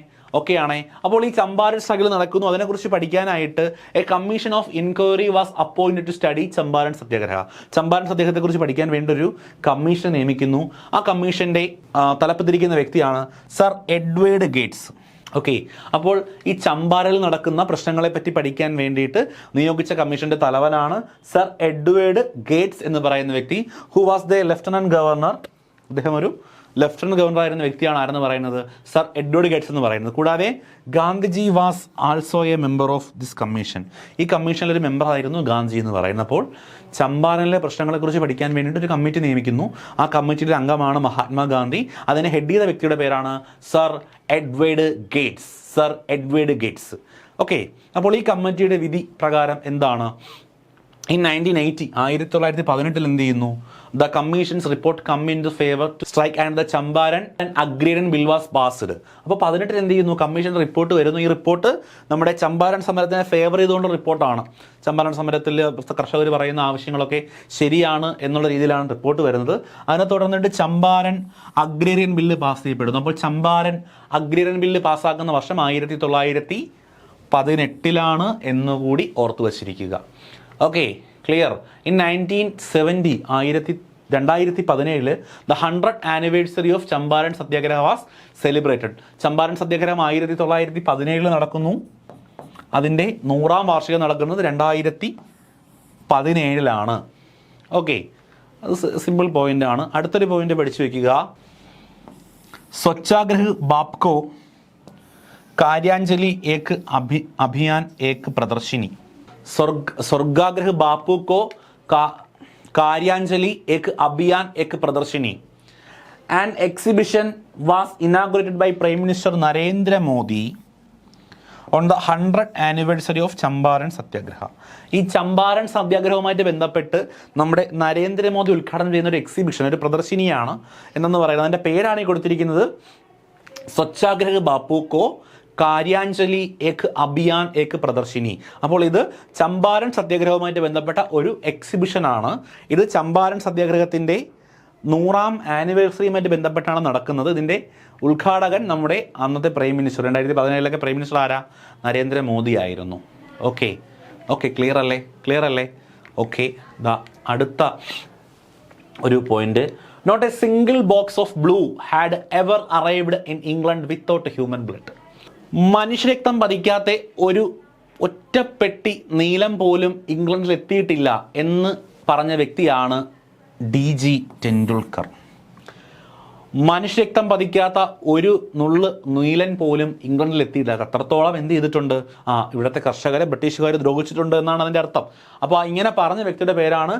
അപ്പോൾ ഈ ചമ്പാരൻ സ്ട്രഗിൾ നടക്കുന്നു. അതിനെക്കുറിച്ച് പഠിക്കാനായിട്ട് a commission of inquiry was appointed to study Champaran satyagraha. Champaran സത്യാഗ്രഹത്തെക്കുറിച്ച് പഠിക്കാൻ വേണ്ടി ഒരു കമ്മീഷൻ നിയമിക്കുന്നു. ആ കമ്മീഷന്റെ തലപ്പത്തിരിക്കുന്ന വ്യക്തിയാണ് സർ എഡ്വേർഡ് ഗേറ്റ്സ്. ഓക്കെ, അപ്പോൾ ഈ ചമ്പാരനിൽ നടക്കുന്ന പ്രശ്നങ്ങളെ പറ്റി പഠിക്കാൻ വേണ്ടിയിട്ട് നിയോഗിച്ച കമ്മീഷന്റെ തലവനാണ് സർ എഡ്വേർഡ് ഗേറ്റ്സ് എന്ന് പറയുന്ന വ്യക്തി. Who was the lieutenant governor. അദ്ദേഹം ഒരു ലെഫ്റ്റനന്റ് ഗവർണർ ആയിരുന്ന വ്യക്തിയാണ്. ആരെന്ന് പറയുന്നത്? സർ എഡ്വേർഡ് ഗേറ്റ്സ് എന്ന് പറയുന്നത്. കൂടാതെ Gandhiji was also A member of this commission. ഈ കമ്മീഷനിൽ ഒരു മെമ്പർ ആയിരുന്നു ഗാന്ധിജി എന്ന് പറയുന്നത്. അപ്പോൾ ചമ്പാരനിലെ പ്രശ്നങ്ങളെക്കുറിച്ച് പഠിക്കാൻ വേണ്ടിയിട്ട് ഒരു കമ്മിറ്റി നിയമിക്കുന്നു. ആ കമ്മിറ്റിയുടെ അംഗമാണ് മഹാത്മാഗാന്ധി. അതിനെ ഹെഡ് ചെയ്ത വ്യക്തിയുടെ പേരാണ് സർ എഡ്വേർഡ് ഗേറ്റ്സ്. ഓക്കെ, അപ്പോൾ ഈ കമ്മിറ്റിയുടെ വിധി പ്രകാരം എന്താണ്? In 1918 എന്ത് ചെയ്യുന്നു? The commissions report come in to favour to strike and the Champaran and agrarian bill was passed. അപ്പോൾ 18 എന്ത് ചെയ്യുന്നു? കമ്മീഷൻ റിപ്പോർട്ട് വരുന്നു. ഈ റിപ്പോർട്ട് നമ്മുടെ ചമ്പാരൻ സമരത്തിനെ ഫേവർ ചെയ്തുകൊണ്ട് റിപ്പോർട്ടാണ്. ചമ്പാരൻ സമരത്തിൽ കർഷകർ പറയുന്ന ആവശ്യങ്ങളൊക്കെ ശരിയാണ് എന്നുള്ള രീതിയിലാണ് റിപ്പോർട്ട് വരുന്നത്. അതിനെ തുടർന്നിട്ട് ചമ്പാരൻ അഗ്രേറിയൻ ബില്ല് പാസ് ചെയ്യപ്പെടുന്നു. അപ്പോൾ ചമ്പാരൻ അഗ്രേറിയൻ ബില്ല് പാസ്സാക്കുന്ന വർഷം 1918 എന്നുകൂടി ഓർത്തു വച്ചിരിക്കുക. Okay, clear. In 1970 2017 the 100th anniversary of Champaran satyagraha was celebrated. Champaran സത്യാഗ്രഹം 1917 നടക്കുന്നു. അതിൻ്റെ 100ാം വാർഷികം നടക്കുന്നത് 2017. ഓക്കെ, അത് സിമ്പിൾ പോയിന്റ് ആണ്. അടുത്തൊരു പോയിന്റ് പഠിച്ചു വെക്കുക. സ്വച്ഛാഗ്രഹ് ബാപ്കോ कार्यांजलि एक अभियान एक प्रदर्शनी. स्वर्गाग्रह बापू को कार्यांजलि एक अभियान एक प्रदर्शनी. An exhibition was inaugurated by Prime Minister Narendra Modi on the 100th anniversary of Champaran സത്യാഗ്രഹ. ഈ ചമ്പാരൻ സത്യാഗ്രഹവുമായിട്ട് ബന്ധപ്പെട്ട് നമ്മുടെ നരേന്ദ്രമോദി ഉദ്ഘാടനം ചെയ്യുന്ന ഒരു എക്സിബിഷൻ, ഒരു പ്രദർശനിയാണ് എന്നു പറയുന്നത്. അതിൻ്റെ പേരാണ് ഈ കൊടുത്തിരിക്കുന്നത് സ്വച്ഛാഗ്രഹ് ബാപ്പു കോ കാര്യാഞ്ജലി ഏക് അഭിയാൻ ഏക് പ്രദർശിനി. അപ്പോൾ ഇത് ചമ്പാരൻ സത്യാഗ്രഹവുമായിട്ട് ബന്ധപ്പെട്ട ഒരു എക്സിബിഷനാണ്. ഇത് ചമ്പാരൻ സത്യാഗ്രഹത്തിൻ്റെ 100ാം ആനിവേഴ്സറിയുമായിട്ട് ബന്ധപ്പെട്ടാണ് നടക്കുന്നത്. ഇതിൻ്റെ ഉദ്ഘാടകൻ നമ്മുടെ അന്നത്തെ പ്രൈം മിനിസ്റ്റർ, 2017 പ്രൈം മിനിസ്റ്റർ ആരാ? നരേന്ദ്രമോദി ആയിരുന്നു. ഓക്കെ, ക്ലിയർ അല്ലേ? ഓക്കെ, അടുത്ത ഒരു point. Not a single box of blue had ever arrived in England without human blood. മനുഷ്യരക്തം പതിക്കാത്ത ഒരു ഒറ്റപ്പെട്ടി നീലം പോലും ഇംഗ്ലണ്ടിൽ എത്തിയിട്ടില്ല എന്ന് പറഞ്ഞ വ്യക്തിയാണ് DG ടെണ്ടുൽക്കർ. മനുഷ്യരക്തം പതിക്കാത്ത ഒരു നുള്ള് നീലൻ പോലും ഇംഗ്ലണ്ടിൽ എത്തിയില്ല. അത്രത്തോളം എന്ത് ചെയ്തിട്ടുണ്ട്? ഇവിടുത്തെ കർഷകരെ ബ്രിട്ടീഷുകാർ ദ്രോഹിച്ചിട്ടുണ്ട് എന്നാണ് അതിൻ്റെ അർത്ഥം. അപ്പോൾ ഇങ്ങനെ പറഞ്ഞ വ്യക്തിയുടെ പേരാണ്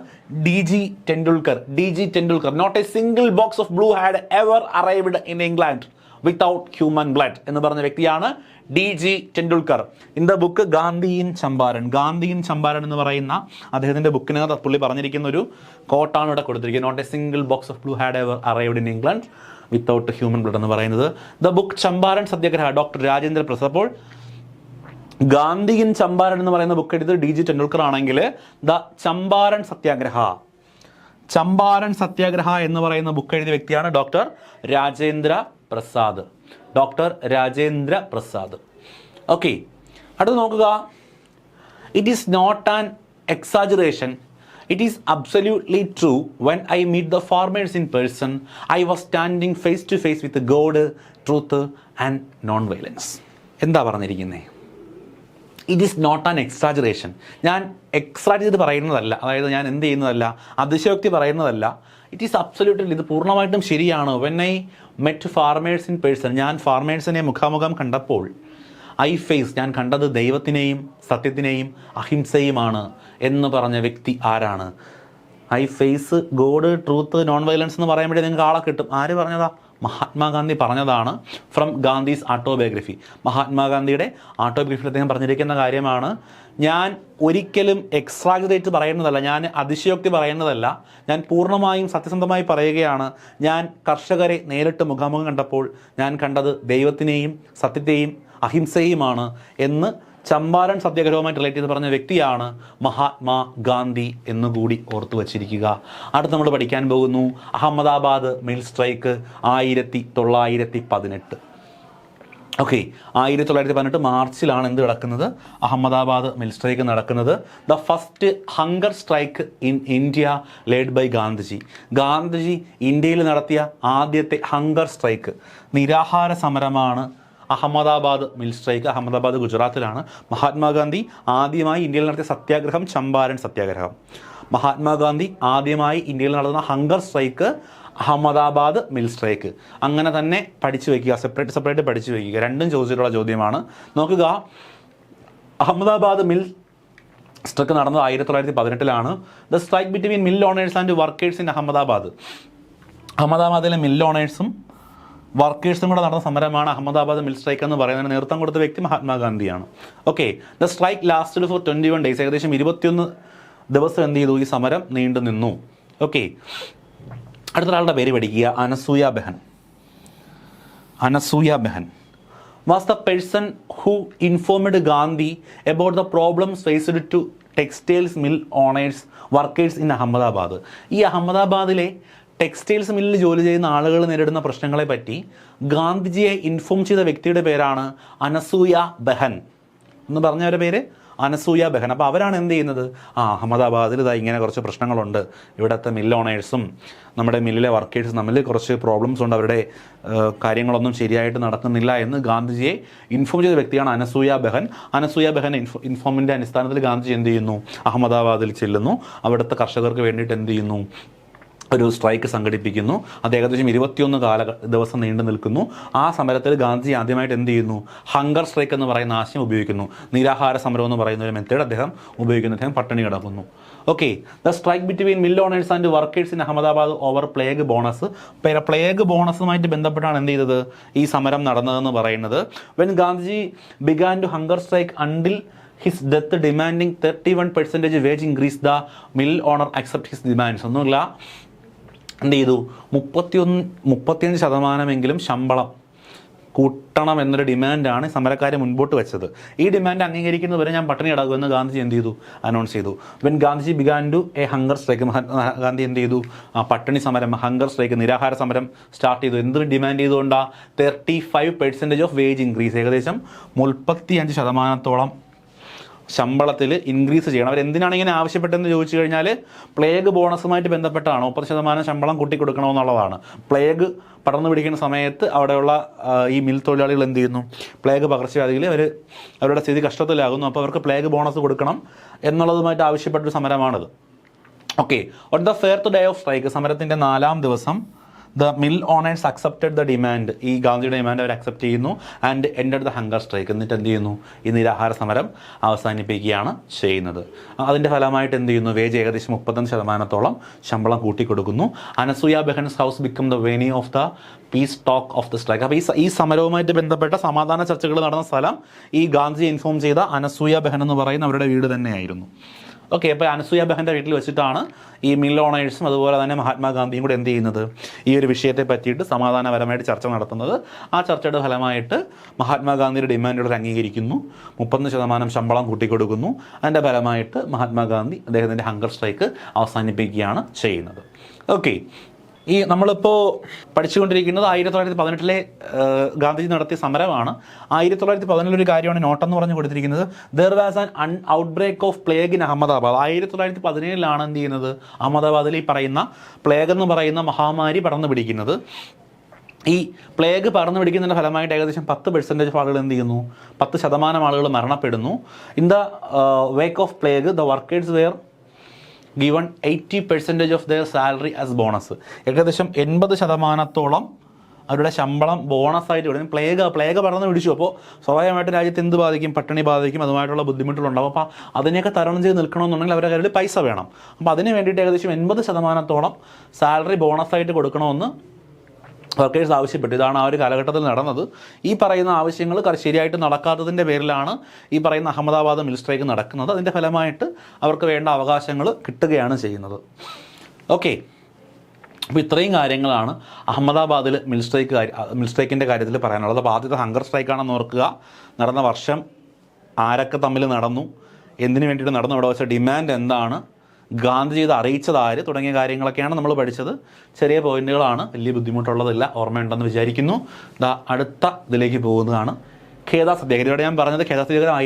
DG Tendulkar. DG Tendulkar. Not a single box of blue had ever arrived in England without human blood എന്ന് പറഞ്ഞ വ്യക്തിയാണ് DG Tendulkar. In the book Gandhi in Champaran. Gandhi in Champaran എന്ന് പറയുന്ന അദ്ദേഹത്തിൻ്റെ ബുക്കിനകത്ത് പുള്ളി പറഞ്ഞിരിക്കുന്ന ഒരു കോട്ടാണ് ഇവിടെ കൊടുത്തിരിക്കുന്നത്. Not a single box of blue had ever arrived in England without human blood എന്ന് പറയുന്നത്. The book Champaran satyagraha doctor Rajendra Prasad. അപ്പോൾ ഗാന്ധി ഇൻ ചമ്പാരൻ എന്ന് പറയുന്ന ബുക്ക് എടുത്ത് DG ടെണ്ടുൽക്കർ ആണെങ്കിൽ ദ ചമ്പാരൻ സത്യാഗ്രഹ, ചമ്പാരൻ സത്യാഗ്രഹ എന്ന് പറയുന്ന ബുക്ക് എഴുതിയ വ്യക്തിയാണ് doctor Rajendra Prasad. Doctor Rajendra Prasad. Okay, അടുത്ത് നോക്കുക. It is not an exaggeration, it is absolutely true. When I meet the farmers in person, I was standing face to face with God, truth and non-violence. എന്താ പറഞ്ഞിരിക്കുന്നത്? It is not an exaggeration. ഞാൻ എക്സാജ് ചെയ്ത് പറയുന്നതല്ല, അതായത് ഞാൻ എന്ത് ചെയ്യുന്നതല്ല, അതിശയോക്തി പറയുന്നതല്ല. ഇറ്റ് ഈസ് അബ്സല്യൂട്ട്ലി, ഇത് പൂർണ്ണമായിട്ടും ശരിയാണ്. When I met farmers in person, ഞാൻ ഫാർമേഴ്സിനെ മുഖാമുഖം കണ്ടപ്പോൾ ഞാൻ കണ്ടത് ദൈവത്തിനെയും സത്യത്തിനെയും അഹിംസയുമാണ് എന്ന് പറഞ്ഞ വ്യക്തി ആരാണ്? ഗോഡ്, ട്രൂത്ത്, നോൺ വയലൻസ് എന്ന് പറയുമ്പോഴേ നിങ്ങൾക്ക് ആളെ കിട്ടും. ആര് പറഞ്ഞതാ? മഹാത്മാഗാന്ധി പറഞ്ഞതാണ്. From Gandhi's autobiography. മഹാത്മാഗാന്ധിയുടെ ഓട്ടോബയോഗ്രഫിയിൽ അദ്ദേഹം പറഞ്ഞിരിക്കുന്ന കാര്യമാണ്. ഞാൻ ഒരിക്കലും എക്സാജറേറ്റ് പറയുന്നതല്ല, ഞാൻ അതിശയോക്തി പറയുന്നതല്ല, ഞാൻ പൂർണ്ണമായും സത്യസന്ധമായി പറയുകയാണ്. ഞാൻ കർഷകരെ നേരിട്ട് മുഖാമുഖം കണ്ടപ്പോൾ ഞാൻ കണ്ടത് ദൈവത്തിനെയും സത്യത്തെയും അഹിംസയുമാണ് എന്ന് ചമ്പാരൻ സത്യാഗ്രഹവുമായി റിലേറ്റ് ചെയ്ത് പറഞ്ഞ വ്യക്തിയാണ് മഹാത്മാ ഗാന്ധി എന്നുകൂടി ഓർത്തു വച്ചിരിക്കുക. അടുത്ത് നമ്മൾ പഠിക്കാൻ പോകുന്നു അഹമ്മദാബാദ് മിൽ സ്ട്രൈക്ക് 1918. ഓക്കെ, 1918 മാർച്ചിലാണ് എന്ത് നടക്കുന്നത്? അഹമ്മദാബാദ് മിൽ സ്ട്രൈക്ക് നടക്കുന്നത്. The first hunger strike in India led by Gandhiji. Gandhiji ഇന്ത്യയിൽ നടത്തിയ ആദ്യത്തെ ഹങ്കർ സ്ട്രൈക്ക്, നിരാഹാര സമരമാണ് അഹമ്മദാബാദ് മിൽ സ്ട്രൈക്ക്. അഹമ്മദാബാദ് ഗുജറാത്തിലാണ്. മഹാത്മാഗാന്ധി ആദ്യമായി ഇന്ത്യയിൽ നടത്തിയ സത്യാഗ്രഹം ചമ്പാരൻ സത്യാഗ്രഹം. മഹാത്മാഗാന്ധി ആദ്യമായി ഇന്ത്യയിൽ നടത്തുന്ന hunger strike Ahmedabad mill strike. അങ്ങനെ തന്നെ പഠിച്ചു വയ്ക്കുക, സെപ്പറേറ്റ് പഠിച്ചു വയ്ക്കുക. രണ്ടും ചോദിച്ചിട്ടുള്ള ചോദ്യമാണ്. നോക്കുക, അഹമ്മദാബാദ് മിൽ സ്ട്രൈക്ക് നടന്നത് 1918. The strike between mill owners and workers in Ahmedabad. അഹമ്മദാബാദിലെ മിൽ ഓണേഴ്സും വർക്കേഴ്സും കൂടെ നടന്ന സമരമാണ് അഹമ്മദാബാദ് മിൽ സ്ട്രൈക്ക് എന്ന് പറയുന്നതിന് നേതൃത്വം കൊടുത്ത വ്യക്തി മഹാത്മാഗാന്ധിയാണ്. Okay, the strike lasted for 21 days. ഏകദേശം 21 ദിവസം എന്ത് ചെയ്തു? ഈ സമരം നീണ്ടു നിന്നു. ഓക്കെ, അടുത്തൊരാളുടെ പേര് പഠിക്കുക. Anasuya Behen. Anasuya Behen was the person who informed Gandhi about the problems faced to textiles mill owners workers in Ahmedabad. ഈ അഹമ്മദാബാദിലെ ടെക്സ്റ്റൈൽസ് മില്ലിൽ ജോലി ചെയ്യുന്ന ആളുകൾ നേരിടുന്ന പ്രശ്നങ്ങളെ പറ്റി ഗാന്ധിജിയെ ഇൻഫോം ചെയ്ത വ്യക്തിയുടെ പേരാണ് അനസൂയ ബെഹൻ എന്ന് പറഞ്ഞവരുടെ പേര് അനസൂയ ബെഹൻ. അപ്പോൾ അവരാണ് എന്ത് ചെയ്യുന്നത്? അഹമ്മദാബാദിൽ ഇങ്ങനെ കുറച്ച് പ്രശ്നങ്ങളുണ്ട്, ഇവിടുത്തെ മിൽ ഓണേഴ്സും നമ്മുടെ മില്ലിലെ വർക്കേഴ്സും തമ്മിൽ കുറച്ച് പ്രോബ്ലംസ് ഉണ്ട്, അവരുടെ കാര്യങ്ങളൊന്നും ശരിയായിട്ട് നടക്കുന്നില്ല എന്ന് ഗാന്ധിജിയെ ഇൻഫോം ചെയ്ത വ്യക്തിയാണ് അനസൂയ ബെഹൻ. അനസൂയ ബെഹൻ ഇൻഫോമിൻ്റെ അടിസ്ഥാനത്തിൽ ഗാന്ധിജി എന്ത് ചെയ്യുന്നു? അഹമ്മദാബാദിൽ ചെല്ലുന്നു. അവിടുത്തെ കർഷകർക്ക് വേണ്ടിയിട്ട് എന്ത് ചെയ്യുന്നു? ഒരു സ്ട്രൈക്ക് സംഘടിപ്പിക്കുന്നു. അത് ഏകദേശം 21 ദിവസം നീണ്ടു നിൽക്കുന്നു. ആ സമരത്തിൽ ഗാന്ധി ആദ്യമായിട്ട് എന്ത് ചെയ്യുന്നു? ഹങ്കർ സ്ട്രൈക്ക് എന്ന് പറയുന്ന ആശയം ഉപയോഗിക്കുന്നു. നിരാഹാര സമരം എന്ന് പറയുന്ന ഒരു മെത്തേഡ് അദ്ദേഹം ഉപയോഗിക്കുന്നു. അദ്ദേഹം പട്ടിണി കിടക്കുന്നു. Okay, the strike between mill owners and workers in Ahmedabad over plague bonus. Plague ബോണസുമായിട്ട് ബന്ധപ്പെട്ടാണ് എന്ത് ചെയ്തത്? ഈ സമരം നടന്നതെന്ന് പറയുന്നത്. When Gandhiji began to hunger strike until his death demanding 31% wage increase, the mill owner accept his demands. ഒന്നുമില്ല, എന്ത് ചെയ്തു? 35% ശമ്പളം കൂട്ടണം എന്നൊരു ഡിമാൻഡാണ് സമരക്കാർ മുൻപോട്ട് വെച്ചത്. ഈ ഡിമാൻഡ് അംഗീകരിക്കുന്നതുവരെ ഞാൻ പട്ടിണി കിടക്കുമെന്ന് ഗാന്ധിജി എന്ത് ചെയ്തു? അനൗൺസ് ചെയ്തു. When Gandhiji began to a hunger strike, Mahatma Gandhi എന്ത് ചെയ്തു? പട്ടിണി സമരം, ഹങ്കർ സ്ട്രൈക്ക്, നിരാഹാര സമരം സ്റ്റാർട്ട് ചെയ്തു. എന്ത് ഡിമാൻഡ് ചെയ്തുകൊണ്ടാണ്? 35% ഓഫ് വേജ് ഇൻക്രീസ്. ഏകദേശം 35% ശമ്പളത്തിൽ ഇൻക്രീസ് ചെയ്യണം. അവരെന്തിനാണ് ഇങ്ങനെ ആവശ്യപ്പെട്ടതെന്ന് ചോദിച്ചു കഴിഞ്ഞാൽ പ്ലേഗ് ബോണസുമായിട്ട് ബന്ധപ്പെട്ടാണ്. 30% ശമ്പളം കൂട്ടിക്കൊടുക്കണമെന്നുള്ളതാണ്. പ്ലേഗ് പടർന്നു പിടിക്കുന്ന സമയത്ത് അവിടെയുള്ള ഈ മിൽ തൊഴിലാളികൾ എന്ത് ചെയ്യുന്നു? പ്ലേഗ് പകർച്ചവ്യാധിയിൽ അവരുടെ സ്ഥിതി കഷ്ടത്തിലാകുന്നു. അപ്പോൾ അവർക്ക് പ്ലേഗ് ബോണസ് കൊടുക്കണം എന്നുള്ളതുമായിട്ട് ആവശ്യപ്പെട്ടൊരു സമരമാണിത്. Okay, on the 4th day of strike, സമരത്തിൻ്റെ 4ാം ദിവസം the mill owners accepted the demand, ഈ ഗാന്ധിയുടെ ഡിമാൻഡ് അവർ അക്സെപ്റ്റ് ചെയ്യുന്നു. And ended the hunger strike, എന്നിട്ട് എന്ത് ചെയ്യുന്നു, ഈ നിരാഹാര സമരം അവസാനിപ്പിക്കുകയാണ് ചെയ്യുന്നത്. അതിൻ്റെ ഫലമായിട്ട് എന്ത് ചെയ്യുന്നു, വേജ് ഏകദേശം 35% ശമ്പളം കൂട്ടിക്കൊടുക്കുന്നു. Anasuya Behen's house become the venue of the peace talk of the strike. അപ്പോൾ ഈ സമരവുമായിട്ട് ബന്ധപ്പെട്ട സമാധാന ചർച്ചകൾ നടന്ന സ്ഥലം ഈ ഗാന്ധി ഇൻഫോം ചെയ്ത അനസൂയ ബെഹൻ എന്ന് പറയുന്ന അവരുടെ വീട് തന്നെയായിരുന്നു. ഓക്കെ, അപ്പോൾ അനസൂയ ബെഹൻ്റെ വീട്ടിൽ വെച്ചിട്ടാണ് ഈ മിൽ ഓണേഴ്സും അതുപോലെ തന്നെ മഹാത്മാഗാന്ധിയും കൂടെ എന്ത് ചെയ്യുന്നത്, ഈ ഒരു വിഷയത്തെ പറ്റിയിട്ട് സമാധാനപരമായിട്ട് ചർച്ച നടത്തുന്നത്. ആ ചർച്ചയുടെ ഫലമായിട്ട് മഹാത്മാഗാന്ധിയുടെ ഡിമാൻഡുകൾ അംഗീകരിക്കുന്നു, 30% ശമ്പളം കൂട്ടിക്കൊടുക്കുന്നു. അതിൻ്റെ ഫലമായിട്ട് മഹാത്മാഗാന്ധി അദ്ദേഹത്തിൻ്റെ ഹങ്കർ സ്ട്രൈക്ക് അവസാനിപ്പിക്കുകയാണ് ചെയ്യുന്നത്. ഓക്കെ, ഈ നമ്മളിപ്പോൾ പഠിച്ചുകൊണ്ടിരിക്കുന്നത് 1918 ഗാന്ധിജി നടത്തിയ സമരമാണ്. 1911 ഒരു കാര്യമാണ് നോട്ടെന്ന് പറഞ്ഞു കൊടുത്തിരിക്കുന്നത്. There was an outbreak of plague in Ahmedabad. 1917 എന്ത് ചെയ്യുന്നത്, അഹമ്മദാബാദിൽ ഈ പറയുന്ന പ്ലേഗ് എന്ന് പറയുന്ന മഹാമാരി പടർന്നു പിടിക്കുന്നത്. ഈ പ്ലേഗ് പടർന്നു പിടിക്കുന്നതിൻ്റെ ഫലമായിട്ട് ഏകദേശം 10% ആളുകൾ എന്ത് ചെയ്യുന്നു, 10% ആളുകൾ മരണപ്പെടുന്നു. In the wake of plague the workers were given 80% of their salary as bonus. ഏകദേശം 80% അവരുടെ ശമ്പളം ബോണസായിട്ട് കൊടുക്കും. പ്ലേഗ് പടർന്ന് പിടിച്ചു. അപ്പോൾ സ്വാഭാവികമായിട്ട് രാജ്യത്ത് എന്ത് ബാധിക്കും, പട്ടിണി ബാധിക്കും, അതുമായിട്ടുള്ള ബുദ്ധിമുട്ടുകളുണ്ടാവും. അപ്പോൾ അതിനെയൊക്കെ തരണം ചെയ്ത് നിൽക്കണമെന്നുണ്ടെങ്കിൽ അവരുടെ കയ്യിൽ പൈസ വേണം. അപ്പോൾ അതിന് വേണ്ടിയിട്ട് ഏകദേശം 80% സാലറി ബോണസായിട്ട് കൊടുക്കണമെന്ന് വർക്കേഴ്സ് ആവശ്യപ്പെട്ടു. ഇതാണ് ആ ഒരു കാലഘട്ടത്തിൽ നടന്നത്. ഈ പറയുന്ന ആവശ്യങ്ങൾ ശരിയായിട്ട് നടക്കാത്തതിൻ്റെ പേരിലാണ് ഈ പറയുന്ന അഹമ്മദാബാദ് മിൽ സ്ട്രൈക്ക് നടക്കുന്നത്. അതിൻ്റെ ഫലമായിട്ട് അവർക്ക് വേണ്ട അവകാശങ്ങൾ കിട്ടുകയാണ് ചെയ്യുന്നത്. ഓക്കെ, അപ്പോൾ ഇത്രയും കാര്യങ്ങളാണ് അഹമ്മദാബാദിൽ മിൽ സ്ട്രൈക്കിൻ്റെ കാര്യത്തിൽ പറയാനുള്ളത്. അപ്പോൾ ആദ്യത്തെ ഹങ്കർ സ്ട്രൈക്കാണെന്ന് ഓർക്കുക. നടന്ന വർഷം, ആരൊക്കെ തമ്മിൽ നടന്നു, എന്തിനു വേണ്ടിയിട്ട് നടന്നു, അവിടെ വെച്ച ഡിമാൻഡ് എന്താണ്, ഗാന്ധിജി ഇത് അറിയിച്ചതാര് തുടങ്ങിയ കാര്യങ്ങളൊക്കെയാണ് നമ്മൾ പഠിച്ചത്. ചെറിയ പോയിന്റുകളാണ്, വലിയ ബുദ്ധിമുട്ടുള്ളതില്ല, ഓർമ്മയുണ്ടെന്ന് വിചാരിക്കുന്നു. അടുത്ത ഇതിലേക്ക് പോകുന്നതാണ് ഖേദ സത്യാഗ്രഹം. ഇവിടെ ഞാൻ പറഞ്ഞത് ഖേദ സത്യാഗ്രഹം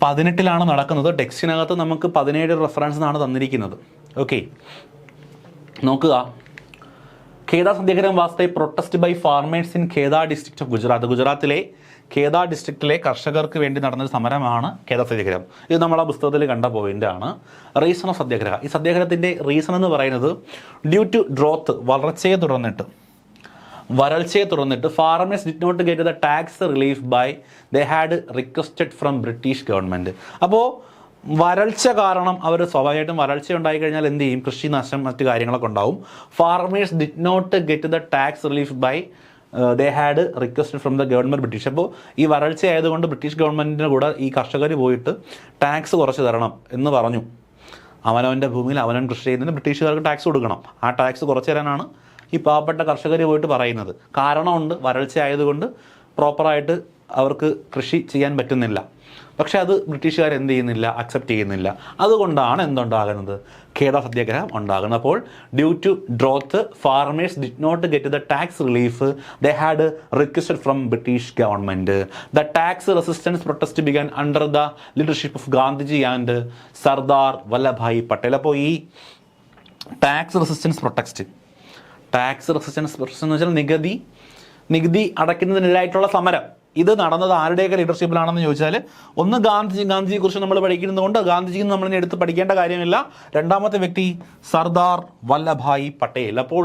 1918 നടക്കുന്നത്. ടെക്സ്റ്റിനകത്ത് നമുക്ക് 17 റെഫറൻസ് ആണ് തന്നിരിക്കുന്നത്. ഓക്കെ, നോക്കുക. ഖേദ സത്യാഗ്രഹം was a protest by farmers in Kheda district of Gujarat. ഗുജറാത്തിലെ ഖേദ ഡിസ്ട്രിക്റ്റിലെ കർഷകർക്ക് വേണ്ടി നടന്നൊരു സമരമാണ് ഖേദ സത്യാഗ്രഹം. ഇത് നമ്മൾ ആ പുസ്തകത്തിൽ കണ്ട പോയിൻ്റാണ്. റീസൺ ഓഫ് സത്യാഗ്രഹം, ഈ സത്യാഗ്രഹത്തിൻ്റെ റീസൺ എന്ന് പറയുന്നത് ഡ്യൂ ടു ഡ്രോത്ത്, വരൾച്ചയെ തുടർന്നിട്ട് farmers did not get the tax relief by they had requested from British government. അപ്പോൾ വരൾച്ച കാരണം അവർ സ്വാഭാവികമായിട്ടും വരൾച്ച ഉണ്ടായിക്കഴിഞ്ഞാൽ എന്ത് ചെയ്യും, കൃഷി നാശം മറ്റു കാര്യങ്ങളൊക്കെ ഉണ്ടാവും. Farmers did not get the tax relief by they had requested from the government British. അപ്പോൾ ഈ വരൾച്ച ആയതുകൊണ്ട് ബ്രിട്ടീഷ് ഗവൺമെൻറ്റിന് കൂടെ ഈ കർഷകർ പോയിട്ട് ടാക്സ് കുറച്ച് തരണം എന്ന് പറഞ്ഞു. അവനവൻ്റെ ഭൂമിയിൽ അവനവൻ കൃഷി ചെയ്യുന്നതിന് ബ്രിട്ടീഷുകാർക്ക് ടാക്സ് കൊടുക്കണം. ആ ടാക്സ് കുറച്ച് തരാനാണ് ഈ പാവപ്പെട്ട കർഷകർ പോയിട്ട് പറയുന്നത്. കാരണമുണ്ട്, വരൾച്ച ആയതുകൊണ്ട് പ്രോപ്പറായിട്ട് അവർക്ക് കൃഷി ചെയ്യാൻ പറ്റുന്നില്ല. പക്ഷേ അത് ബ്രിട്ടീഷുകാർ എന്ത് ചെയ്യുന്നില്ല, അക്സെപ്റ്റ് ചെയ്യുന്നില്ല. അതുകൊണ്ടാണ് എന്തുണ്ടാകുന്നത്, ഖേദ സത്യാഗ്രഹം ഉണ്ടാകുന്നത്. അപ്പോൾ due to drought farmers did not get the tax relief they had requested from British government. The tax resistance protest began under the leadership of Gandhiji and Sardar Vallabhbhai Patel. അപ്പോൾ ഈ ടാക്സ് റെസിസ്റ്റൻസ് പ്രൊട്ടസ്റ്റ് എന്ന് വെച്ചാൽ നികുതി അടയ്ക്കുന്നതിനെതിരായിട്ടുള്ള സമരം. ഇത് നടന്നത് ആരുടെയൊക്കെ ലീഡർഷിപ്പിലാണെന്ന് ചോദിച്ചാൽ, ഒന്ന് ഗാന്ധിജിയെക്കുറിച്ച് നമ്മൾ പഠിക്കുന്നത് കൊണ്ട് ഗാന്ധിജിന്ന് നമ്മളിനെ എടുത്ത് പഠിക്കേണ്ട കാര്യമില്ല. രണ്ടാമത്തെ വ്യക്തി സർദാർ വല്ലഭായ് പട്ടേൽ. അപ്പോൾ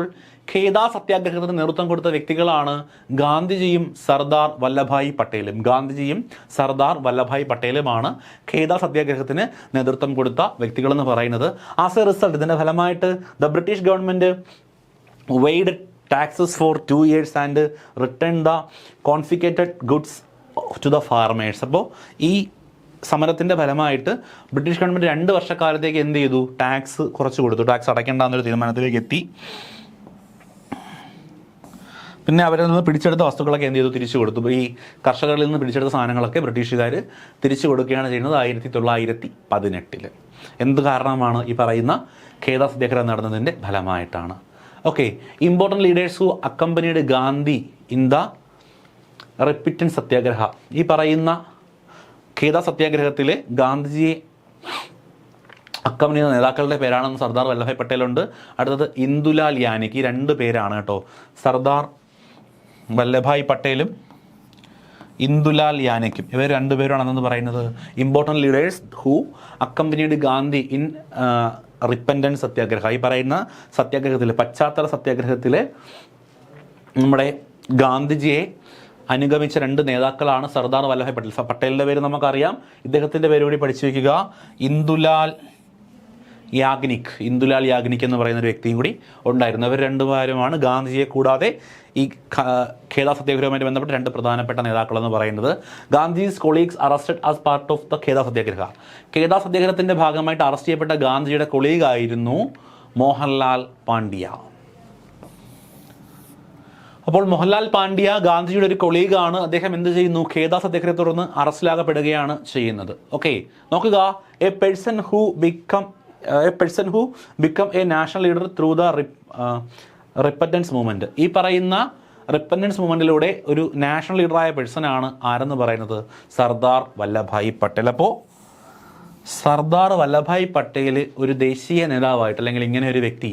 ഖേദ സത്യാഗ്രഹത്തിന് നേതൃത്വം കൊടുത്ത വ്യക്തികളാണ് ഗാന്ധിജിയും സർദാർ വല്ലഭായ് പട്ടേലുമാണ് ഖേദ സത്യാഗ്രഹത്തിന് നേതൃത്വം കൊടുത്ത വ്യക്തികളെന്ന് പറയുന്നത്. ആസ് എ റിസൾട്ട്, ഇതിൻ്റെ ഫലമായിട്ട് the British government weighed taxes for 2 years and returned the confiscated goods to the farmers. അപ്പോൾ ഈ സമരത്തിൻ്റെ ഫലമായിട്ട് ബ്രിട്ടീഷ് ഗവൺമെൻറ് 2 വർഷക്കാലത്തേക്ക് എന്ത് ചെയ്തു, ടാക്സ് കുറച്ച് കൊടുത്തു. ടാക്സ് അടയ്ക്കേണ്ടെന്നൊരു തീരുമാനത്തിലേക്ക് എത്തി. പിന്നെ അവരിൽ നിന്ന് പിടിച്ചെടുത്ത വസ്തുക്കളൊക്കെ എന്ത് ചെയ്തു, തിരിച്ചു കൊടുത്തു. ഈ കർഷകരിൽ നിന്ന് പിടിച്ചെടുത്ത സാധനങ്ങളൊക്കെ ബ്രിട്ടീഷുകാർ തിരിച്ചു കൊടുക്കുകയാണ് ചെയ്യുന്നത് 1918. എന്ത് കാരണമാണ്, ഈ പറയുന്ന ഖേദ സത്യാഗ്രഹം നടന്നതിൻ്റെ ഫലമായിട്ടാണ്. Okay, important leaders who accompanied Gandhi in the repentance satyagraha. ഈ പറയുന്ന ഖേദ സത്യാഗ്രഹത്തിൽ ഗാന്ധിജിയെ അക്കമ്പനി നേതാക്കളുടെ പേരാണെന്ന് സർദാർ വല്ലഭായ് പട്ടേലുണ്ട്. അടുത്തത് ഇന്ദുലാൽ യാനിക്. ഈ 2 പേരാണ് കേട്ടോ, സർദാർ വല്ലഭായ് പട്ടേലും ഇന്ദുലാൽ യാനിക്കും. ഇവർ 2 പേരാണെന്ന് പറയുന്നത് important leaders who accompanied Gandhi in repentance satyagraha, ഈ പറയുന്ന സത്യാഗ്രഹത്തിൽ, പശ്ചാത്തല സത്യാഗ്രഹത്തിൽ നമ്മുടെ ഗാന്ധിജിയെ അനുഗമിച്ച 2 നേതാക്കളാണ് സർദാർ വല്ലഭായ് പട്ടേൽ. പട്ടേലിൻ്റെ പേര് നമുക്കറിയാം, ഇദ്ദേഹത്തിൻ്റെ പേര് കൂടി പഠിച്ചു വയ്ക്കുക, ഇന്ദുലാൽ യാഗ്നിക് എന്ന് പറയുന്ന ഒരു വ്യക്തിയും കൂടി ഉണ്ടായിരുന്നു. അവർ 2 പേരുമാണ് ഗാന്ധിജിയെ കൂടാതെ ഈ ഖേദ സത്യാഗ്രഹവുമായി ബന്ധപ്പെട്ട 2 പ്രധാനപ്പെട്ട നേതാക്കളെന്ന് പറയുന്നത്. Gandhi's colleagues arrested as part of the Kheda satyagraha. Kheda സത്യാഗ്രഹത്തിൻ്റെ ഭാഗമായിട്ട് അറസ്റ്റ് ചെയ്യപ്പെട്ട ഗാന്ധിജിയുടെ കൊളീഗായിരുന്നു മോഹൻലാൽ പാണ്ഡ്യ. അപ്പോൾ മോഹൻലാൽ പാണ്ഡ്യ ഗാന്ധിജിയുടെ ഒരു കൊളീഗാണ്. അദ്ദേഹം എന്ത് ചെയ്യുന്നു? ഖേദ സത്യാഗ്രഹത്തെ തുടർന്ന് അറസ്റ്റിലാകപ്പെടുകയാണ് ചെയ്യുന്നത്. ഓക്കെ, നോക്കുക. A person who become A national leader through the repentance movement. ഈ പറയുന്ന റിപ്പൻഡൻസ് മൂവ്മെൻറ്റിലൂടെ ഒരു നാഷണൽ ലീഡറായ പേഴ്സണാണ് ആരെന്ന് പറയുന്നത്? സർദാർ വല്ലഭായ് പട്ടേൽ. അപ്പോൾ സർദാർ വല്ലഭായ് പട്ടേൽ ഒരു ദേശീയ നേതാവായിട്ട്, അല്ലെങ്കിൽ ഇങ്ങനെ ഒരു വ്യക്തി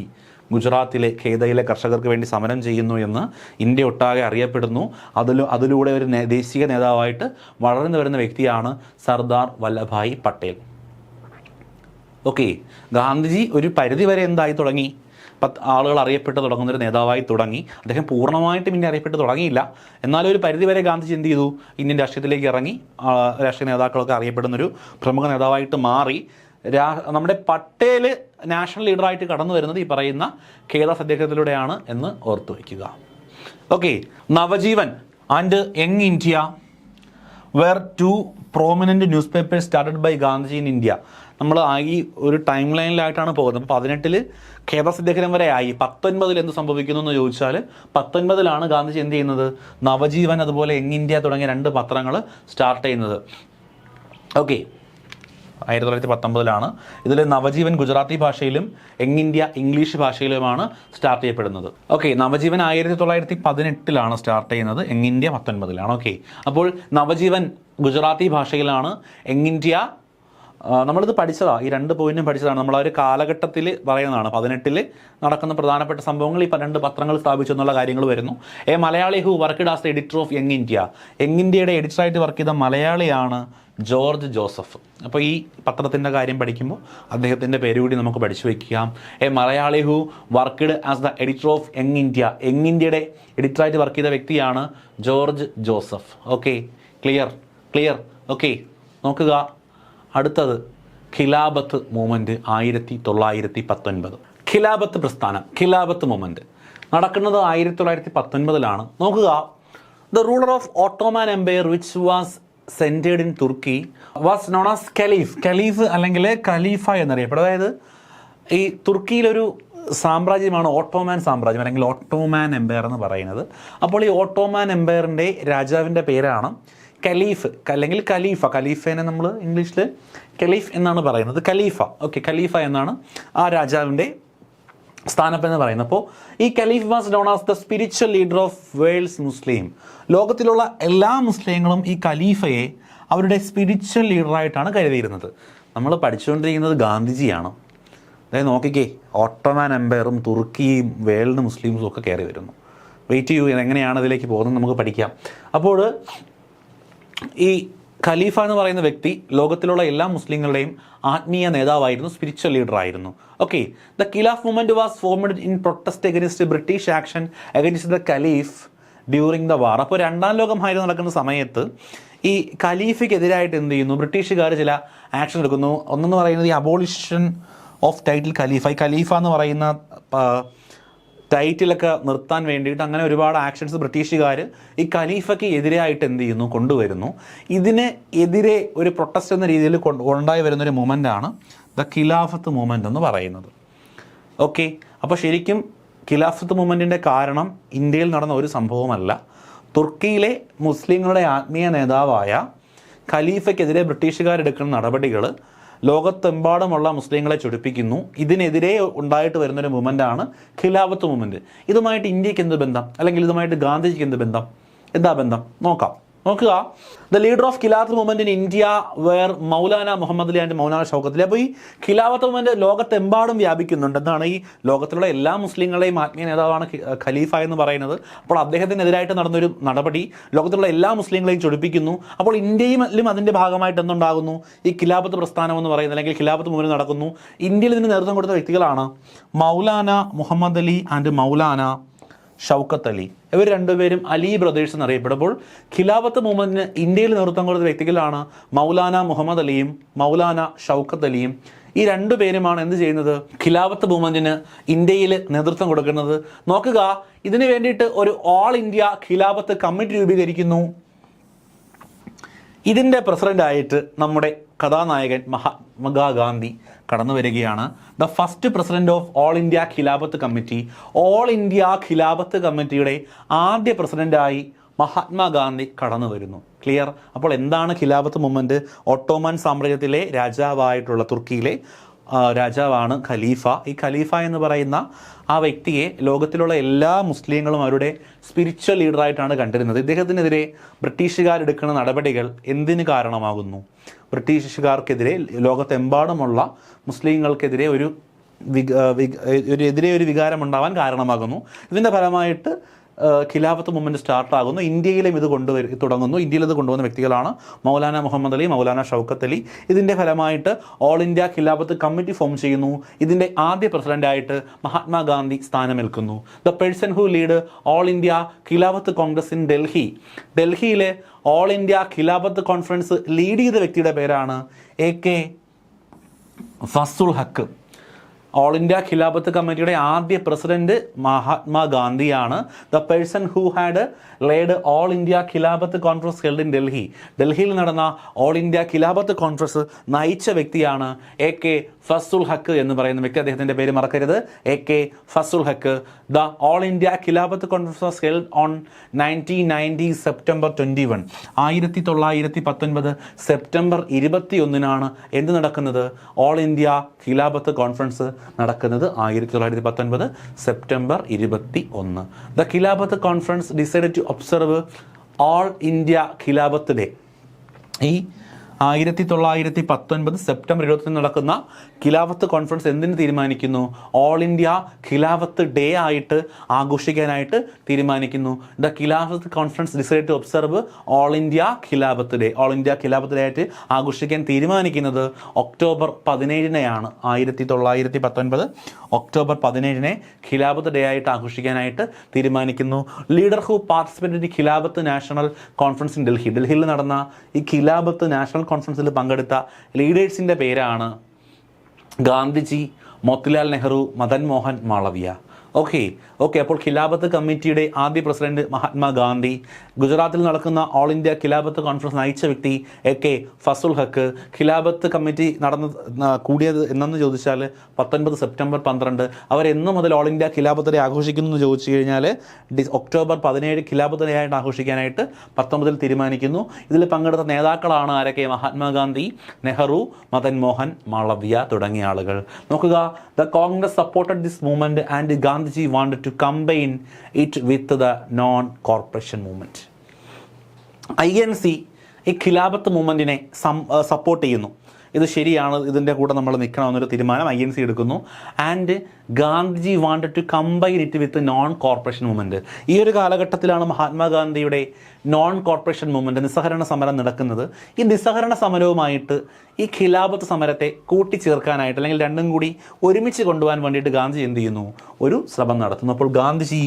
ഗുജറാത്തിലെ ഖേദയിലെ കർഷകർക്ക് വേണ്ടി സമരം ചെയ്യുന്നു എന്ന് ഇന്ത്യ ഒട്ടാകെ അറിയപ്പെടുന്നു. അതിലൂടെ ഒരു ദേശീയ നേതാവായിട്ട് വളർന്നു വരുന്ന വ്യക്തിയാണ് സർദാർ വല്ലഭായ് പട്ടേൽ. ഓക്കെ, ഗാന്ധിജി ഒരു പരിധിവരെ എന്തായി തുടങ്ങി? ആളുകൾ അറിയപ്പെട്ട് തുടങ്ങുന്നൊരു നേതാവായി തുടങ്ങി. അദ്ദേഹം പൂർണ്ണമായിട്ടും ഇന്ത്യ അറിയപ്പെട്ട് തുടങ്ങിയില്ല, എന്നാലും ഒരു പരിധിവരെ ഗാന്ധിജി എന്ത് ചെയ്തു? ഇന്ത്യൻ രാഷ്ട്രീയത്തിലേക്ക് ഇറങ്ങി, രാഷ്ട്രീയ നേതാക്കളൊക്കെ അറിയപ്പെടുന്നൊരു പ്രമുഖ നേതാവായിട്ട് മാറി. നമ്മുടെ പട്ടേൽ നാഷണൽ ലീഡറായിട്ട് കടന്നു വരുന്നത് ഈ പറയുന്ന ഖേദ സത്യാഗ്രഹത്തിലൂടെയാണ് എന്ന് ഓർത്തു വയ്ക്കുക. Okay, Navajivan and Young India were 2 prominent ന്യൂസ് പേപ്പേഴ്സ് started by Gandhiji in India. നമ്മൾ ഈ ഒരു ടൈം ലൈനിലായിട്ടാണ് പോകുന്നത്. 18 ഖേദ സത്യാഗ്രഹം വരെ ആയി. 19 എന്ത് സംഭവിക്കുന്നു എന്ന് ചോദിച്ചാൽ 19 ഗാന്ധിജി എന്ത് ചെയ്യുന്നത്? നവജീവൻ അതുപോലെ യങ് ഇന്ത്യ തുടങ്ങിയ 2 പത്രങ്ങൾ സ്റ്റാർട്ട് ചെയ്യുന്നത്. ഓക്കെ, 1919 ഇതിൽ നവജീവൻ ഗുജറാത്തി ഭാഷയിലും യങ് ഇന്ത്യ ഇംഗ്ലീഷ് ഭാഷയിലുമാണ് സ്റ്റാർട്ട് ചെയ്യപ്പെടുന്നത്. ഓക്കെ, നവജീവൻ 1918 സ്റ്റാർട്ട് ചെയ്യുന്നത്, യങ് ഇന്ത്യ 19. ഓക്കെ, അപ്പോൾ നവജീവൻ ഗുജറാത്തി ഭാഷയിലാണ്, യങ് ഇന്ത്യ നമ്മളിത് പഠിച്ചതാണ്, ഈ 2 പോയിന്റും പഠിച്ചതാണ്. നമ്മൾ ആ ഒരു കാലഘട്ടത്തിൽ പറയുന്നതാണ്. 18 നടക്കുന്ന പ്രധാനപ്പെട്ട സംഭവങ്ങൾ ഈ 2 പത്രങ്ങൾ സ്ഥാപിച്ചു എന്നുള്ള കാര്യങ്ങൾ വരുന്നു. A Malayali who worked as the editor of young India. Young ഇന്ത്യയുടെ എഡിറ്ററായിട്ട് വർക്ക് ചെയ്ത മലയാളിയാണ് ജോർജ് ജോസഫ്. അപ്പോൾ ഈ പത്രത്തിൻ്റെ കാര്യം പഠിക്കുമ്പോൾ അദ്ദേഹത്തിൻ്റെ പേര് കൂടി നമുക്ക് പഠിച്ചു വയ്ക്കാം. A Malayali who worked as the editor of young India. Young ഇന്ത്യയുടെ എഡിറ്ററായിട്ട് വർക്ക് ചെയ്ത വ്യക്തിയാണ് George Joseph. Okay, clear. Okay, നോക്കുക. അടുത്തത് ഖിലാഫത്ത് മൂവ്മെൻറ്റ് 1919. ഖിലാഫത്ത് പ്രസ്ഥാനം, ഖിലാഫത്ത് മൂവ്മെൻറ്റ് നടക്കുന്നത് 1919. നോക്കുക. The ruler of Ottoman empire which was centred in Turkey was known as khalif അല്ലെങ്കിൽ ഖലീഫ എന്നറിയപ്പെടും. അതായത് ഈ തുർക്കിയിലൊരു സാമ്രാജ്യമാണ് ഓട്ടോമാൻ സാമ്രാജ്യം അല്ലെങ്കിൽ ഓട്ടോമാൻ എംപയർ എന്ന് പറയുന്നത്. അപ്പോൾ ഈ ഓട്ടോമാൻ എംപയറിൻ്റെ രാജാവിൻ്റെ പേരാണ് ഖലീഫ് അല്ലെങ്കിൽ ഖലീഫേനെ നമ്മൾ ഇംഗ്ലീഷിൽ ഖലീഫ് എന്നാണ് പറയുന്നത്. ഓക്കെ, ഖലീഫ എന്നാണ് ആ രാജാവിൻ്റെ സ്ഥാനപ്പെന്ന് പറയുന്നത്. അപ്പോൾ ഈ caliph was known as the spiritual leader of world's Muslim. ലോകത്തിലുള്ള എല്ലാ മുസ്ലിങ്ങളും ഈ ഖലീഫയെ അവരുടെ സ്പിരിച്വൽ ലീഡറായിട്ടാണ് കരുതിയിരുന്നത്. നമ്മൾ പഠിച്ചുകൊണ്ടിരിക്കുന്നത് ഗാന്ധിജിയാണ്. അതായത് നോക്കിക്കേ, ഓട്ടോമാൻ എംപയറും തുർക്കിയും വേൾഡ് മുസ്ലിംസും ഒക്കെ കയറി വരുന്നു. വെയിറ്റ് ചെയ്യൂ, എങ്ങനെയാണ് ഇതിലേക്ക് പോകുന്നത് നമുക്ക് പഠിക്കാം. അപ്പോൾ ഈ ഖലീഫ എന്ന് പറയുന്ന വ്യക്തി ലോകത്തിലുള്ള എല്ലാ മുസ്ലിങ്ങളുടെയും ആത്മീയ നേതാവായിരുന്നു, സ്പിരിച്വൽ ലീഡർ ആയിരുന്നു. Okay, the Khilafat movement was formed in protest against British action against the caliph during the war. അപ്പോൾ 2ാം ലോക മഹായുദ്ധം നടക്കുന്ന സമയത്ത് ഈ ഖലീഫയ്ക്കെതിരായിട്ട് എന്ത് ചെയ്യുന്നു? ബ്രിട്ടീഷുകാർ ചില ആക്ഷൻ എടുക്കുന്നു. ഒന്നെന്ന് പറയുന്നത് ഈ അബോളിഷൻ ഓഫ് ടൈറ്റിൽ ഖലീഫ. ഈ ഖലീഫ എന്ന് പറയുന്ന ടൈറ്റിലൊക്കെ നിർത്താൻ വേണ്ടിയിട്ട് അങ്ങനെ ഒരുപാട് ആക്ഷൻസ് ബ്രിട്ടീഷുകാർ ഈ ഖലീഫയ്ക്ക് എതിരായിട്ട് എന്ത് ചെയ്യുന്നു? കൊണ്ടുവരുന്നു. ഇതിന് എതിരെ ഒരു പ്രൊട്ടസ്റ്റ് എന്ന രീതിയിൽ ഉണ്ടായി വരുന്നൊരു മൂവ്മെൻ്റാണ് ദ ഖിലാഫത്ത് മൂവ്മെൻ്റ് എന്ന് പറയുന്നത്. ഓക്കെ, അപ്പോൾ ശരിക്കും ഖിലാഫത്ത് മൂവ്മെൻറ്റിൻ്റെ കാരണം ഇന്ത്യയിൽ നടന്ന ഒരു സംഭവമല്ല. തുർക്കിയിലെ മുസ്ലിങ്ങളുടെ ആത്മീയ നേതാവായ ഖലീഫയ്ക്കെതിരെ ബ്രിട്ടീഷുകാരെടുക്കുന്ന നടപടികൾ ലോകത്തെമ്പാടുമുള്ള മുസ്ലിങ്ങളെ ചൊടിപ്പിക്കുന്നു. ഇതിനെതിരെ ഉണ്ടായിട്ട് വരുന്നൊരു മൂവ്മെൻ്റാണ് ഖിലാഫത്ത് മൂവ്മെൻറ്റ്. ഇതുമായിട്ട് ഇന്ത്യക്ക് എന്ത് ബന്ധം, അല്ലെങ്കിൽ ഇതുമായിട്ട് ഗാന്ധിജിക്ക് എന്ത് ബന്ധം? എന്താ ബന്ധം നോക്കാം. നോക്കുക, the leader of Khilafat movement in India where Maulana Muhammad Ali and Maulana Shaukat Ali. അപ്പോൾ ഈ ഖിലാഫത്ത് മൂവ്മെന്റ് ലോകത്തെമ്പാടും വ്യാപിക്കുന്നുണ്ട്. എന്താണ് ഈ ലോകത്തിലുള്ള എല്ലാ മുസ്ലിങ്ങളെയും ആത്മീയ നേതാവാണ് ഖലീഫ എന്ന് പറയുന്നത്. അപ്പോൾ അദ്ദേഹത്തിനെതിരായിട്ട് നടന്നൊരു നടപടി ലോകത്തിലുള്ള എല്ലാ മുസ്ലിങ്ങളെയും ചൊടിപ്പിക്കുന്നു. അപ്പോൾ ഇന്ത്യയിലും അതിൻ്റെ ഭാഗമായിട്ട് എന്തുണ്ടാകുന്നു? ഈ ഖിലാഫത്ത് പ്രസ്ഥാനം എന്ന് പറയുന്നത് അല്ലെങ്കിൽ ഖിലാഫത്ത് മൂവ്മെന്റ് നടക്കുന്നു. ഇന്ത്യയിൽ ഇതിന് നേതൃത്വം കൊടുത്ത വ്യക്തികളാണ് മൗലാന മുഹമ്മദ് അലി ആൻഡ് മൗലാന ഷൗക്കത്ത് അലി. ഇവർ രണ്ടുപേരും അലി ബ്രദേഴ്സ് എന്നറിയപ്പെടുമ്പോൾ ഖിലാഫത്ത് മൂവ്മെന്റിന് ഇന്ത്യയിൽ നേതൃത്വം കൊടുത്ത വ്യക്തികളാണ് മൗലാന മുഹമ്മദ് അലിയും മൗലാന ഷൗക്കത്ത് അലിയും. ഈ രണ്ടുപേരുമാണ് എന്ത് ചെയ്യുന്നത്? ഖിലാഫത്ത് മൂവ്മെന്റിന് ഇന്ത്യയിൽ നേതൃത്വം കൊടുക്കുന്നത്. നോക്കുക, ഇതിനു വേണ്ടിയിട്ട് ഒരു ഓൾ ഇന്ത്യ ഖിലാഫത്ത് കമ്മിറ്റി രൂപീകരിക്കുന്നു. ഇതിൻ്റെ പ്രസിഡൻ്റായിട്ട് നമ്മുടെ കഥാനായകൻ മഹാത്മാഗാന്ധി കടന്നു വരികയാണ്. The first president of all India Khilafat committee. All India ഖിലാഫത്ത് കമ്മിറ്റിയുടെ ആദ്യ പ്രസിഡന്റായി മഹാത്മാഗാന്ധി കടന്നു വരുന്നു. ക്ലിയർ? അപ്പോൾ എന്താണ് ഖിലാഫത്ത് മൂവ്മെൻറ്റ്? ഒട്ടോമൻ സാമ്രാജ്യത്തിലെ രാജാവായിട്ടുള്ള തുർക്കിയിലെ രാജാവാണ് ഖലീഫ. ഈ ഖലീഫ എന്ന് പറയുന്ന ആ വ്യക്തിയെ ലോകത്തിലുള്ള എല്ലാ മുസ്ലിങ്ങളും അവരുടെ സ്പിരിച്വൽ ലീഡറായിട്ടാണ് കണ്ടിരുന്നത്. ഇദ്ദേഹത്തിനെതിരെ ബ്രിട്ടീഷുകാരെടുക്കുന്ന നടപടികൾ എന്തിന് കാരണമാകുന്നു? ബ്രിട്ടീഷുകാർക്കെതിരെ ലോകത്തെമ്പാടുമുള്ള മുസ്ലിങ്ങൾക്കെതിരെ ഒരു വികാരം ഉണ്ടാവാൻ കാരണമാകുന്നു. ഇതിൻ്റെ ഫലമായിട്ട് ഖിലാഫത്ത് മൂവ്മെൻറ്റ് സ്റ്റാർട്ടാകുന്നു. ഇന്ത്യയിലും ഇത് തുടങ്ങുന്നു. ഇന്ത്യയിൽ ഇത് കൊണ്ടുവന്ന വ്യക്തികളാണ് മൗലാന മുഹമ്മദ് അലി, മൗലാന ഷൗക്കത്ത് അലി. ഇതിൻ്റെ ഫലമായിട്ട് ഓൾ ഇന്ത്യ ഖിലാഫത്ത് കമ്മിറ്റി ഫോം ചെയ്യുന്നു. ഇതിൻ്റെ ആദ്യ പ്രസിഡൻ്റായിട്ട് Mahatma Gandhi സ്ഥാനമേൽക്കുന്നു. The person who lead all India Khilafat Congress in Delhi. ഡൽഹിയിലെ all India Khilafat conference lead ചെയ്ത വ്യക്തിയുടെ പേരാണ് AK ഫസ്സുൽ ഹക്ക്. ഓൾ ഇന്ത്യ ഖിലാഫത്ത് കമ്മിറ്റിയുടെ ആദ്യ president മഹാത്മാഗാന്ധിയാണ്. The person who had laid all India Khilafat conference held in Delhi. ഡൽഹിയിൽ നടന്ന ഓൾ ഇന്ത്യ ഖിലാഫത്ത് കോൺഫറൻസ് നയിച്ച വ്യക്തിയാണ് AK ഫസ്സുൽ ഹക്ക് എന്ന് പറയുന്ന വ്യക്തി. അദ്ദേഹത്തിൻ്റെ പേര് മറക്കരുത്, AK Fazlul Huq. The all India Khilafat conference was held on 1990 September 21. 1919 September 21 എന്ത് നടക്കുന്നത്? ഓൾ ഇന്ത്യ ഖിലാഫത്ത് കോൺഫറൻസ് നടക്കുന്നത് 1919 September 21. The Khilafat conference decided to observe all India Khilafat day. ഈ 1919 സെപ്റ്റംബർ 21 നടക്കുന്ന ഖിലാഫത്ത് കോൺഫറൻസ് എന്തിന് തീരുമാനിക്കുന്നു? ഓൾ ഇന്ത്യ ഖിലാഫത്ത് ഡേ ആയിട്ട് ആഘോഷിക്കാനായിട്ട് തീരുമാനിക്കുന്നു. The Khilafat conference decide to observe all India Khilafat day. All India Khilafat day ആയിട്ട് ആഘോഷിക്കാൻ തീരുമാനിക്കുന്നത് ഒക്ടോബർ 17 1919 ഒക്ടോബർ 17 ഖിലാഫത്ത് ഡേ ആയിട്ട് ആഘോഷിക്കാനായിട്ട് തീരുമാനിക്കുന്നു. Leader who participated Khilafat national conference in Delhi. ഡൽഹിയിൽ നടന്ന ഈ ഖിലാഫത്ത് നാഷണൽ കോൺഫറൻസിൽ പങ്കെടുത്ത ലീഡേഴ്സിൻ്റെ പേരാണ് ഗാന്ധിജി, മോത്തിലാൽ നെഹ്റു, മദൻ മോഹൻ മാളവ്യ. ഓക്കെ. അപ്പോൾ ഖിലാഫത്ത് കമ്മിറ്റിയുടെ ആദ്യ പ്രസിഡന്റ് മഹാത്മാഗാന്ധി. ഗുജറാത്തിൽ നടക്കുന്ന ഓൾ ഇന്ത്യ ഖിലാഫത്ത് കോൺഫറൻസ് നയിച്ച വ്യക്തി AK ഫസുൽ ഹക്ക്. ഖിലാഫത്ത് കമ്മിറ്റി കൂടിയത് എന്നെന്ന് ചോദിച്ചാൽ 19 സെപ്റ്റംബർ 12. അവരെന്നു മുതൽ ഓൾ ഇന്ത്യ ഖിലാഫത്ത് ഡേ ആഘോഷിക്കുന്നു എന്ന് ചോദിച്ചു കഴിഞ്ഞാൽ ഒക്ടോബർ 17 ഖിലാഫത്ത് ഡേ ആയിട്ട് ആഘോഷിക്കാനായിട്ട് 19 തീരുമാനിക്കുന്നു. ഇതിൽ പങ്കെടുത്ത നേതാക്കളാണ് ആരൊക്കെ? മഹാത്മാഗാന്ധി, നെഹ്റു, മദൻ മോഹൻ മാളവ്യ തുടങ്ങിയ ആളുകൾ. നോക്കുക, the Congress supported this movement and Gandhiji wanted to combine it with the non-corporation movement. INC ഈ ഖിലാഫത്ത് മൂവ്മെൻറ്റിനെ സപ്പോർട്ട് ചെയ്യുന്നു. ഇത് ശരിയാണ്, ഇതിൻ്റെ കൂടെ നമ്മൾ നിൽക്കണമെന്നൊരു തീരുമാനം INC എടുക്കുന്നു. And Gandhiji wanted to combine it with non corporation movement. ഈ ഒരു കാലഘട്ടത്തിലാണ് മഹാത്മാഗാന്ധിയുടെ നോൺ കോർപ്പറേഷൻ മൂവ്മെൻറ്റ് നിസ്സഹകരണ സമരം നടക്കുന്നത്. ഈ നിസ്സഹകരണ സമരവുമായിട്ട് ഈ ഖിലാഫത്ത് സമരത്തെ കൂട്ടിച്ചേർക്കാനായിട്ട് അല്ലെങ്കിൽ രണ്ടും കൂടി ഒരുമിച്ച് കൊണ്ടുപോകാൻ വേണ്ടിയിട്ട് ഗാന്ധിജി എന്ത് ചെയ്യുന്നു? ഒരു ശ്രമം നടത്തുന്നു. അപ്പോൾ Gandhiji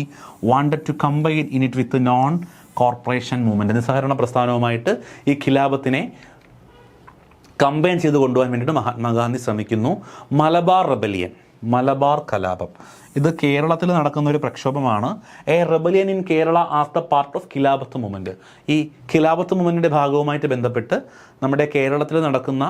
wanted to combine in it with non corporation movement. നിസ്സഹകരണ പ്രസ്ഥാനവുമായിട്ട് ഈ ഖിലാഫത്തിനെ കമ്പൈൻ ചെയ്ത് കൊണ്ടുപോകാൻ വേണ്ടിയിട്ട് മഹാത്മാഗാന്ധി ശ്രമിക്കുന്നു. മലബാർ റെബലിയൻ, മലബാർ കലാപം, ഇത് കേരളത്തിൽ നടക്കുന്ന ഒരു പ്രക്ഷോഭമാണ്. A rebellion in Kerala as the part of Khilafat movement. ഈ ഖിലാഫത്ത് മൂവ്മെൻറ്റിൻ്റെ ഭാഗവുമായിട്ട് ബന്ധപ്പെട്ട് നമ്മുടെ കേരളത്തിൽ നടക്കുന്ന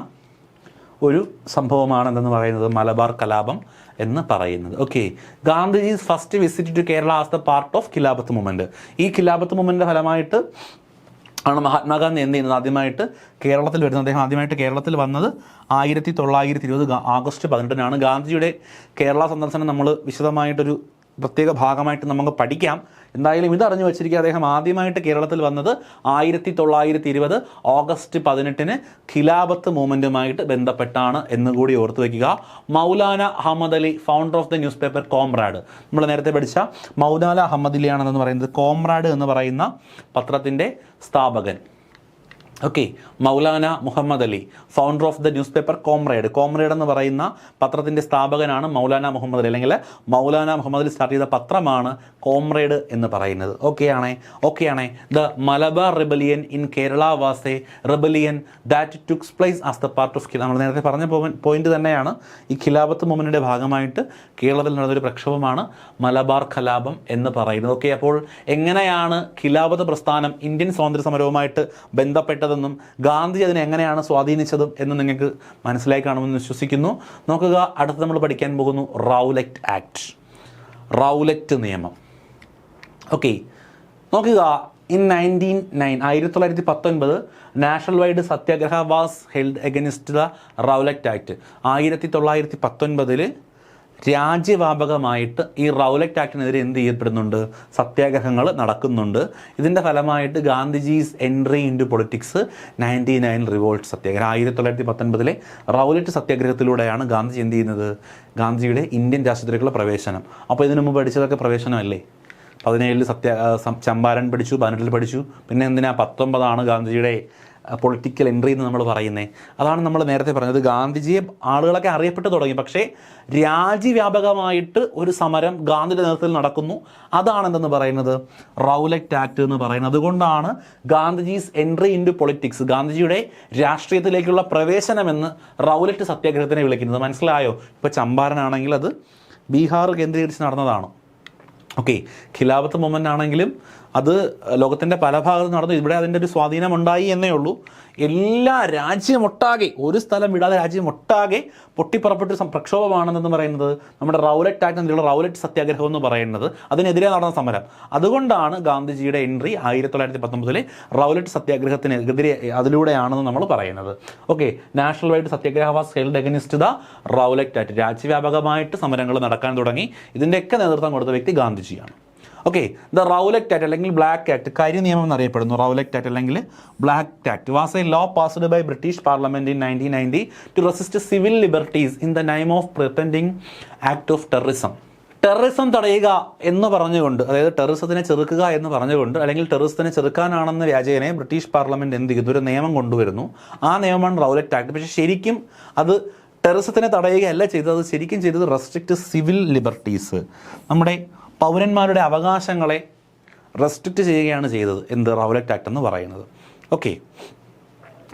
ഒരു സംഭവമാണ് എന്തെന്ന് പറയുന്നത് മലബാർ കലാപം എന്ന് പറയുന്നത്. Okay. Gandhiji first visit to Kerala as the part of Khilafat movement. ഈ ഖിലാഫത്ത് മൂവ്മെൻറ്റിൻ്റെ ഫലമായിട്ട് ആണ് മഹാത്മാഗാന്ധി എന്ത് ചെയ്യുന്നത്? ആദ്യമായിട്ട് കേരളത്തിൽ വരുന്നത്. അദ്ദേഹം ആദ്യമായിട്ട് കേരളത്തിൽ വന്നത് 1920 ആഗസ്റ്റ് 18 ഗാന്ധിജിയുടെ കേരള സന്ദർശനം നമ്മൾ വിശദമായിട്ടൊരു പ്രത്യേക ഭാഗമായിട്ട് നമുക്ക് പഠിക്കാം. എന്തായാലും ഇതറിഞ്ഞു വെച്ചിരിക്കുക, അദ്ദേഹം ആദ്യമായിട്ട് കേരളത്തിൽ വന്നത് 1920 ഓഗസ്റ്റ് 18 ഖിലാഫത്ത് മൂവ്മെൻറ്റുമായിട്ട് ബന്ധപ്പെട്ടാണ് എന്നുകൂടി ഓർത്തു വയ്ക്കുക. Maulana Ahmad Ali, founder of the news paper Comrade. നമ്മൾ നേരത്തെ പഠിച്ച മൗലാന അഹമ്മദ് അലി ആണെന്ന് പറയുന്നത് കോമ്രാഡ് എന്ന് പറയുന്ന പത്രത്തിൻ്റെ സ്ഥാപകൻ. Okay, Maulana Muhammad Ali, founder of the news paper Comrade. Comrade എന്ന് പറയുന്ന പത്രത്തിൻ്റെ സ്ഥാപകനാണ് മൗലാന മുഹമ്മദ് അലി, അല്ലെങ്കിൽ മൗലാന മുഹമ്മദ് അലി സ്റ്റാർട്ട് ചെയ്ത പത്രമാണ് കോമ്രേഡ് എന്ന് പറയുന്നത്. ഓക്കെയാണേ. The Malabar rebellion in Kerala was a rebellion that took place as the part of നമ്മൾ നേരത്തെ പറഞ്ഞ പോയിന്റ് തന്നെയാണ്. ഈ ഖിലാഫത്ത് മൂവ്മെൻറ്റിൻ്റെ ഭാഗമായിട്ട് കേരളത്തിൽ നടന്നൊരു പ്രക്ഷോഭമാണ് മലബാർ കലാപം എന്ന് പറയുന്നത്. ഓക്കെ, അപ്പോൾ എങ്ങനെയാണ് ഖിലാഫത്ത് പ്രസ്ഥാനം ഇന്ത്യൻ സ്വാതന്ത്ര്യ സമരവുമായിട്ട് ബന്ധപ്പെട്ടതെന്നും ഗാന്ധി അതിനെ എങ്ങനെയാണ് സ്വാധീനിച്ചതും എന്ന് നിങ്ങൾക്ക് മനസ്സിലായി കാണുമെന്ന് വിശ്വസിക്കുന്നു. നോക്കുക, അടുത്ത് നമ്മൾ പഠിക്കാൻ പോകുന്നു റൗലറ്റ് ആക്ട്, റൗലറ്റ് നിയമം. ഓക്കെ, നോക്കുക, in 1919 national wide satyagraha was held against the Rowlatt Act. 1919 രാജ്യവ്യാപകമായിട്ട് ഈ റൗലറ്റ് ആക്ടിനെതിരെ എന്ത് ചെയ്യപ്പെടുന്നുണ്ട്? സത്യാഗ്രഹങ്ങൾ നടക്കുന്നുണ്ട്. ഇതിൻ്റെ ഫലമായിട്ട് Gandhiji's entry in to politics 99 revolt സത്യാഗ്രഹം. 1919 റൗലറ്റ് സത്യാഗ്രഹത്തിലൂടെയാണ് ഗാന്ധിജി എന്ത് ചെയ്യുന്നത്? ഗാന്ധിജിയുടെ ഇന്ത്യൻ രാഷ്ട്രീയത്തിലേക്കുള്ള പ്രവേശനം. അപ്പോൾ ഇതിനു മുമ്പ് പഠിച്ചതൊക്കെ പ്രവേശനമല്ലേ? 17 ചമ്പാരൻ പഠിച്ചു, 18 പഠിച്ചു, പിന്നെ എന്തിനാ 19 ഗാന്ധിജിയുടെ പൊളിറ്റിക്കൽ എൻട്രി എന്ന് നമ്മൾ പറയുന്നത്. അതാണ് നമ്മൾ നേരത്തെ പറഞ്ഞത്. ഗാന്ധിജിയെ ആളുകളൊക്കെ അറിയപ്പെട്ടു തുടങ്ങി, പക്ഷേ രാജ്യവ്യാപകമായിട്ട് ഒരു സമരം ഗാന്ധിയുടെ നേതൃത്വത്തിൽ നടക്കുന്നു. അതാണെന്തെന്ന് പറയുന്നത് റൗലറ്റ് ആക്ട് എന്ന് പറയുന്നത്. അതുകൊണ്ടാണ് Gandhiji's entry in to politics, ഗാന്ധിജിയുടെ രാഷ്ട്രീയത്തിലേക്കുള്ള പ്രവേശനമെന്ന് റൗലറ്റ് സത്യാഗ്രഹത്തിനെ വിളിക്കുന്നത്. മനസ്സിലായോ? ഇപ്പോൾ ചമ്പാരനാണെങ്കിൽ അത് ബീഹാർ കേന്ദ്രീകരിച്ച് നടന്നതാണ്. ഓക്കെ, ഖിലാഫത്ത് മൂവ്മെൻ്റ് ആണെങ്കിലും അത് ലോകത്തിൻ്റെ പല ഭാഗത്തും നടന്നു. ഇവിടെ അതിൻ്റെ ഒരു സ്വാധീനമുണ്ടായി എന്നേ ഉള്ളൂ. എല്ലാ രാജ്യമൊട്ടാകെ, ഒരു സ്ഥലം വിടാതെ രാജ്യമൊട്ടാകെ പൊട്ടിപ്പുറപ്പെട്ടൊരു പ്രക്ഷോഭമാണെന്ന് പറയുന്നത് നമ്മുടെ റൗലറ്റ് ആക്ട് എന്നുള്ള റൗലറ്റ് സത്യാഗ്രഹം എന്ന് പറയുന്നത്. അതിനെതിരെ നടന്ന സമരം. അതുകൊണ്ടാണ് ഗാന്ധിജിയുടെ എൻട്രി 1919 റൗലറ്റ് സത്യാഗ്രഹത്തിനെതിരെ അതിലൂടെയാണെന്ന് നമ്മൾ പറയുന്നത്. Okay, national wide satyagraha was held against the Rowlatt act. രാജ്യവ്യാപകമായിട്ട് സമരങ്ങൾ നടക്കാൻ തുടങ്ങി. ഇതിൻ്റെയൊക്കെ നേതൃത്വം കൊടുത്ത വ്യക്തി ഗാന്ധിജിയാണ്. ഓക്കെ, ദ റൗലറ്റ് ആക്ട് അല്ലെങ്കിൽ ബ്ലാക്ക് ആക്ട്, കരി നിയമം എന്നറിയപ്പെടുന്നു. റൗലറ്റ് ആക്ട് അല്ലെങ്കിൽ black act was a law passed by British parliament in 1990 to resist civil liberties in the name of preventing act of terrorism. Terrorism തടയുക എന്ന് പറഞ്ഞുകൊണ്ട്, അതായത് ടെററിസത്തിനെ ചെറുക്കുക എന്ന് പറഞ്ഞുകൊണ്ട്, അല്ലെങ്കിൽ ടെററിസത്തിനെ ചെറുക്കാനാണെന്ന വ്യാജേനെ ബ്രിട്ടീഷ് പാർലമെന്റ് എന്ത് ചെയ്യുന്നു? ഒരു നിയമം കൊണ്ടുവരുന്നു. ആ നിയമമാണ് റൗലറ്റ് ആക്ട്. പക്ഷേ ശരിക്കും അത് ടെററിസത്തിനെ തടയുകയല്ല ചെയ്തത്. ശരിക്കും ചെയ്തത് റെസ്ട്രിക്റ്റ് സിവിൽ ലിബർട്ടീസ്, നമ്മുടെ പൗരന്മാരുടെ അവകാശങ്ങളെ റെസ്ട്രിക്റ്റ് ചെയ്യുകയാണ് ചെയ്തത്. എന്ത്? റൗലറ്റ് ആക്ട് എന്ന് പറയുന്നത്. Okay,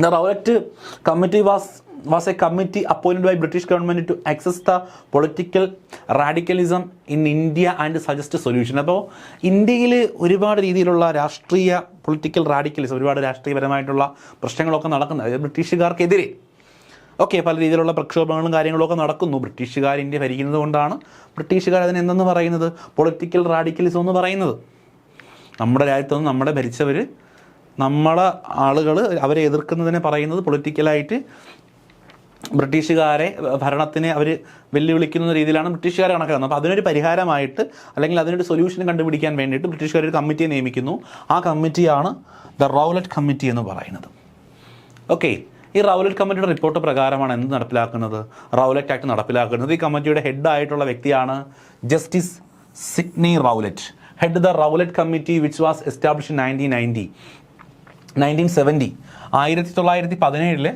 the Rowlatt committee was a committee appointed by British government to access the political radicalism in India and suggest solution. അപ്പോൾ ഇന്ത്യയിൽ ഒരുപാട് രീതിയിലുള്ള രാഷ്ട്രീയ പൊളിറ്റിക്കൽ റാഡിക്കലിസം, ഒരുപാട് രാഷ്ട്രീയപരമായിട്ടുള്ള പ്രശ്നങ്ങളൊക്കെ നടക്കുന്നത്, അതായത് ബ്രിട്ടീഷുകാർക്കെതിരെ ഓക്കെ പല രീതിയിലുള്ള പ്രക്ഷോഭങ്ങളും കാര്യങ്ങളൊക്കെ നടക്കുന്നു. ബ്രിട്ടീഷുകാർ ഇന്ത്യ ഭരിക്കുന്നത് കൊണ്ടാണ് ബ്രിട്ടീഷുകാർ അതിന് എന്തെന്ന് പറയുന്നത്? പൊളിറ്റിക്കൽ റാഡിക്കലിസം എന്ന് പറയുന്നത്. നമ്മുടെ രാജ്യത്തൊന്നും നമ്മുടെ ഭരിച്ചവർ, നമ്മളെ ആളുകൾ അവരെ എതിർക്കുന്നതിനെ പറയുന്നത് പൊളിറ്റിക്കലായിട്ട് ബ്രിട്ടീഷുകാരെ, ഭരണത്തിനെ അവർ വെല്ലുവിളിക്കുന്ന രീതിയിലാണ് ബ്രിട്ടീഷുകാരെ കണക്കാക്കുന്നത്. അപ്പോൾ അതിനൊരു പരിഹാരമായിട്ട്, അല്ലെങ്കിൽ അതിനൊരു സൊല്യൂഷൻ കണ്ടുപിടിക്കാൻ വേണ്ടിയിട്ട് ബ്രിട്ടീഷുകാർ ഒരു കമ്മിറ്റിയെ നിയമിക്കുന്നു. ആ കമ്മിറ്റിയാണ് ദ റൗലറ്റ് കമ്മിറ്റി എന്ന് പറയുന്നത്. ഓക്കെ, ഈ റൗലറ്റ് കമ്മിറ്റിയുടെ റിപ്പോർട്ട് പ്രകാരമാണ് എന്ത് നടപ്പിലാക്കുന്നത്? റൗലറ്റ് ആക്ട് നടപ്പിലാക്കുന്നത്. ഈ കമ്മിറ്റിയുടെ ഹെഡായിട്ടുള്ള വ്യക്തിയാണ് justice Sydney Rowlatt. Head the Rowlatt committee which was establish in 1970. 1917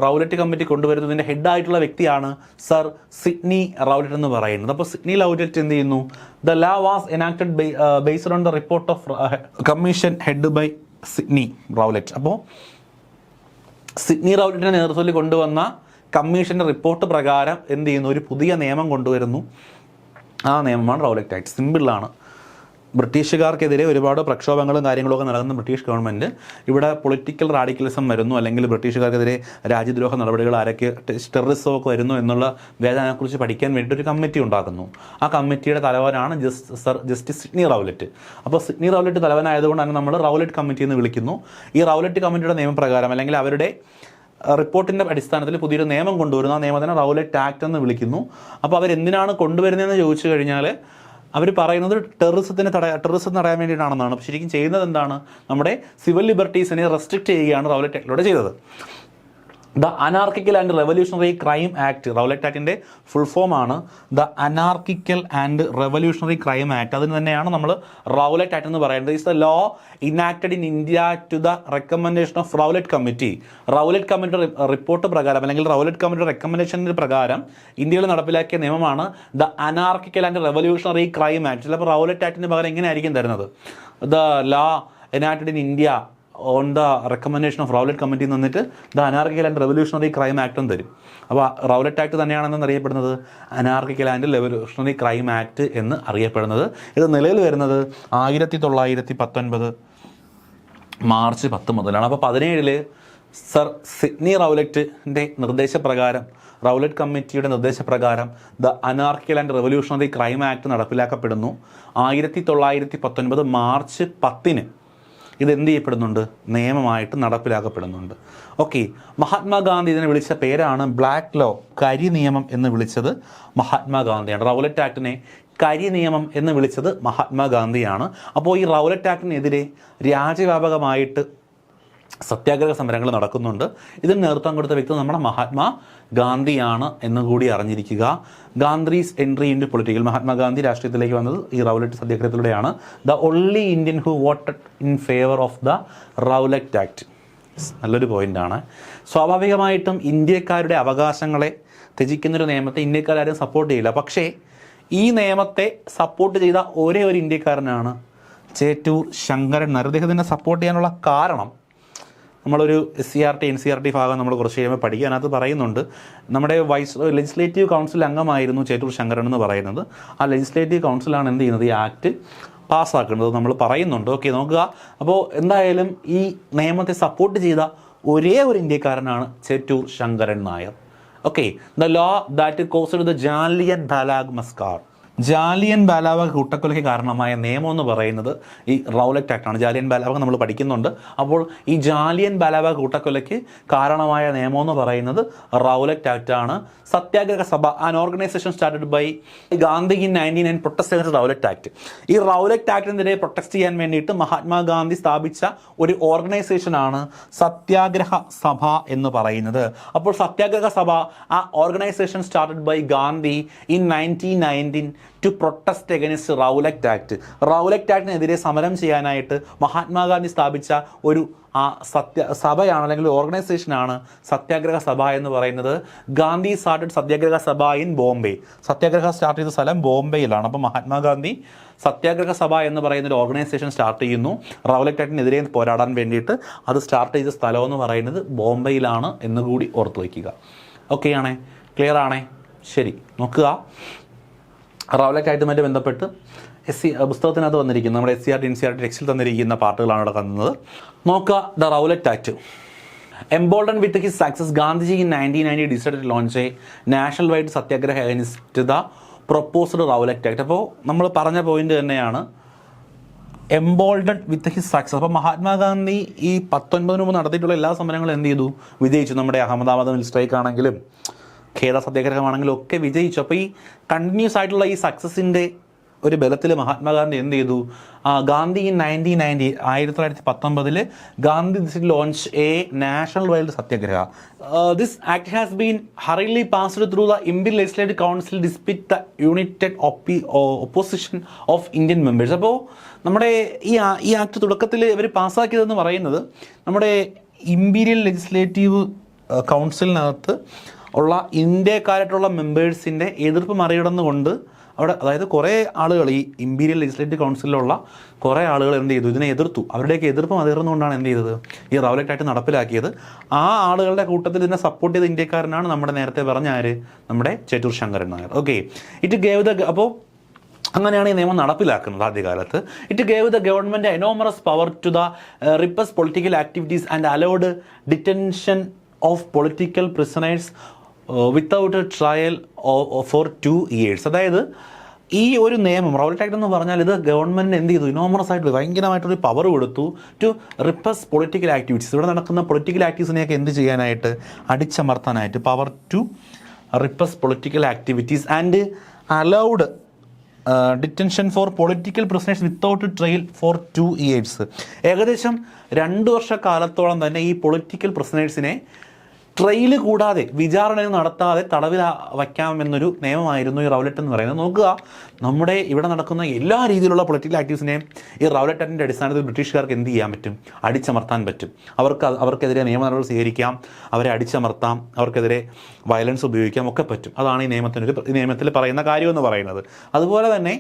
Rowlatt committee കൊണ്ടുവരുന്നതിൻ്റെ ഹെഡായിട്ടുള്ള വ്യക്തിയാണ് സർ സിഡ്നി റൗലറ്റ് എന്ന് പറയുന്നത്. അപ്പോൾ സിഡ്നി റൗലറ്റ് എന്ത് ചെയ്യുന്നു? The law was enacted based on the report of commission head by Sidney Rowlatt. അപ്പോൾ Sidney റൗലറ്റിൻ്റെ നേതൃത്വത്തിൽ കൊണ്ടുവന്ന കമ്മീഷൻ്റെ റിപ്പോർട്ട് പ്രകാരം എന്ത് ചെയ്യുന്നു? ഒരു പുതിയ നിയമം കൊണ്ടുവരുന്നു. ആ നിയമമാണ് റൗലറ്റ് ആക്ട്. സിമ്പിളാണ്. ബ്രിട്ടീഷുകാർക്കെതിരെ ഒരുപാട് പ്രക്ഷോഭങ്ങളും കാര്യങ്ങളൊക്കെ നടക്കുന്ന ബ്രിട്ടീഷ് ഗവൺമെൻറ് ഇവിടെ പൊളിറ്റിക്കൽ റാഡിക്കലിസം വരുന്നു, അല്ലെങ്കിൽ ബ്രിട്ടീഷുകാർക്കെതിരെ രാജ്യദ്രോഹ നടപടികൾ ആരൊക്കെ ടെററിസമൊക്കെ വരുന്നു എന്നുള്ള വേദനയെക്കുറിച്ച് പഠിക്കാൻ വേണ്ടിയിട്ട് ഒരു കമ്മിറ്റി ഉണ്ടാക്കുന്നു. ആ കമ്മിറ്റിയുടെ തലവനാണ് ജസ്റ്റിസ് സിഡ്നി റൗലറ്റ്. അപ്പോൾ സിഡ്നി റൗലറ്റ് തലവനായതുകൊണ്ട് തന്നെ നമ്മൾ റൗലറ്റ് കമ്മിറ്റി എന്ന് വിളിക്കുന്നു. ഈ റൗലറ്റ് കമ്മിറ്റിയുടെ നിയമപ്രകാരം, അല്ലെങ്കിൽ അവരുടെ റിപ്പോർട്ടിൻ്റെ അടിസ്ഥാനത്തിൽ പുതിയൊരു നിയമം കൊണ്ടുവരുന്നു. ആ നിയമത്തിനെ റൗലറ്റ് ആക്ട് എന്ന് വിളിക്കുന്നു. അപ്പോൾ അവരെന്തിനാണ് കൊണ്ടുവരുന്നതെന്ന് ചോദിച്ചു കഴിഞ്ഞാൽ അവർ പറയുന്നത് ടെററിസം തടയാൻ വേണ്ടിയിട്ടാണെന്നാണ്. ശരിക്കും ചെയ്യുന്നത് എന്താണ്? നമ്മുടെ സിവിൽ ലിബർട്ടീസിനെ റെസ്ട്രിക്റ്റ് ചെയ്യുകയാണ് റൗലറ്റ് ആക്ടിലൂടെ ചെയ്തത്. The anarchical and revolutionary crime act, Rowlatt ആക്ടിൻ്റെ ഫുൾ ഫോമാണ് the anarchical and revolutionary crime act. അതിന് തന്നെയാണ് നമ്മൾ റൗലറ്റ് ആക്ട് എന്ന് പറയുന്നത്. Is the law enacted in India to the recommendation of Rowlatt committee. Rowlatt committee report പ്രകാരം അല്ലെങ്കിൽ Rowlatt committee റെക്കമെൻഡേഷൻ്റെ പ്രകാരം ഇന്ത്യയിൽ നടപ്പിലാക്കിയ നിയമമാണ് the anarchical and revolutionary crime act. ചിലപ്പോൾ റൗലറ്റ് ആക്ടിന് പകരം എങ്ങനെയായിരിക്കും തരുന്നത്? The law enacted in India on the recommendation of Rowlatt committee എന്നിട്ട് the anarchical and revolutionary crime ആക്ടും തരും. അപ്പോൾ റൗലറ്റ് ആക്ട് തന്നെയാണെന്ന് അറിയപ്പെടുന്നത് anarchical and revolutionary crime act എന്ന് അറിയപ്പെടുന്നത്. ഇത് നിലവിൽ വരുന്നത് 1919 മാർച്ച് 10 മുതലാണ്. അപ്പോൾ 17 സർ സിഡ്നി റൗലറ്റിൻ്റെ നിർദ്ദേശപ്രകാരം, റൗലറ്റ് കമ്മിറ്റിയുടെ നിർദ്ദേശപ്രകാരം the anarchical and revolutionary crime act നടപ്പിലാക്കപ്പെടുന്നു. 1919 മാർച്ച് 10 ഇത് എന്ത് ചെയ്യപ്പെടുന്നുണ്ട്? നിയമമായിട്ട് നടപ്പിലാക്കപ്പെടുന്നുണ്ട്. ഓക്കെ, മഹാത്മാഗാന്ധി ഇതിനെ വിളിച്ച പേരാണ് ബ്ലാക്ക് ലോ, കരി നിയമം എന്ന് വിളിച്ചത് മഹാത്മാഗാന്ധിയാണ്. റൗലറ്റ് ആക്ടിനെ കരി നിയമം എന്ന് വിളിച്ചത് മഹാത്മാഗാന്ധിയാണ്. അപ്പോൾ ഈ റൗലറ്റ് ആക്ടിനെതിരെ രാജ്യവ്യാപകമായിട്ട് സത്യാഗ്രഹ സമരങ്ങൾ നടക്കുന്നുണ്ട്. ഇതിന് നേതൃത്വം കൊടുത്ത വ്യക്തി നമ്മുടെ മഹാത്മാ ഗാന്ധിയാണ് എന്ന് കൂടി അറിഞ്ഞിരിക്കുക. Gandhi's entry in to political, Mahatma Gandhi രാഷ്ട്രീയത്തിലേക്ക് വന്നത് ഈ Rowlatt സത്യാഗ്രഹത്തിലൂടെയാണ്. The only Indian who voted in favour of the Rowlatt act. നല്ലൊരു പോയിൻ്റാണ്. സ്വാഭാവികമായിട്ടും ഇന്ത്യക്കാരുടെ അവകാശങ്ങളെ ത്യജിക്കുന്നൊരു നിയമത്തെ ഇന്ത്യക്കാരും സപ്പോർട്ട് ചെയ്യില്ല. പക്ഷേ ഈ നിയമത്തെ സപ്പോർട്ട് ചെയ്ത ഒരേ ഒരു ഇന്ത്യക്കാരനാണ് ചേറ്റൂർ ശങ്കരൻ നായർ. അദ്ദേഹത്തിനെ സപ്പോർട്ട് ചെയ്യാനുള്ള കാരണം നമ്മളൊരു SCRT NCRT ഭാഗം നമ്മൾ കുറച്ച് കഴിയുമ്പോൾ പഠിക്കുക. അതിനകത്ത് പറയുന്നുണ്ട് നമ്മുടെ ലെജിസ്ലേറ്റീവ് കൗൺസിൽ അംഗമായിരുന്നു ചേറ്റൂർ ശങ്കരൻ എന്ന് പറയുന്നത്. ആ ലെജിസ്ലേറ്റീവ് കൗൺസിലാണ് എന്ത് ചെയ്യുന്നത്? ഈ ആക്ട് പാസ്സാക്കുന്നത് നമ്മൾ പറയുന്നുണ്ട്. ഓക്കെ, നോക്കുക. അപ്പോൾ എന്തായാലും ഈ നിയമത്തെ സപ്പോർട്ട് ചെയ്ത ഒരേ ഒരു ഇന്ത്യക്കാരനാണ് Chettur Sankaran Nair. Okay, the law that caused the Jallian Walabagh മസ്സാക്കർ, Jallian Walabagh കൂട്ടക്കൊലയ്ക്ക് കാരണമായ നിയമം എന്ന് പറയുന്നത് ഈ റൗലറ്റ് ആക്ടാണ്. ജാലിയൻ വാലാബാഗ് നമ്മൾ പഠിക്കുന്നുണ്ട്. അപ്പോൾ ഈ ജാലിയൻ വാലാബാഗ് കൂട്ടക്കൊലയ്ക്ക് കാരണമായ നിയമം എന്ന് പറയുന്നത് റൗലറ്റ് ആക്ടാണ്. Satyagraha sabha, an organisation started by Gandhi in 1999 protest against Rowlatt Act. ഈ റൗലറ്റ് ആക്ടിനെതിരെ പ്രൊട്ടസ്റ്റ് ചെയ്യാൻ വേണ്ടിയിട്ട് മഹാത്മാഗാന്ധി സ്ഥാപിച്ച ഒരു ഓർഗനൈസേഷനാണ് സത്യാഗ്രഹ സഭ എന്ന് പറയുന്നത്. അപ്പോൾ സത്യാഗ്രഹ സഭ, ആ organisation started by Gandhi in 1919 to protest against Rowlatt act. Rowlatt ആക്ടിനെതിരെ സമരം ചെയ്യാനായിട്ട് മഹാത്മാഗാന്ധി സ്ഥാപിച്ച ഒരു സഭയാണ് അല്ലെങ്കിൽ ഓർഗനൈസേഷനാണ് സത്യാഗ്രഹ സഭ എന്ന് പറയുന്നത്. ഗാന്ധി സ്റ്റാർട്ടഡ് സത്യാഗ്രഹ സഭ ഇൻ ബോംബെ. സത്യാഗ്രഹ സ്റ്റാർട്ട് ചെയ്ത സ്ഥലം ബോംബെയിലാണ്. അപ്പോൾ മഹാത്മാഗാന്ധി സത്യാഗ്രഹ സഭ എന്ന് പറയുന്ന ഒരു ഓർഗനൈസേഷൻ സ്റ്റാർട്ട് ചെയ്യുന്നു റൗലറ്റ് ആക്ടിനെതിരെ പോരാടാൻ വേണ്ടിയിട്ട്. അത് സ്റ്റാർട്ട് ചെയ്ത സ്ഥലം എന്ന് പറയുന്നത് ബോംബെയിലാണ് എന്ന് കൂടി ഓർത്ത് വയ്ക്കുക. ഓക്കെ ആണേ? ക്ലിയർ ആണേ? ശരി, നോക്കുക. റൗലറ്റ് ആക്ടുമായിട്ട് ബന്ധപ്പെട്ട് പുസ്തകത്തിനകത്ത് വന്നിരിക്കുന്ന നമ്മുടെ SCRT NCRT ടെക്സ്റ്റിൽ തന്നിരിക്കുന്ന പാർട്ടുകളാണ് ഇവിടെ കാണുന്നത്. നോക്കുക. The Rowlatt act. Emboldened with his success, Gandhiji in 1990 decided to launch a national wide Satyagraha against the proposed Rowlatt Act. അപ്പോൾ നമ്മൾ പറഞ്ഞ പോയിന്റ് തന്നെയാണ് എംബോൾഡഡ് വിത്ത് ഹിസ് സക്സസ്. അപ്പോൾ മഹാത്മാഗാന്ധി ഈ 19 മുമ്പ് നടത്തിയിട്ടുള്ള എല്ലാ സമരങ്ങളും എന്ത് ചെയ്തു? വിജയിച്ചു. നമ്മുടെ അഹമ്മദാബാദ് മിൽ സ്ട്രൈക്ക് ആണെങ്കിലും ഖേദ സത്യാഗ്രഹമാണെങ്കിലും ഒക്കെ വിജയിച്ചു. അപ്പോൾ ഈ കണ്ടിന്യൂസ് ആയിട്ടുള്ള ഈ സക്സസിൻ്റെ ഒരു ബലത്തിൽ മഹാത്മാഗാന്ധി എന്ത് ചെയ്തു? Gandhi in 1919 Gandhi launch A national wild Satyagraha. This act has been ഹറിലി passed through the Indian legislative council ഡിസ്പിറ്റ് the United opposition of Indian members. അപ്പോൾ നമ്മുടെ ഈ ആക്ട് തുടക്കത്തിൽ ഇവർ പാസ്സാക്കിയതെന്ന് പറയുന്നത് നമ്മുടെ ഇമ്പീരിയൽ ലെജിസ്ലേറ്റീവ് കൗൺസിലിനകത്ത് ഉള്ള ഇന്ത്യക്കാരായിട്ടുള്ള മെമ്പേഴ്സിൻ്റെ എതിർപ്പ് മറികടന്നുകൊണ്ട് അവിടെ, അതായത് കുറേ ആളുകൾ ഈ ഇമ്പീരിയൽ ലെജിസ്ലേറ്റീവ് കൗൺസിലുള്ള കുറേ ആളുകൾ എന്ത് ചെയ്തു? ഇതിനെ എതിർത്തു. അവരുടെയൊക്കെ എതിർപ്പ് മറികടന്നുകൊണ്ടാണ് എന്ത് ചെയ്തത്? ഈ റൗലറ്റ് ആക്ട് നടപ്പിലാക്കിയത്. ആ ആളുകളുടെ കൂട്ടത്തിൽ ഇതിനെ സപ്പോർട്ട് ചെയ്ത ഇന്ത്യക്കാരനാണ് നമ്മുടെ നേരത്തെ പറഞ്ഞ ആര്? നമ്മുടെ Chettur Sankaran Nair. Okay, it gave the, അപ്പോൾ അങ്ങനെയാണ് ഈ നിയമം നടപ്പിലാക്കുന്നത് ആദ്യകാലത്ത്. It gave the government enormous power to the repress political activities and allowed detention of political prisoners without a trial for 2 years. അതായത് ഈ ഒരു നിയമം റൗലറ്റ് ആക്ട് എന്ന് പറഞ്ഞാൽ ഇത് ഗവൺമെൻറ് എന്ത് ചെയ്തു? ഇനോമറസ് ആയിട്ട് ഭയങ്കരമായിട്ടൊരു പവർ കൊടുത്തു ടു റിപ്പസ് പൊളിറ്റിക്കൽ ആക്ടിവിറ്റീസ്. ഇവിടെ നടക്കുന്ന പൊളിറ്റിക്കൽ ആക്ടിവിറ്റീസിനെയൊക്കെ എന്ത് ചെയ്യാനായിട്ട്? അടിച്ചമർത്താനായിട്ട്. Power to repress political activities and allowed detention for political prisoners without trial for 2 years. ഏകദേശം 2 വർഷക്കാലത്തോളം തന്നെ ഈ പൊളിറ്റിക്കൽ പ്രിസണേഴ്സിനെ ട്രയൽ കൂടാതെ വിചാരണ നടത്താതെ തടവിൽ വയ്ക്കാമെന്നൊരു നിയമമായിരുന്നു ഈ റൗലറ്റ് എന്ന് പറയുന്നത്. നോക്കുക, നമ്മുടെ ഇവിടെ നടക്കുന്ന എല്ലാ രീതിയിലുള്ള പൊളിറ്റിക്കൽ ആക്ടിവിസ്റ്റിനെയും ഈ റൗലറ്റ് ആക്ടിൻ്റെ അടിസ്ഥാനത്തിൽ ബ്രിട്ടീഷുകാർക്ക് എന്ത് ചെയ്യാൻ പറ്റും? അടിച്ചമർത്താൻ പറ്റും. അവർക്കെതിരെ നിയമ നടപടി സ്വീകരിക്കാം, അവരെ അടിച്ചമർത്താം, അവർക്കെതിരെ വയലൻസ് ഉപയോഗിക്കാം, ഒക്കെ പറ്റും. അതാണ് ഈ നിയമത്തിൽ പറയുന്ന കാര്യമെന്ന് പറയുന്നത്. അതുപോലെ തന്നെ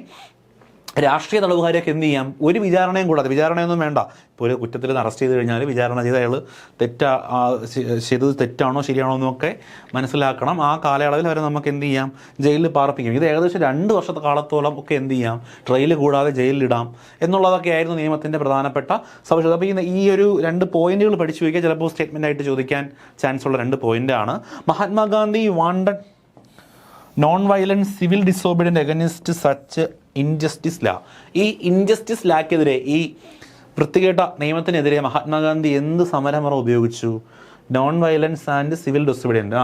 രാഷ്ട്രീയ തടവുകാരെയൊക്കെ എന്ത് ചെയ്യാം? ഒരു വിചാരണയും കൂടാതെ, വിചാരണയൊന്നും വേണ്ട, ഇപ്പോൾ ഒരു കുറ്റത്തിൽ അറസ്റ്റ് ചെയ്ത് കഴിഞ്ഞാൽ വിചാരണ ചെയ്ത് അയാൾ ചെയ്തത് തെറ്റാണോ ശരിയാണോ എന്നൊക്കെ മനസ്സിലാക്കണം. ആ കാലയളവിൽ വരെ നമുക്ക് എന്ത് ചെയ്യാം? ജയിലിൽ പാർപ്പിക്കും. ഇത് ഏകദേശം 2 വർഷത്തെ കാലത്തോളം ഒക്കെ എന്ത് ചെയ്യാം? ട്രയൽ കൂടാതെ ജയിലിലിടാം എന്നുള്ളതൊക്കെ ആയിരുന്നു നിയമത്തിൻ്റെ പ്രധാനപ്പെട്ട സവിശേഷത. അപ്പോൾ ഈ ഒരു 2 പോയിന്റുകൾ പഠിച്ചു വയ്ക്കുക. ചിലപ്പോൾ സ്റ്റേറ്റ്മെൻ്റ് ആയിട്ട് ചോദിക്കാൻ ചാൻസ് ഉള്ള 2 പോയിൻ്റാണ്. Mahatma Gandhi wanted non violence civil ഡിസോബീഡിയൻറ്റ് അഗനിസ്റ്റ് such injustice ലാ. ഈ ഇൻജസ്റ്റിസ് ലാക്കെതിരെ, ഈ വൃത്തികേട്ട നിയമത്തിനെതിരെ മഹാത്മാഗാന്ധി എന്ത് സമരമുറ ഉപയോഗിച്ചു? നോൺ വയലൻസ് ആൻഡ് സിവിൽ ഡിസോബീഡിയൻറ്റ്,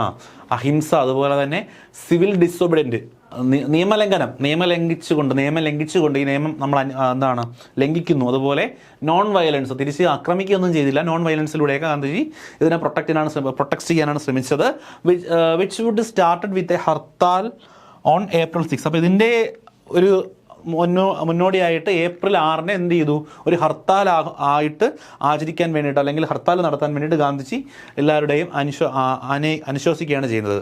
അഹിംസ, അതുപോലെ തന്നെ സിവിൽ ഡിസോബീഡിയൻറ്റ്, നിയമം ലംഘിച്ചുകൊണ്ട് ഈ നിയമം നമ്മൾ ലംഘിക്കുന്നു. അതുപോലെ നോൺ വയലൻസ്, തിരിച്ച് ആക്രമിക്കുകയൊന്നും ചെയ്തില്ല. നോൺ വയലൻസിലൂടെയൊക്കെ ഗാന്ധിജി ഇതിനെ പ്രൊട്ടക്ട് ചെയ്യാനാണ് ശ്രമിച്ചത്. Which would started with a hartal on April 6. അപ്പോൾ ഇതിൻ്റെ ഒരു മുന്നോടിയായിട്ട് April 6 എന്ത് ചെയ്തു? ഒരു ഹർത്താൽ ആയിട്ട് ആചരിക്കാൻ വേണ്ടിയിട്ട്, അല്ലെങ്കിൽ ഹർത്താൽ നടത്താൻ വേണ്ടിയിട്ട് ഗാന്ധിജി എല്ലാവരുടെയും അനുശോസിക്കുകയാണ് ചെയ്യുന്നത്.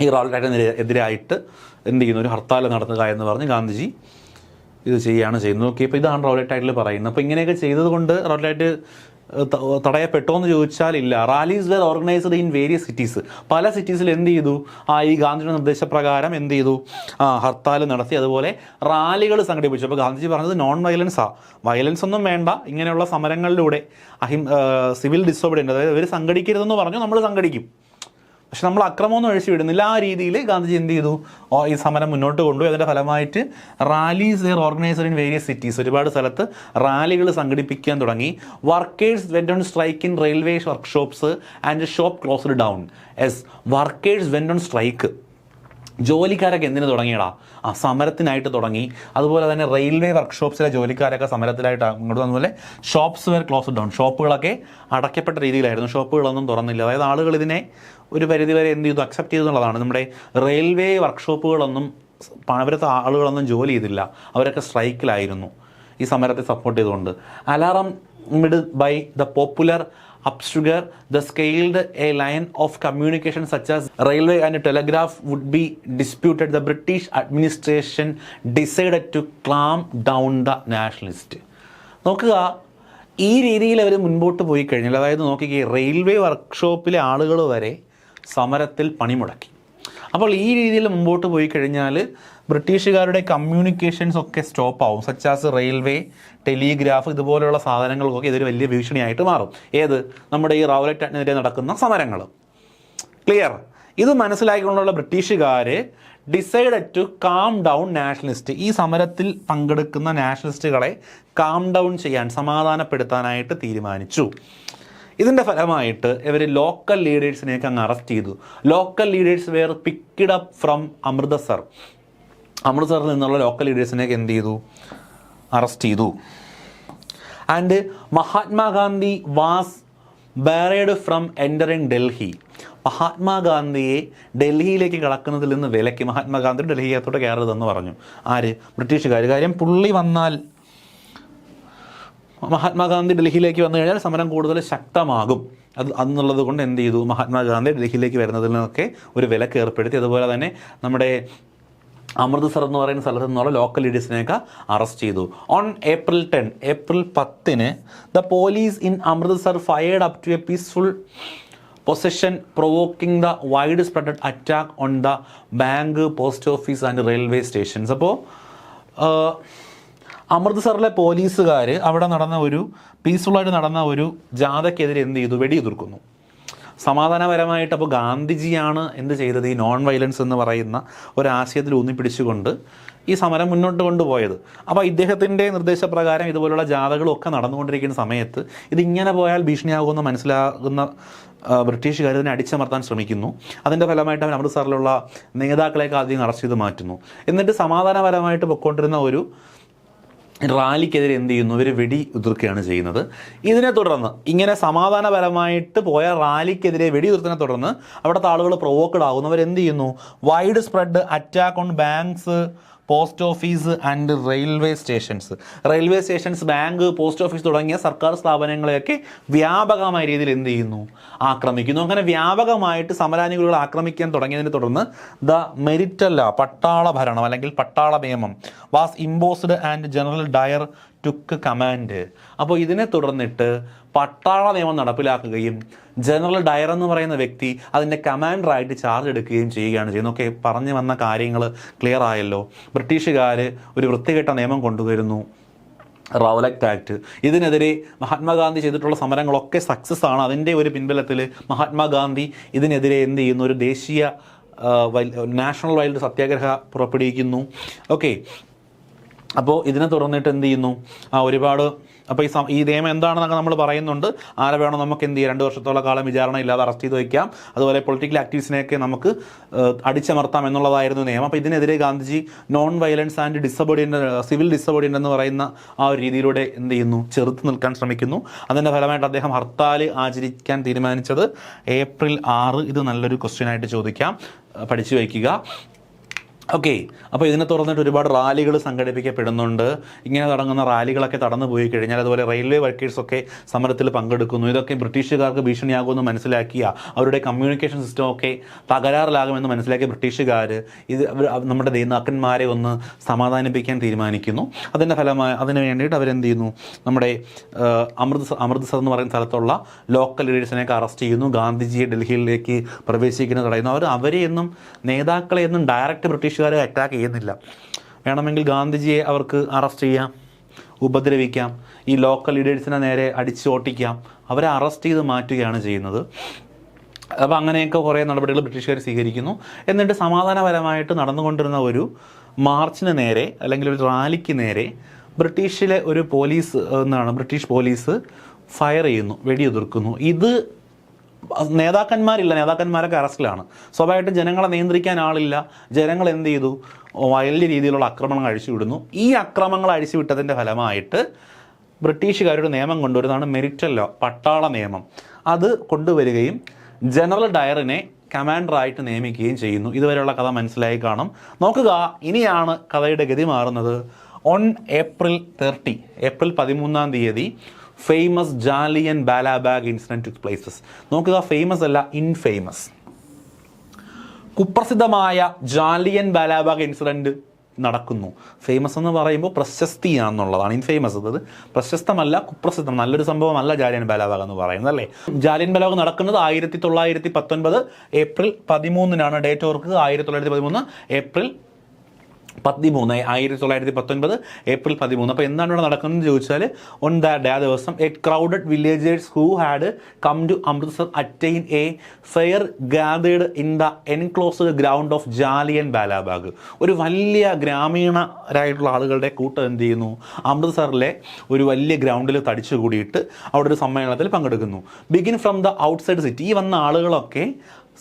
ഈ റൗലറ്റിന് എതിരായിട്ട് എന്ത് ചെയ്യുന്നു? ഒരു ഹർത്താൽ നടത്തുക എന്ന് പറഞ്ഞ് ഗാന്ധിജി ഇത് ചെയ്യുകയാണ് ചെയ്യുന്നത്. ഓക്കെ, ഇപ്പോൾ ഇതാണ് റൗലറ്റ് ആക്ടിൽ പറയുന്നത്. അപ്പോൾ ഇങ്ങനെയൊക്കെ ചെയ്തത് കൊണ്ട് റൗലറ്റ് തടയപ്പെട്ടോ എന്ന് ചോദിച്ചാൽ ഇല്ല. Rallies were organised in various cities. പല സിറ്റീസിൽ എന്ത് ചെയ്തു? ഈ ഗാന്ധിജിയുടെ നിർദ്ദേശപ്രകാരം എന്ത് ചെയ്തു? ഹർത്താൽ നടത്തി, അതുപോലെ റാലികൾ സംഘടിപ്പിച്ചു. അപ്പോൾ ഗാന്ധിജി പറഞ്ഞത് നോൺ വയലൻസ് ഒന്നും വേണ്ട, ഇങ്ങനെയുള്ള സമരങ്ങളിലൂടെ സിവിൽ ഡിസോബീഡിയൻറ്റ്, അതായത് ഇവർ സംഘടിക്കരുതെന്ന് പറഞ്ഞു, നമ്മൾ സംഘടിക്കും, പക്ഷെ നമ്മൾ അക്രമമൊന്നും അഴിച്ചു വിടുന്നില്ല. ആ രീതിയിൽ ഗാന്ധിജി എന്ത് ചെയ്തു? ഈ സമരം മുന്നോട്ട് കൊണ്ടുപോയി. അതിൻ്റെ ഫലമായിട്ട് rallies were organised in various cities, ഒരുപാട് സ്ഥലത്ത് റാലികൾ സംഘടിപ്പിക്കാൻ തുടങ്ങി. Workers went on strike in railway workshops and shop closed down. Workers went on strike. ജോലിക്കാരൊക്കെ എന്തിനു തുടങ്ങിയടാ? സമരത്തിനായിട്ട് തുടങ്ങി. അതുപോലെ തന്നെ റെയിൽവേ വർക്ക്ഷോപ്സിലെ ജോലിക്കാരൊക്കെ സമരത്തിലായിട്ട് അങ്ങോട്ട്. അതുപോലെ ഷോപ്സ് വെർ ക്ലോസ്ഡ് ഡൗൺ, ഷോപ്പുകളൊക്കെ അടയ്ക്കപ്പെട്ട രീതിയിലായിരുന്നു, ഷോപ്പുകളൊന്നും തുറന്നില്ല. അതായത് ആളുകൾ ഇതിനെ ഒരു പരിധിവരെ എന്ത് ചെയ്തു? അക്സെപ്റ്റ് ചെയ്തു എന്നുള്ളതാണ്. നമ്മുടെ റെയിൽവേ വർക്ക്ഷോപ്പുകളൊന്നും, അവരത്തെ ആളുകളൊന്നും ജോലി ചെയ്തില്ല, അവരൊക്കെ സ്ട്രൈക്കിലായിരുന്നു ഈ സമരത്തെ സപ്പോർട്ട് ചെയ്തുകൊണ്ട്. Alarm mid by the popular upsugar the scaled a line of communication such as railway and telegraph would be disputed. The British administration decided to clamp down the nationalist. നോക്കുക, ഈ രീതിയിൽ അവർ മുൻപോട്ട് പോയി കഴിഞ്ഞാൽ, അതായത് നോക്കിക്കേ, റെയിൽവേ വർക്ക്ഷോപ്പിലെ ആളുകൾ വരെ സമരത്തിൽ പണിമുടക്കി. അപ്പോൾ ഈ രീതിയിൽ മുമ്പോട്ട് പോയി കഴിഞ്ഞാൽ ബ്രിട്ടീഷുകാരുടെ കമ്മ്യൂണിക്കേഷൻസ് ഒക്കെ സ്റ്റോപ്പ് ആവും. സച്ചാസ് റെയിൽവേ, ടെലിഗ്രാഫ്, ഇതുപോലെയുള്ള സാധനങ്ങൾക്കൊക്കെ ഇതൊരു വലിയ ഭീഷണിയായിട്ട് മാറും. ഏത്? നമ്മുടെ ഈ റൗലറ്റ് ആക്ടിനെതിരെ നടക്കുന്ന സമരങ്ങൾ. ക്ലിയർ? ഇത് മനസ്സിലാക്കിക്കൊണ്ടുള്ള ബ്രിട്ടീഷുകാർ decided to calm down nationalist. ഈ സമരത്തിൽ പങ്കെടുക്കുന്ന നാഷണലിസ്റ്റുകളെ കാം ഡൗൺ ചെയ്യാൻ, സമാധാനപ്പെടുത്താനായിട്ട് തീരുമാനിച്ചു. ഇതിൻ്റെ ഫലമായിട്ട് ഇവർ ലോക്കൽ ലീഡേഴ്സിനെയൊക്കെ അങ്ങ് അറസ്റ്റ് ചെയ്തു. Local leaders wear picked up from അമൃത്സറിൽ നിന്നുള്ള ലോക്കൽ ലീഡേഴ്സിനെയൊക്കെ എന്ത് ചെയ്തു? അറസ്റ്റ് ചെയ്തു. And Mahatma Gandhi was ബാരേഡ് from entering Delhi. മഹാത്മാഗാന്ധിയെ ഡൽഹിയിലേക്ക് കടക്കുന്നതിൽ നിന്ന് വിലക്കി. മഹാത്മാഗാന്ധി ഡൽഹിയകത്തോട്ട് കയറരുതെന്ന് പറഞ്ഞു. ആര്? ബ്രിട്ടീഷുകാർ. കാര്യം പുള്ളി വന്നാൽ, മഹാത്മാഗാന്ധി ഡൽഹിയിലേക്ക് വന്നു കഴിഞ്ഞാൽ സമരം കൂടുതൽ ശക്തമാകും. അന്നുള്ളത് കൊണ്ട് എന്ത് ചെയ്തു? മഹാത്മാഗാന്ധി ഡൽഹിയിലേക്ക് വരുന്നതിൽ നിന്നൊക്കെ ഒരു വിലക്ക് ഏർപ്പെടുത്തി. അതുപോലെ തന്നെ നമ്മുടെ അമൃത്സർ എന്ന് പറയുന്ന സ്ഥലത്ത് നിന്നുള്ള ലോക്കൽ ലീഡേഴ്സിനെയൊക്കെ അറസ്റ്റ് ചെയ്തു. On April 10 the police in Amritsar fired up to a peaceful possession provoking the wide spread attack on the bank, post office and railway stations. അപ്പോൾ അമൃത്സറിലെ പോലീസുകാർ അവിടെ നടന്ന ഒരു പീസ്ഫുള്ളായിട്ട് നടന്ന ഒരു ജാഥയ്ക്കെതിരെ എന്ത് ചെയ്തു? വെടിയുതിർക്കുന്നു സമാധാനപരമായിട്ട്. അപ്പോൾ ഗാന്ധിജിയാണ് എന്ത് ചെയ്തത്? ഈ നോൺ വയലൻസ് എന്ന് പറയുന്ന ഒരാശയത്തിൽ ഊന്നിപ്പിടിച്ചുകൊണ്ട് ഈ സമരം മുന്നോട്ട് കൊണ്ടുപോയത്. അപ്പോൾ ഇദ്ദേഹത്തിൻ്റെ നിർദ്ദേശപ്രകാരം ഇതുപോലുള്ള ജാഥകളും ഒക്കെ നടന്നുകൊണ്ടിരിക്കുന്ന സമയത്ത് ഇതിങ്ങനെ പോയാൽ ഭീഷണിയാകുമെന്ന് മനസ്സിലാകുന്ന ബ്രിട്ടീഷുകാർ ഇതിനെ അടിച്ചമർത്താൻ ശ്രമിക്കുന്നു. അതിൻ്റെ ഫലമായിട്ട് അവർ അമൃത്സറിലുള്ള നേതാക്കളെയൊക്കെ ആദ്യം അറസ്റ്റ് ചെയ്ത് മാറ്റുന്നു. എന്നിട്ട് സമാധാനപരമായിട്ട് പൊയ്ക്കൊണ്ടിരുന്ന ഒരു റാലിക്കെതിരെ എന്ത് ചെയ്യുന്നു, ഇവർ വെടി ഉതിർക്കുകയാണ് ചെയ്യുന്നത്. ഇതിനെ തുടർന്ന് ഇങ്ങനെ സമാധാനപരമായിട്ട് പോയ റാലിക്കെതിരെ വെടി ഉതിർത്തിനെ തുടർന്ന് അവിടുത്തെ ആളുകൾ പ്രൊവോക്കഡ് ആകുന്നവർ എന്ത് ചെയ്യുന്നു, wide spread attack on banks, post office and railway stations, bank, post office തുടങ്ങിയ സർക്കാർ സ്ഥാപനങ്ങളെയൊക്കെ വ്യാപകമായ രീതിയിൽ എന്ത് ചെയ്യുന്നു, ആക്രമിക്കുന്നു. അങ്ങനെ വ്യാപകമായിട്ട് സമരാനുകൂലികൾ ആക്രമിക്കാൻ തുടങ്ങിയതിനെ തുടർന്ന് ദ മെരിറ്റൽ ലോ, പട്ടാള ഭരണം അല്ലെങ്കിൽ പട്ടാള നിയമം was imposed and general Dyer took command. അപ്പോൾ ഇതിനെ തുടർന്നിട്ട് പട്ടാള നിയമം നടപ്പിലാക്കുകയും ജനറൽ ഡയർ എന്ന് പറയുന്ന വ്യക്തി അതിൻ്റെ കമാൻഡറായിട്ട് ചാർജ് എടുക്കുകയും ചെയ്യുകയാണ് ചെയ്യുന്നത്. ഓക്കെ, പറഞ്ഞു വന്ന കാര്യങ്ങൾ ക്ലിയർ ആയല്ലോ. ബ്രിട്ടീഷുകാർ ഒരു വൃത്തികെട്ട നിയമം കൊണ്ടുവരുന്നു, റൗലറ്റ് ആക്ട്. ഇതിനെതിരെ മഹാത്മാഗാന്ധി ചെയ്തിട്ടുള്ള സമരങ്ങളൊക്കെ സക്സസ് ആണ്. അതിൻ്റെ ഒരു പിൻബലത്തിൽ മഹാത്മാഗാന്ധി ഇതിനെതിരെ എന്ത് ചെയ്യുന്നു, ഒരു ദേശീയ നാഷണൽ വൈൽഡ് സത്യാഗ്രഹ പുറപ്പെടുവിക്കുന്നു. ഓക്കെ, അപ്പോൾ ഇതിനെ തുടർന്നിട്ട് എന്ത് ചെയ്യുന്നു, ഒരുപാട് അപ്പോൾ ഈ നിയമം എന്താണെന്നൊക്കെ നമ്മൾ പറയുന്നുണ്ട്. ആരെ വേണം നമുക്ക് എന്ത് ചെയ്യാം, 2 വർഷത്തോളം കാലം വിചാരണ ഇല്ലാതെ അറസ്റ്റ് ചെയ്ത് വയ്ക്കാം, അതുപോലെ പൊളിറ്റിക്കൽ ആക്ടിവിസ്റ്റിനെയൊക്കെ നമുക്ക് അടിച്ചമർത്താം എന്നുള്ളതായിരുന്നു നിയമം. അപ്പോൾ ഇതിനെതിരെ Gandhiji non violence and civil disobedient എന്ന് പറയുന്ന ആ ഒരു രീതിയിലൂടെ എന്ത് ചെയ്യുന്നു, ചെറുത്ത് നിൽക്കാൻ ശ്രമിക്കുന്നു. അതിൻ്റെ ഫലമായിട്ട് അദ്ദേഹം ഹർത്താൽ ആചരിക്കാൻ തീരുമാനിച്ചത് ഏപ്രിൽ 6. ഇത് നല്ലൊരു ക്വസ്റ്റ്യനായിട്ട് ചോദിക്കാം, പഠിച്ചു വയ്ക്കുക. ഓക്കെ, അപ്പോൾ ഇതിനെ തുറന്നിട്ട് ഒരുപാട് റാലികൾ സംഘടിപ്പിക്കപ്പെടുന്നുണ്ട്. ഇങ്ങനെ തുടങ്ങുന്ന റാലികളൊക്കെ കടന്നു പോയി കഴിഞ്ഞാൽ അതുപോലെ റെയിൽവേ വർക്കേഴ്സൊക്കെ സമരത്തിൽ പങ്കെടുക്കുന്നു. ഇതൊക്കെ ബ്രിട്ടീഷുകാർക്ക് ഭീഷണിയാകുമെന്ന് മനസ്സിലാക്കിയ അവരുടെ കമ്മ്യൂണിക്കേഷൻ സിസ്റ്റമൊക്കെ തകരാറിലാകുമെന്ന് മനസ്സിലാക്കിയ ബ്രിട്ടീഷുകാർ ഇത് നമ്മുടെ നേതാക്കന്മാരെ ഒന്ന് സമാധാനിപ്പിക്കാൻ തീരുമാനിക്കുന്നു. അതിൻ്റെ ഫലമായി അതിന് വേണ്ടിയിട്ട് അവരെന്ത് ചെയ്യുന്നു, നമ്മുടെ അമൃത്സർ എന്ന് പറയുന്ന സ്ഥലത്തുള്ള ലോക്കൽ ലീഡേഴ്സിനെയൊക്കെ അറസ്റ്റ് ചെയ്യുന്നു. ഗാന്ധിജിയെ ഡൽഹിയിലേക്ക് പ്രവേശിക്കുന്നത് തടയുന്നു. അവരെയൊന്നും നേതാക്കളെയൊന്നും ഡയറക്റ്റ് ബ്രിട്ടീഷുകാരെ അറ്റാക്ക് ചെയ്യുന്നില്ല. വേണമെങ്കിൽ ഗാന്ധിജിയെ അവർക്ക് അറസ്റ്റ് ചെയ്യാം, ഉപദ്രവിക്കാം, ഈ ലോക്കൽ ലീഡേഴ്സിനെ നേരെ അടിച്ച് ഓട്ടിക്കാം, അവരെ അറസ്റ്റ് ചെയ്ത് മാറ്റുകയാണ് ചെയ്യുന്നത്. അപ്പോൾ അങ്ങനെയൊക്കെ കുറേ നടപടികൾ ബ്രിട്ടീഷുകാർ സ്വീകരിക്കുന്നു. എന്നിട്ട് സമാധാനപരമായിട്ട് നടന്നുകൊണ്ടിരുന്ന ഒരു മാർച്ചിന് നേരെ അല്ലെങ്കിൽ ഒരു റാലിക്ക് നേരെ ബ്രിട്ടീഷിലെ ഒരു ബ്രിട്ടീഷ് പോലീസ് ഫയർ ചെയ്യുന്നു, വെടിയുതിർക്കുന്നു. ഇത് നേതാക്കന്മാരൊക്കെ അറസ്റ്റിലാണ്. സ്വാഭാവികമായിട്ടും ജനങ്ങളെ നിയന്ത്രിക്കാൻ ആളില്ല. ജനങ്ങൾ എന്ത് ചെയ്തു, വലിയ രീതിയിലുള്ള ആക്രമണങ്ങൾ അഴിച്ചുവിടുന്നു. ഈ ആക്രമണങ്ങൾ അഴിച്ചുവിട്ടതിൻ്റെ ഫലമായിട്ട് ബ്രിട്ടീഷുകാരുടെ നിയമം കൊണ്ടുവരുന്നതാണ് മെരിറ്റൽ ലോ, പട്ടാള നിയമം. അത് കൊണ്ടുവരികയും ജനറൽ ഡയറിനെ കമാൻഡറായിട്ട് നിയമിക്കുകയും ചെയ്യുന്നു. ഇതുവരെയുള്ള കഥ മനസ്സിലായി കാണും. നോക്കുക, ഇനിയാണ് കഥയുടെ ഗതി മാറുന്നത്. On April 13, April 13 famous Jallian Wala Bagh incident took places. നോക്കുക, ഫേമസ് അല്ല, ഇൻഫേമസ്. കുപ്രസിദ്ധമായ ജാലിയൻ വാലാബാഗ് ഇൻസിഡൻറ്റ് നടക്കുന്നു. ഫേമസ് എന്ന് പറയുമ്പോൾ പ്രശസ്തിയാണെന്നുള്ളതാണ്. ഇൻഫേമസ് അത് പ്രശസ്തമല്ല, കുപ്രസിദ്ധം. നല്ലൊരു സംഭവമല്ല ജാലിയൻ വാലാബാഗ് എന്ന് പറയുന്നത്, അല്ലേ? ജാലിയൻ വാലാബാഗ് നടക്കുന്നത് 1919 ഏപ്രിൽ 13. ഡേറ്റ് ഓർക്കുക, 1913 ഏപ്രിൽ 1919 ഏപ്രിൽ 13. അപ്പോൾ എന്താണ് ഇവിടെ നടക്കുന്നതെന്ന് ചോദിച്ചാൽ, ഓൺ ദാറ്റ് ഡേ, ആ ദിവസം, a crowded villagers who had come to Amritsar attain a fair gathered in the enclosed ground of Jallian Wala Bagh. ഒരു വലിയ ഗ്രാമീണരായിട്ടുള്ള ആളുകളുടെ കൂട്ടം എന്ത് ചെയ്യുന്നു, അമൃത്സറിലെ ഒരു വലിയ ഗ്രൗണ്ടിൽ തടിച്ചു കൂടിയിട്ട് അവിടെ ഒരു സമ്മേളനത്തിൽ പങ്കെടുക്കുന്നു. Begin from the outside city. ഈ വന്ന ആളുകളൊക്കെ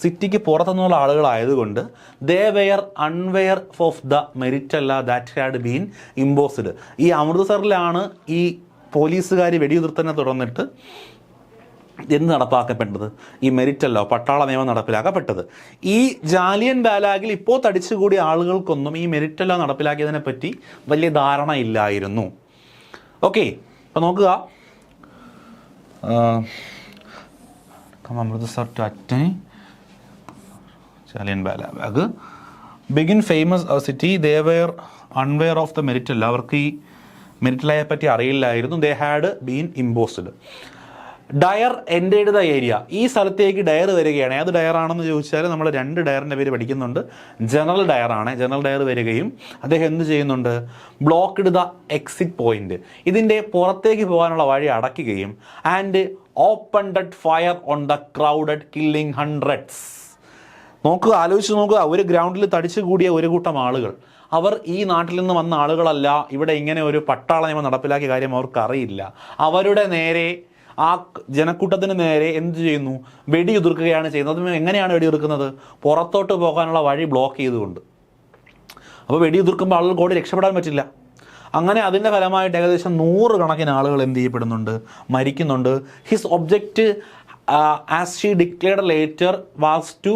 സിറ്റിക്ക് പുറത്തുനിന്നുള്ള ആളുകളായതുകൊണ്ട് they were unaware of the martial law that had been imposed. ഈ അമൃത്സറിലാണ് ഈ പോലീസുകാർ വെടിയുതിർത്തതിനെ തുടർന്നിട്ട് എന്ത് നടപ്പാക്കപ്പെട്ടത്, ഈ മെരിറ്റൽ ലോ, പട്ടാള നിയമം നടപ്പിലാക്കപ്പെട്ടത്. ഈ ജാലിയൻ വാലാബാഗിൽ ഇപ്പോൾ തടിച്ചുകൂടിയ ആളുകൾക്കൊന്നും ഈ മെരിറ്റൽ ലോ നടപ്പിലാക്കിയതിനെ പറ്റി വലിയ ധാരണ ഇല്ലായിരുന്നു. ഓക്കെ, അപ്പോൾ നോക്കുക, Amritsar to attain Jallian Walabagh. Begin famous city, they were unaware of the martial law. അവർക്ക് ഈ മെരിറ്റൽ ലോയെ പറ്റി അറിയില്ലായിരുന്നു. They had been imposed. Dyer entered the area. ഈ സ്ഥലത്തേക്ക് ഡയർ വരികയാണ്. ഏത് ഡയറാണെന്ന് ചോദിച്ചാൽ നമ്മൾ 2 ഡയറിൻ്റെ പേര് പഠിക്കുന്നുണ്ട്. ജനറൽ ഡയറാണ്. ജനറൽ ഡയർ വരികയും അദ്ദേഹം എന്ത് ചെയ്യുന്നുണ്ട്, ബ്ലോക്ക്ഡ് ദ എക്സിറ്റ് പോയിന്റ്, ഇതിൻ്റെ പുറത്തേക്ക് പോകാനുള്ള വഴി അടയ്ക്കുകയും and opened fire on the crowded killing hundreds. നോക്കുക, ആലോചിച്ച് നോക്കുക, ഒരു ഗ്രൗണ്ടിൽ തടിച്ചു കൂടിയ ഒരു കൂട്ടം ആളുകൾ, അവർ ഈ നാട്ടിൽ നിന്ന് വന്ന ആളുകളല്ല, ഇവിടെ ഇങ്ങനെ ഒരു പട്ടാള നിയമം നടപ്പിലാക്കിയ കാര്യം അവർക്കറിയില്ല. അവരുടെ നേരെ, ആ ജനക്കൂട്ടത്തിന് നേരെ എന്ത് ചെയ്യുന്നു? വെടിയുതിർക്കുകയാണ് ചെയ്യുന്നത്. അത് എങ്ങനെയാണ് വെടിയുതിർക്കുന്നത്? പുറത്തോട്ട് പോകാനുള്ള വഴി ബ്ലോക്ക് ചെയ്തുകൊണ്ട്. അപ്പോൾ വെടിയുതിർക്കുമ്പോൾ ആളുകൾ ഓടി രക്ഷപ്പെടാൻ പറ്റില്ല. അങ്ങനെ അതിൻ്റെ ഫലമായിട്ട് ഏകദേശം 100 കണക്കിന് ആളുകൾ എന്ത് ചെയ്യപ്പെടുന്നുണ്ട്? മരിക്കുന്നുണ്ട്. His object as she declared later was to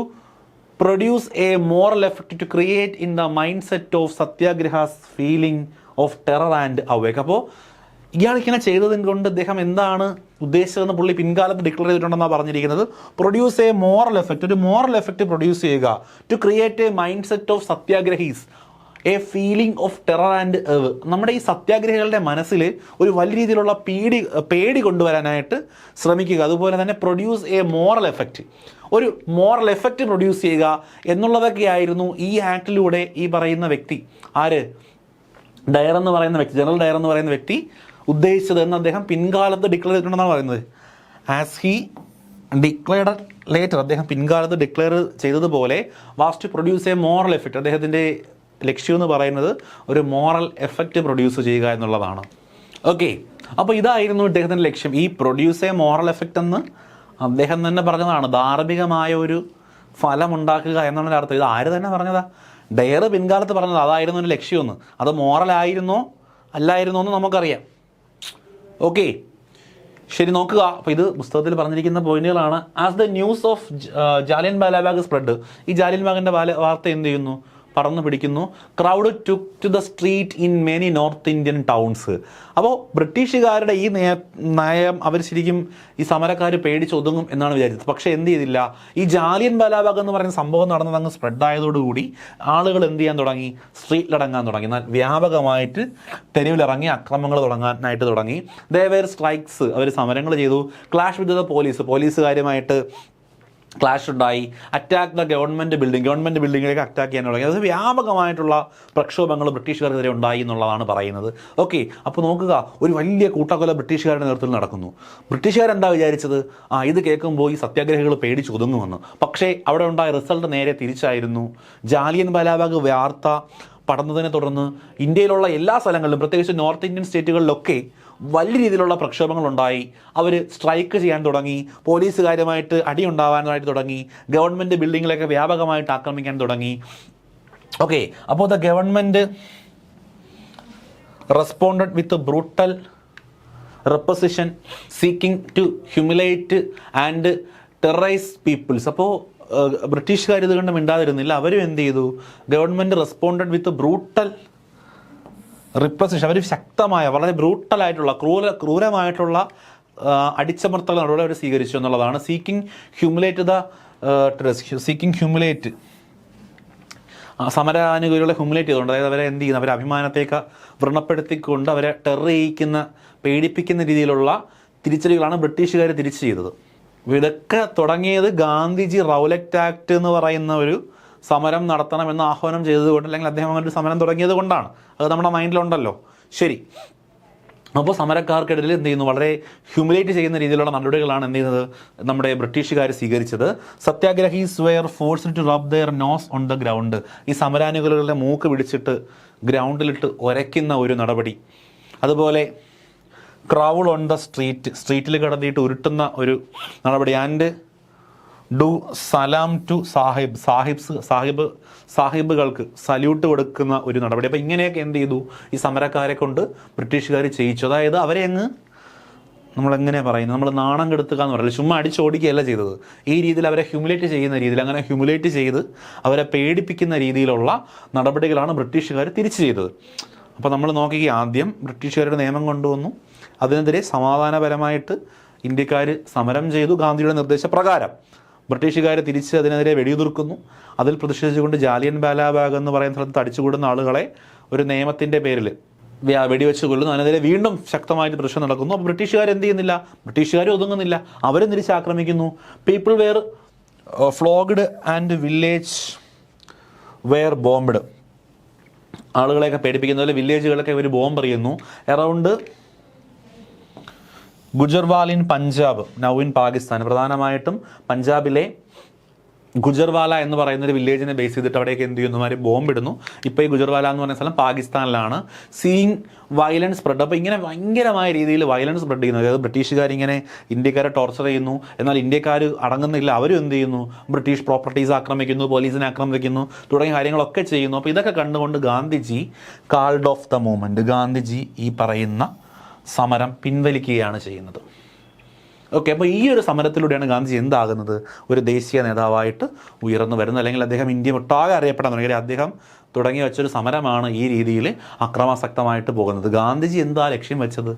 produce a moral effect to create in the mind set of satyagrahas feeling of terror and awake. അപ്പോൾ ഇയാളിങ്ങനെ ചെയ്തതിന് കൊണ്ട് അദ്ദേഹം എന്താണ് ഉദ്ദേശിച്ചതെന്ന് പുള്ളി പിൻകാലത്ത് ഡിക്ലെയർ ചെയ്തിട്ടുണ്ടെന്നാണ് പറഞ്ഞിരിക്കുന്നത്. പ്രൊഡ്യൂസ് എ മോറൽ എഫക്റ്റ്, ഒരു മോറൽ എഫക്റ്റ് പ്രൊഡ്യൂസ് ചെയ്യുക. To create a mind set of satyagrahis a feeling of terror and awe. നമ്മുടെ ഈ സത്യാഗ്രഹികളുടെ മനസ്സിൽ ഒരു വലിയ രീതിയിലുള്ള പേടി കൊണ്ടുവരാനായിട്ട് ശ്രമിക്കുക. അതുപോലെ തന്നെ പ്രൊഡ്യൂസ് എ മോറൽ എഫക്റ്റ്, ഒരു മോറൽ എഫക്റ്റ് പ്രൊഡ്യൂസ് ചെയ്യുക എന്നുള്ളതൊക്കെയായിരുന്നു ഈ ആക്ടിലൂടെ ഈ പറയുന്ന വ്യക്തി, ആര്, ഡയർ എന്ന് പറയുന്ന വ്യക്തി, ജനറൽ ഡയർ എന്ന് പറയുന്ന വ്യക്തി ഉദ്ദേശിച്ചത് എന്ന് അദ്ദേഹം പിൻകാലത്ത് ഡിക്ലെയർ ചെയ്തിട്ടുണ്ടെന്നാണ് പറയുന്നത്. ആസ് ഹി ഡിക്ലെയർഡ് ലേറ്റർ, അദ്ദേഹം പിൻകാലത്ത് ഡിക്ലെയർ ചെയ്തതുപോലെ was to produce a moral effect. അദ്ദേഹത്തിൻ്റെ ലക്ഷ്യം എന്ന് പറയുന്നത് ഒരു മോറൽ എഫക്റ്റ് പ്രൊഡ്യൂസ് ചെയ്യുക എന്നുള്ളതാണ്. ഓക്കെ, അപ്പോൾ ഇതായിരുന്നു ഇദ്ദേഹത്തിൻ്റെ ലക്ഷ്യം. ഈ പ്രൊഡ്യൂസ് എ മോറൽ എഫക്റ്റ് എന്ന് അദ്ദേഹം തന്നെ പറഞ്ഞതാണ്. ധാർമ്മികമായ ഒരു ഫലം ഉണ്ടാക്കുക എന്നുള്ള അർത്ഥം. ഇത് ആര് തന്നെ പറഞ്ഞതാ? ഡയർ പിൻകാലത്ത് പറഞ്ഞത് അതായിരുന്നു ഒരു ലക്ഷ്യമെന്ന്. അത് മോറലായിരുന്നോ അല്ലായിരുന്നോ എന്ന് നമുക്കറിയാം. ഓക്കെ, ശരി, നോക്കുക. അപ്പോൾ ഇത് പുസ്തകത്തിൽ പറഞ്ഞിരിക്കുന്ന പോയിന്റുകളാണ്. As the news of Jallian Wala Bagh spread, ഈ ജാലിയൻ വാഗിൻ്റെ വാർത്ത എന്ത് ചെയ്യുന്നു? പറന്നു പിടിക്കുന്നു. Crowd took to the street in many north Indian towns. അപ്പോൾ ബ്രിട്ടീഷുകാരുടെ ഈ നയം അവർ ശരിക്കും ഈ സമരക്കാർ പേടിച്ചൊതുങ്ങും എന്നാണ് വിചാരിച്ചത്. പക്ഷേ എന്ത് ചെയ്തില്ല, ഈ ജാലിയൻ വാലാബാഗ് എന്ന് പറയുന്ന സംഭവം നടന്നത് അങ്ങ് സ്പ്രെഡായതോടുകൂടി ആളുകൾ എന്ത് ചെയ്യാൻ തുടങ്ങി? സ്ട്രീറ്റിലിറങ്ങാൻ തുടങ്ങി. എന്നാൽ വ്യാപകമായിട്ട് തെരുവിലിറങ്ങി അക്രമങ്ങൾ തുടങ്ങാനായിട്ട് തുടങ്ങി. ദേവേർ സ്ട്രൈക്സ്, അവർ സമരങ്ങൾ ചെയ്തു. ക്ലാഷ് വിത്ത് ദ പോലീസുകാരുമായിട്ട് ക്ലാഷ് ഉണ്ടായി. അറ്റാക്ക് ദ ഗവൺമെൻറ് ബിൽഡിങ്ങിലേക്ക് അറ്റാക്ക് ചെയ്യാൻ തുടങ്ങി. അത് വ്യാപകമായിട്ടുള്ള പ്രക്ഷോഭങ്ങൾ ബ്രിട്ടീഷുകാർക്കെതിരെ ഉണ്ടായി എന്നുള്ളതാണ് പറയുന്നത്. ഓക്കെ, അപ്പോൾ നോക്കുക, ഒരു വലിയ കൂട്ടക്കൊല ബ്രിട്ടീഷുകാരുടെ നേതൃത്വത്തിൽ നടക്കുന്നു. ബ്രിട്ടീഷുകാരെന്താ വിചാരിച്ചത്? ഇത് കേൾക്കുമ്പോൾ ഈ സത്യാഗ്രഹികൾ പേടിച്ചൊതുങ്ങുമെന്ന്. പക്ഷേ അവിടെ ഉണ്ടായ റിസൾട്ട് നേരെ തിരിച്ചായിരുന്നു. ജാലിയൻ വാലാബാഗ് വാർത്ത പടർന്നതിനെ തുടർന്ന് ഇന്ത്യയിലുള്ള എല്ലാ സ്ഥലങ്ങളിലും, പ്രത്യേകിച്ച് നോർത്ത് ഇന്ത്യൻ സ്റ്റേറ്റുകളിലൊക്കെ വലിയ രീതിയിലുള്ള പ്രക്ഷോഭങ്ങളുണ്ടായി. അവർ സ്ട്രൈക്ക് ചെയ്യാൻ തുടങ്ങി. പോലീസുകാരുമായിട്ട് അടിയുണ്ടാവാനായിട്ട് തുടങ്ങി. ഗവൺമെൻറ് ബിൽഡിങ്ങിലൊക്കെ വ്യാപകമായിട്ട് ആക്രമിക്കാൻ തുടങ്ങി. ഓക്കെ, അപ്പോൾ the government responded with brutal repression seeking to humiliate and terrorize peoples. അപ്പോൾ ബ്രിട്ടീഷുകാർ ഇത് കണ്ട് മിണ്ടാതിരുന്നില്ല. അവരും എന്ത് ചെയ്തു? Government responded with brutal repression, അവർ ശക്തമായ, വളരെ ബ്രൂട്ടലായിട്ടുള്ള, ക്രൂരമായിട്ടുള്ള അടിച്ചമർത്തൽ നടപടി അവർ സ്വീകരിച്ചു എന്നുള്ളതാണ്. സീക്കിംഗ് ഹ്യൂമിലേറ്റ് സമരാനുകൂലികളെ ഹ്യൂമിലേറ്റ് ചെയ്തുകൊണ്ട്, അതായത് അവരെ എന്ത് ചെയ്യുന്നു? അവരെ അഭിമാനത്തേക്ക് വ്രണപ്പെടുത്തിക്കൊണ്ട് അവരെ ടെറർ ചെയ്യിക്കുന്ന, പേടിപ്പിക്കുന്ന രീതിയിലുള്ള തിരിച്ചടികളാണ് ബ്രിട്ടീഷുകാർ തിരിച്ചു ചെയ്തത്. ഇതൊക്കെ തുടങ്ങിയത് ഗാന്ധിജി റൗലറ്റ് ആക്ട് എന്ന് പറയുന്ന ഒരു സമരം നടത്തണമെന്ന് ആഹ്വാനം ചെയ്തതുകൊണ്ട്, അല്ലെങ്കിൽ അദ്ദേഹം അങ്ങനെ ഒരു സമരം തുടങ്ങിയത് കൊണ്ടാണ്. അത് നമ്മുടെ മൈൻഡിലുണ്ടല്ലോ. ശരി, അപ്പോൾ സമരക്കാർക്കിടയിൽ എന്ത് ചെയ്യുന്നു? വളരെ ഹ്യൂമിലേറ്റ് ചെയ്യുന്ന രീതിയിലുള്ള നടപടികളാണ് എന്ത് ചെയ്യുന്നത്? നമ്മുടെ ബ്രിട്ടീഷുകാർ സ്വീകരിച്ചത്. Satyagrahis were forced to rub their nose on the ground. ഈ സമരാനുകൂലികളുടെ മൂക്ക് പിടിച്ചിട്ട് ഗ്രൗണ്ടിലിട്ട് ഒരയ്ക്കുന്ന ഒരു നടപടി. അതുപോലെ ക്രൗഡ് ഓൺ ദ സ്ട്രീറ്റിൽ കിടന്നിട്ട് ഉരുട്ടുന്ന ഒരു നടപടി. ആൻഡ് ഡു സലാം ടു സാഹിബുകൾക്ക് സല്യൂട്ട് കൊടുക്കുന്ന ഒരു നടപടി. അപ്പോൾ ഇങ്ങനെയൊക്കെ എന്ത് ചെയ്തു? ഈ സമരക്കാരെ കൊണ്ട് ബ്രിട്ടീഷുകാർ ചെയ്യിച്ചു. അതായത് അവരെ അങ്ങ് നമ്മളെങ്ങനെയാണ് പറയുന്നത്? നമ്മൾ നാണം കെടുത്തുക എന്ന് പറയില്ല, ചുമ്മാ അടിച്ചോടിക്കുകയല്ല ചെയ്തത്. ഈ രീതിയിൽ അവരെ ഹ്യൂമിലേറ്റ് ചെയ്യുന്ന രീതിയിൽ, അങ്ങനെ ഹ്യൂമിലേറ്റ് ചെയ്ത് അവരെ പേടിപ്പിക്കുന്ന രീതിയിലുള്ള നടപടികളാണ് ബ്രിട്ടീഷുകാർ തിരിച്ചു ചെയ്തത്. അപ്പോൾ നമ്മൾ നോക്കി, ആദ്യം ബ്രിട്ടീഷുകാരുടെ നിയമം കൊണ്ടുവന്നു. അതിനെതിരെ സമാധാനപരമായിട്ട് ഇന്ത്യക്കാർ സമരം ചെയ്തു ഗാന്ധിയുടെ നിർദ്ദേശപ്രകാരം. ബ്രിട്ടീഷുകാർ തിരിച്ച് അതിനെതിരെ വെടിയുതിർക്കുന്നു. അതിൽ പ്രതിഷേധിച്ചുകൊണ്ട് ജാലിയൻ വാലാബാഗ് എന്ന് പറയുന്ന സ്ഥലത്ത് അടിച്ചുകൂടുന്ന ആളുകളെ ഒരു നിയമത്തിൻ്റെ പേരിൽ വെടിവെച്ച് കൊല്ലുന്നു. അതിനെതിരെ വീണ്ടും ശക്തമായിട്ട് പ്രശ്നം നടക്കുന്നു. അപ്പോൾ ബ്രിട്ടീഷുകാർ എന്ത് ചെയ്യുന്നില്ല? ബ്രിട്ടീഷുകാർ ഒതുങ്ങുന്നില്ല, അവരും തിരിച്ചാക്രമിക്കുന്നു. People were flogged and village were bombed. ആളുകളെയൊക്കെ പേടിപ്പിക്കുന്ന പോലെ വില്ലേജുകളൊക്കെ ഇവർ ബോംബ് എറിയുന്നു. Around Gujranwala in Punjab, now in Pakistan, പ്രധാനമായിട്ടും പഞ്ചാബിലെ ഗുജർവാല എന്ന് പറയുന്ന ഒരു വില്ലേജിനെ ബേസ് ചെയ്തിട്ട് അവിടേക്ക് എന്ത് ചെയ്യുന്നവർ ബോംബിടുന്നു. ഇപ്പോൾ ഈ ഗുജർവാല എന്ന് പറയുന്ന സ്ഥലം പാകിസ്ഥാനിലാണ്. Seeing violence spread. അപ്പോൾ ഇങ്ങനെ ഭയങ്കരമായ രീതിയിൽ വയലൻസ് സ്പ്രെഡ് ചെയ്യുന്നു. അതായത് ബ്രിട്ടീഷുകാരിങ്ങനെ ഇന്ത്യക്കാരെ ടോർച്ചർ ചെയ്യുന്നു, എന്നാൽ ഇന്ത്യക്കാർ അടങ്ങുന്നില്ല. അവരും എന്ത് ചെയ്യുന്നു, ബ്രിട്ടീഷ് പ്രോപ്പർട്ടീസ് ആക്രമിക്കുന്നു, പോലീസിനെ ആക്രമിക്കുന്നു തുടങ്ങിയ കാര്യങ്ങളൊക്കെ ചെയ്യുന്നു. അപ്പോൾ ഇതൊക്കെ കണ്ടുകൊണ്ട് Gandhiji called off the movement, Gandhiji ഈ പറയുന്ന സമരം പിൻവലിക്കുകയാണ് ചെയ്യുന്നത്. ഓക്കെ, അപ്പോൾ ഈ ഒരു സമരത്തിലൂടെയാണ് ഗാന്ധിജി എന്താകുന്നത്, ഒരു ദേശീയ നേതാവായിട്ട് ഉയർന്നു വരുന്നത്. അല്ലെങ്കിൽ അദ്ദേഹം ഇന്ത്യ ഒട്ടാകെ അറിയപ്പെടാൻ തുടങ്ങി. അദ്ദേഹം തുടങ്ങി വെച്ചൊരു സമരമാണ് ഈ രീതിയിൽ അക്രമാസക്തമായിട്ട് പോകുന്നത്. ഗാന്ധിജി എന്താ ലക്ഷ്യം വെച്ചത്,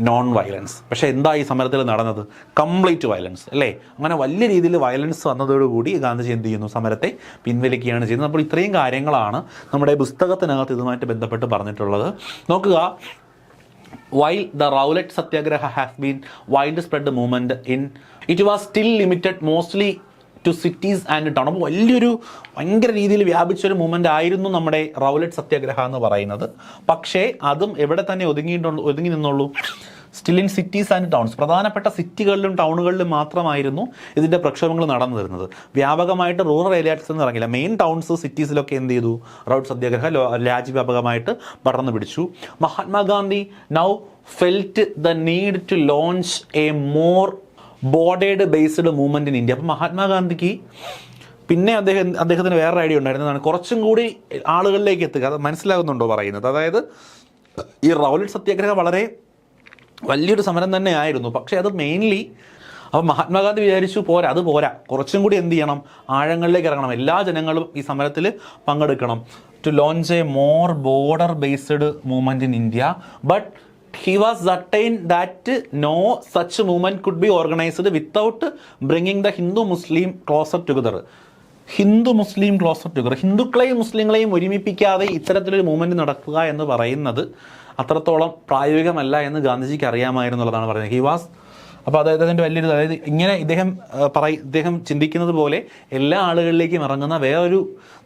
നോൺ വയലൻസ്. പക്ഷേ എന്താ ഈ സമരത്തിൽ നടന്നത്, കംപ്ലീറ്റ് വയലൻസ് അല്ലേ. അങ്ങനെ വലിയ രീതിയിൽ വയലൻസ് വന്നതോടുകൂടി ഗാന്ധിജി എന്ത് ചെയ്യുന്നു, സമരത്തെ പിൻവലിക്കുകയാണ് ചെയ്യുന്നത്. അപ്പോൾ ഇത്രയും കാര്യങ്ങളാണ് നമ്മുടെ പുസ്തകത്തിനകത്ത് ഇതുമായിട്ട് ബന്ധപ്പെട്ട് പറഞ്ഞിട്ടുള്ളത്. നോക്കുക, while the Rowlatt Satyagraha has been widespread movement in, it was still limited mostly to cities and town. അപ്പോൾ വലിയൊരു ഭയങ്കര രീതിയിൽ വ്യാപിച്ചൊരു മൂവ്മെൻ്റ് ആയിരുന്നു നമ്മുടെ റൗലറ്റ് സത്യാഗ്രഹ എന്ന് പറയുന്നത്. പക്ഷേ അതും എവിടെ തന്നെ ഒതുങ്ങി നിന്നുള്ളൂ, still in cities and towns. പ്രധാനപ്പെട്ട സിറ്റികളിലും ടൗണുകളിലും മാത്രമായിരുന്നു ഇതിൻ്റെ പ്രക്ഷോഭങ്ങൾ നടന്നു വരുന്നത്. വ്യാപകമായിട്ട് റൂറൽ ഏരിയാസ് എന്ന് ഇറങ്ങില്ല. മെയിൻ ടൗൺസ് സിറ്റീസിലൊക്കെ എന്ത് ചെയ്തു, റൗലറ്റ് സത്യാഗ്രഹ രാജ്യവ്യാപകമായിട്ട് പടർന്നു പിടിച്ചു. Mahatma Gandhi now felt the need to launch a more bordered based movement in India. അപ്പോൾ മഹാത്മാഗാന്ധിക്ക് പിന്നെ അദ്ദേഹത്തിന് വേറൊരു ഐഡിയ ഉണ്ടായിരുന്നതാണ്, കുറച്ചും കൂടി ആളുകളിലേക്ക് എത്തുക. അത് മനസ്സിലാകുന്നുണ്ടോ പറയുന്നത്? അതായത് ഈ റൗലറ്റ് സത്യാഗ്രഹം വളരെ വലിയൊരു സമരം തന്നെയായിരുന്നു. പക്ഷേ അത് മെയിൻലി, അപ്പോൾ മഹാത്മാഗാന്ധി വിചാരിച്ചു പോരാ, അത് പോരാ, കുറച്ചും കൂടി എന്ത് ചെയ്യണം, ആഴങ്ങളിലേക്ക് ഇറങ്ങണം, എല്ലാ ജനങ്ങളും ഈ സമരത്തിൽ പങ്കെടുക്കണം. To launch a more border based movement in India, but he was certain that no such movement could be organized without bringing the Hindu-Muslim closer together. ഹിന്ദുക്കളെയും മുസ്ലിങ്ങളെയും ഒരുമിപ്പിക്കാതെ ഇത്തരത്തിലൊരു മൂവ്മെൻറ്റ് നടക്കുക എന്ന് പറയുന്നത് അത്രത്തോളം പ്രായോഗികമല്ല എന്ന് ഗാന്ധിജിക്ക് അറിയാമായിരുന്നുള്ളതാണ് പറയുന്നത്. ഹി വാസ്, അപ്പോൾ അദ്ദേഹത്തിൻ്റെ വലിയൊരു, അതായത് ഇങ്ങനെ ഇദ്ദേഹം ചിന്തിക്കുന്നത് പോലെ എല്ലാ ആളുകളിലേക്കും ഇറങ്ങുന്ന വേറൊരു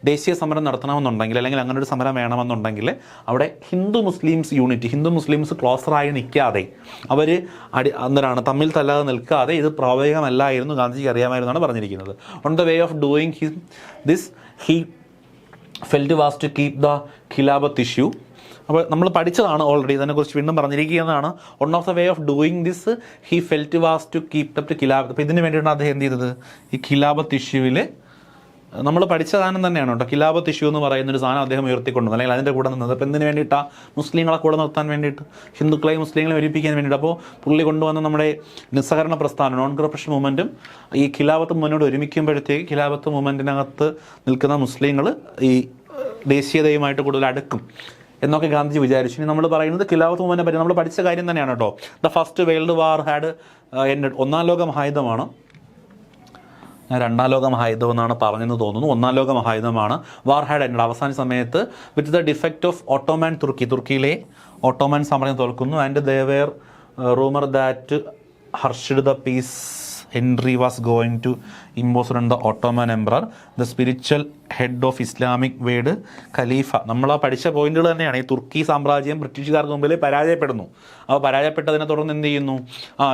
ദേശീയ സമരം നടത്തണമെന്നുണ്ടെങ്കിൽ, അല്ലെങ്കിൽ അങ്ങനെ ഒരു സമരം വേണമെന്നുണ്ടെങ്കിൽ അവിടെ Hindu Muslims unity, Hindu Muslims ക്ലോസറായി നിൽക്കാതെ, അവർ എന്തിനാണ് തമ്മിൽ തല്ലാതെ നിൽക്കാതെ ഇത് പ്രായോഗികമല്ലായിരുന്നു ഗാന്ധിജിക്ക് അറിയാമായിരുന്നാണ് പറഞ്ഞിരിക്കുന്നത്. On the way of doing this he felt was to keep the Khilafat issue. അപ്പോൾ നമ്മൾ പഠിച്ചതാണ് ഓൾറെഡി, ഇതിനെക്കുറിച്ച് വീണ്ടും പറഞ്ഞിരിക്കുന്നതാണ്. One of the way of doing this he felt was to keep up to Khilafat. അപ്പോൾ ഇതിന് വേണ്ടിയിട്ടാണ് അദ്ദേഹം എന്ത് ചെയ്തത്, ഈ ഖിലാഫത്ത് ഇഷ്യൂവിൽ നമ്മൾ പഠിച്ച സാധനം തന്നെയാണ് കേട്ടോ. ഖിലാഫത്ത് ഇഷ്യൂ എന്ന് പറയുന്നൊരു സാധനം അദ്ദേഹം ഉയർത്തിക്കൊണ്ടു, അല്ലെങ്കിൽ അതിൻ്റെ കൂടെ നിന്നത്. അപ്പോൾ എന്തിനു വേണ്ടിയിട്ടാണ്, മുസ്ലിങ്ങളെ കൂടെ നിർത്താൻ വേണ്ടിയിട്ട്, ഹിന്ദുക്കളെയും മുസ്ലിങ്ങളെയും ഒരുമിപ്പിക്കാൻ വേണ്ടിയിട്ട്. അപ്പോൾ പുള്ളി കൊണ്ടുവന്ന നമ്മുടെ നിസ്സഹകരണ പ്രസ്ഥാനം, നോൺ കറപ്ഷൻ മൂവ്മെൻറ്റും ഈ ഖിലാഫത്ത് മൂവ്മെൻറ്റോട് ഒരുമിക്കുമ്പോഴത്തേക്ക് ഖിലാഫത്ത് മൂവ്മെൻറ്റിനകത്ത് നിൽക്കുന്ന മുസ്ലിങ്ങൾ ഈ ദേശീയതയുമായിട്ട് കൂടുതൽ അടുക്കും എന്നൊക്കെ ഗാന്ധിജി വിചാരിച്ചു. ഇനി നമ്മൾ പറയുന്നത് ഖിലാഫത്ത് മൂവ്മെൻറ്റിനെ പറ്റി നമ്മൾ പഠിച്ച കാര്യം തന്നെയാണ് കേട്ടോ. The first world war had ended. ഒന്നാം ലോക മഹായുദ്ധമാണ്, ഞാൻ രണ്ടാം ലോക മഹായുദ്ധം എന്നാണ് പറഞ്ഞെന്ന് തോന്നുന്നു. ഒന്നാം ലോക മഹായുദ്ധമാണ്. വാർ ഹാഡ് എൻഡഡ്, അവസാന സമയത്ത് with the defect of Ottoman തുർക്കിയിലെ ഓട്ടോമാൻ സാമ്രാജ്യം തോൽക്കുന്നു. And they were rumour that ഹർഷിഡ് the peace Henry was going to impose on the Ottoman Emperor, the spiritual head of Islamic world, ഖലീഫ. നമ്മൾ ആ പഠിച്ച പോയിന്റുകൾ തന്നെയാണ്. ഈ തുർക്കി സാമ്രാജ്യം ബ്രിട്ടീഷുകാർക്ക് മുമ്പിൽ പരാജയപ്പെടുന്നു. അപ്പോൾ പരാജയപ്പെട്ടതിനെ തുടർന്ന് എന്ത് ചെയ്യുന്നു,